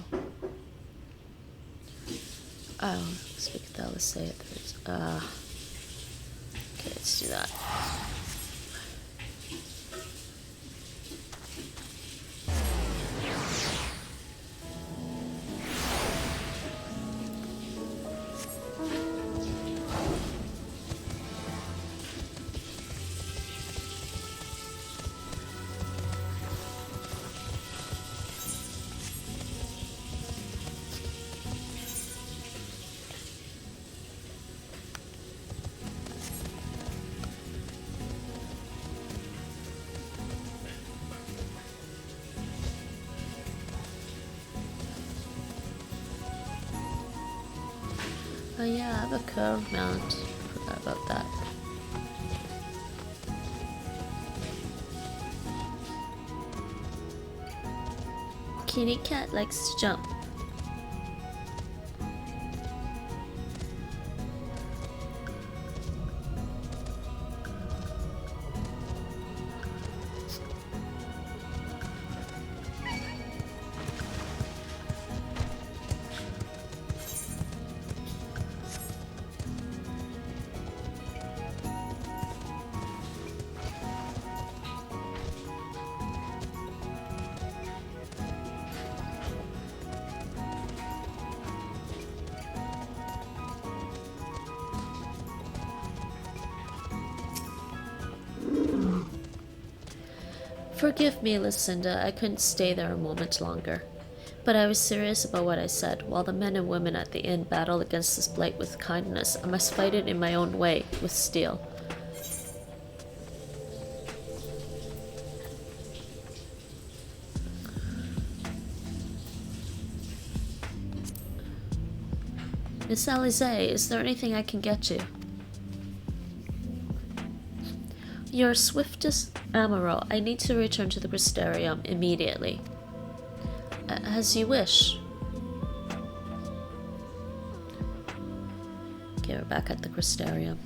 A: Oh, speak of the Alisaie. Okay, let's do that. Oh yeah, I have a curve mount. Forgot about that. Kitty cat likes to jump. Forgive me, Lucinda, I couldn't stay there a moment longer. But I was serious about what I said. While the men and women at the inn battle against this blight with kindness, I must fight it in my own way, with steel. Miss Alisaie, is there anything I can get you? Your swiftest Amaro, I need to return to the Crystarium immediately. As you wish. Okay, we're back at the Crystarium.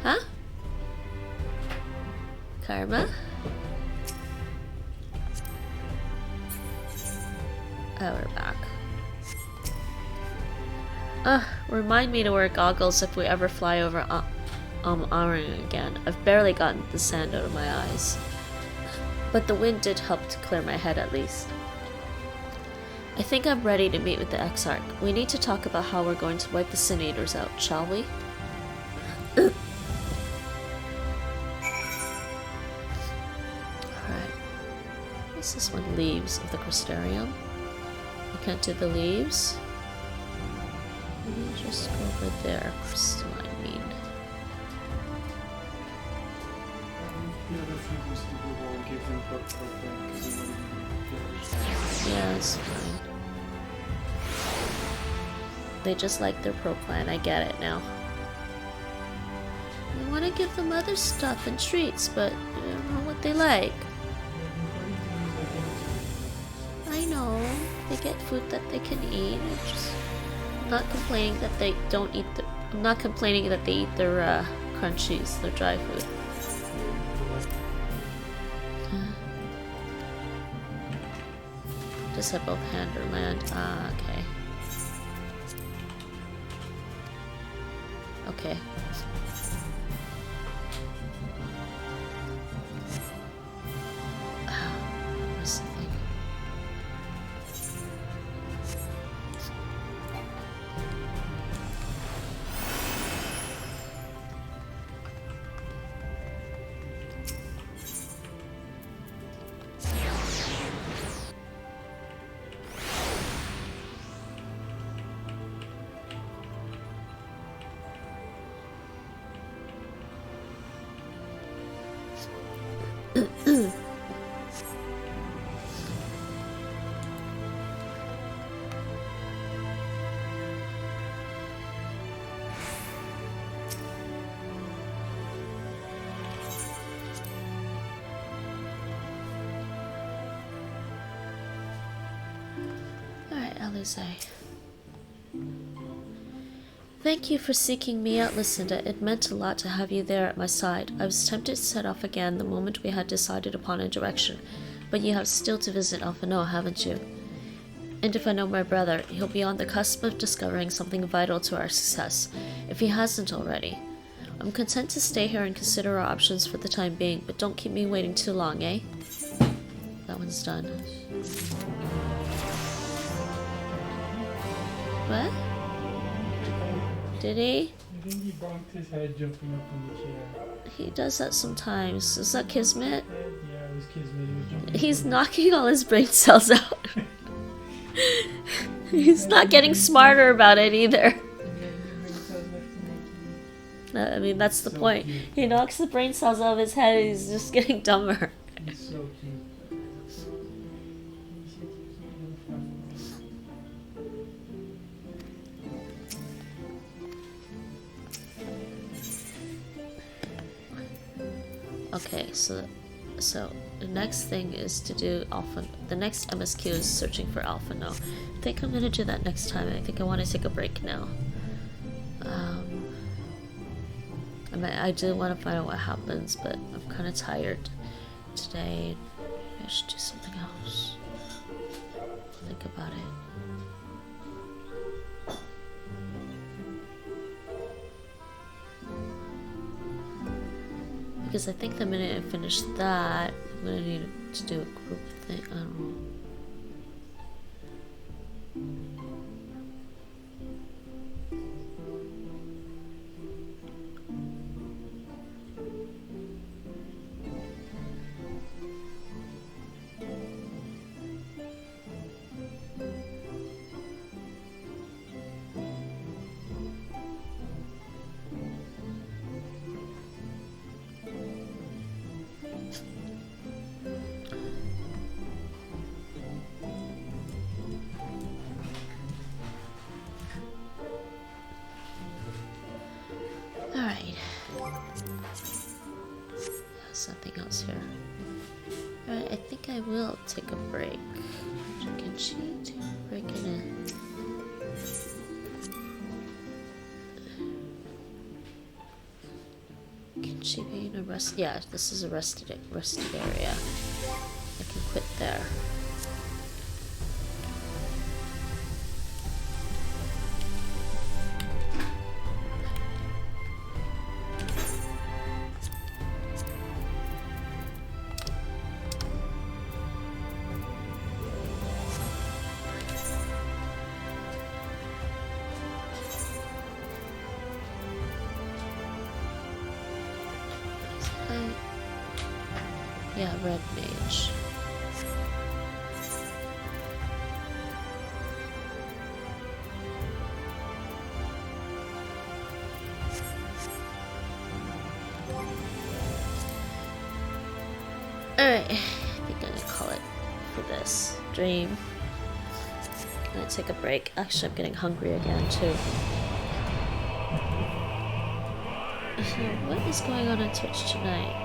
A: Huh? Karma? Oh, we're back. Remind me to wear goggles if we ever fly over Aring again. I've barely gotten the sand out of my eyes. But the wind did help to clear my head at least. I think I'm ready to meet with the Exarch. We need to talk about how we're going to wipe the Senators out, shall we? Alright. What's this one? Leaves of the Crystarium. We can't do the leaves. Let me just go over there. Crystal, I mean.
B: The other thing was to go and give them propane because they wouldn't be.
A: Yeah, it's fine. They just like their proplan, I get it now. We want to give them other stuff and treats, but I don't know what they like. I know, they get food that they can eat. I'm not complaining that they don't eat the. I'm not complaining that they eat their crunchies, their dry food. Just have both hand or land. Ah, okay. Okay. What's the thing? Alright, Alisaie. Thank you for seeking me out, Lucinda. It meant a lot to have you there at my side. I was tempted to set off again the moment we had decided upon a direction, but you have still to visit Alphinaud, haven't you? And if I know my brother, he'll be on the cusp of discovering something vital to our success, if he hasn't already. I'm content to stay here and consider our options for the time being, but don't keep me waiting too long, eh? That one's done. What? Did he?
B: I think he bonked his head jumping up in the chair.
A: He does that sometimes. Is that Kismet?
B: Yeah, it was Kismet. He was jumping.
A: He's knocking all his brain cells out. He's not getting smarter about it either. I mean, that's the
B: So
A: point.
B: cute.
A: He knocks the brain cells out of his head and he's just getting dumber.
B: He's so cute.
A: Okay, so the next thing is to do Alpha. The next MSQ is searching for Alphinaud. I think I'm gonna do that next time. I think I want to take a break now. I do want to find out what happens, but I'm kind of tired today. I should do something else. Think about it. Because I think the minute I finish that, I'm gonna need to do a group thing. I don't know. Alright. There's nothing else here. Alright, I think I will take a break. Can she take a break in a... Can she be in a rest? Yeah, this is a rested area. I can quit there. Yeah, red mage. Alright, I think I'm gonna call it for this stream. I'm gonna take a break. Actually, I'm getting hungry again, too. So, what is going on Twitch tonight?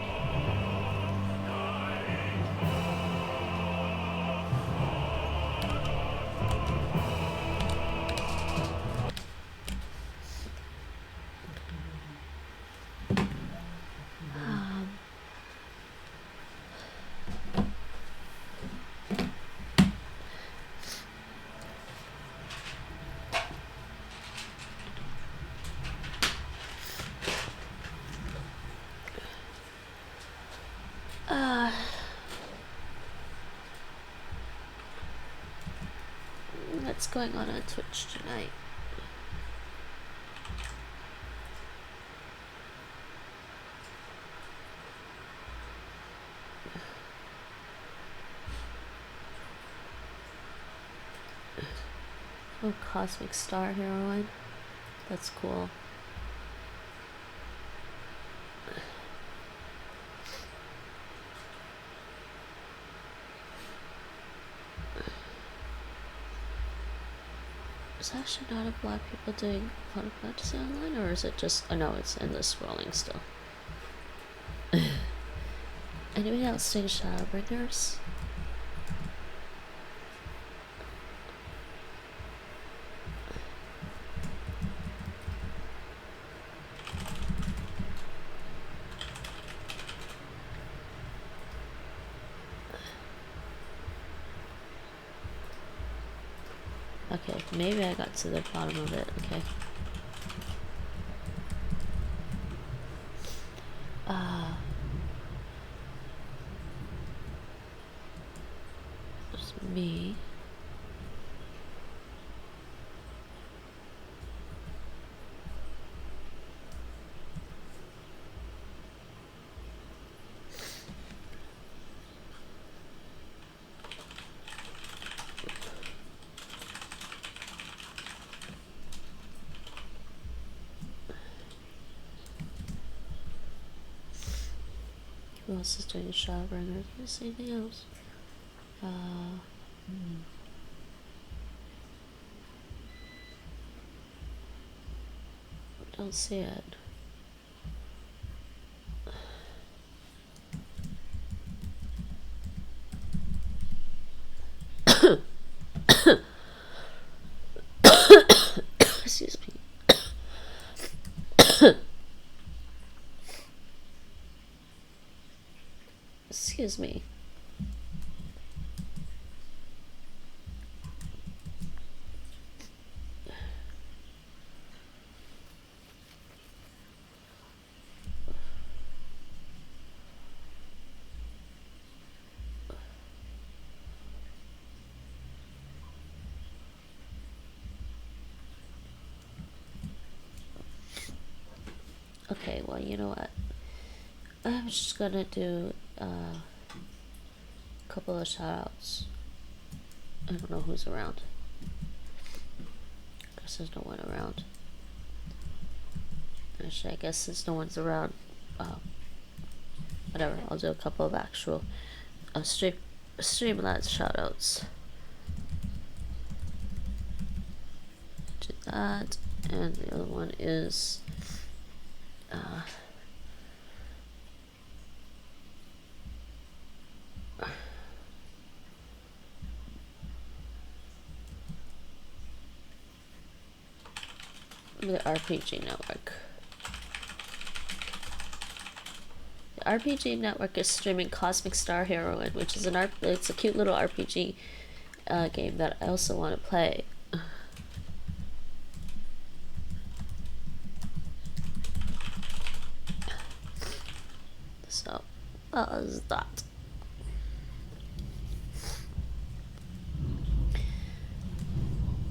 A: What's going on Twitch tonight? Oh, Cosmic Star Heroine. That's cool. Is actually not a lot of people doing Final Fantasy online, or is it just... Oh no, it's endless scrolling still. Anybody else doing Shadowbringers? Okay, maybe I got to the bottom of it, okay. It's me. Who else is doing Shadowbringers? Can I see anything else? Don't see it. Excuse me. Excuse me. Okay, well, you know what? I'm just gonna do a couple of shoutouts. I don't know who's around. I guess there's no one around. Actually, I guess since no one's around, whatever, I'll do a couple of actual Streamlabs shoutouts. Do that, and the other one is the RPG Network. The RPG Network is streaming Cosmic Star Heroine, which is it's a cute little RPG game that I also want to play. So, that was that.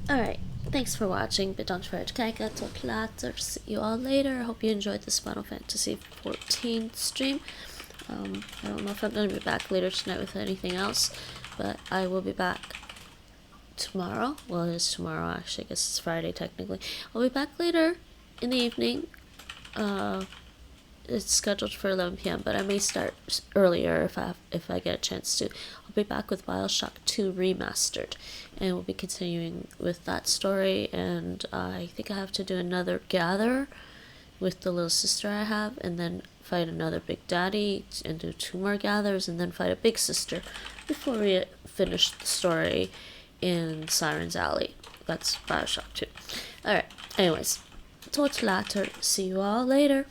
A: Alright, thanks for watching. Bedankt voor het kijken. Tot later. See you all later. Hope you enjoyed this Final Fantasy XIV stream. I don't know if I'm going to be back later tonight with anything else, but I will be back tomorrow. Well, it is tomorrow actually. I guess it's Friday technically. I'll be back later in the evening. It's scheduled for 11 p.m. but I may start earlier if I get a chance to. I'll be back with BioShock 2 Remastered, and we'll be continuing with that story. And I think I have to do another gather with the little sister I have, and then fight another big daddy, and do 2 more gathers, and then fight a big sister before we finish the story in Siren's Alley. That's BioShock 2. Alright, anyways, talk to you later. See you all later.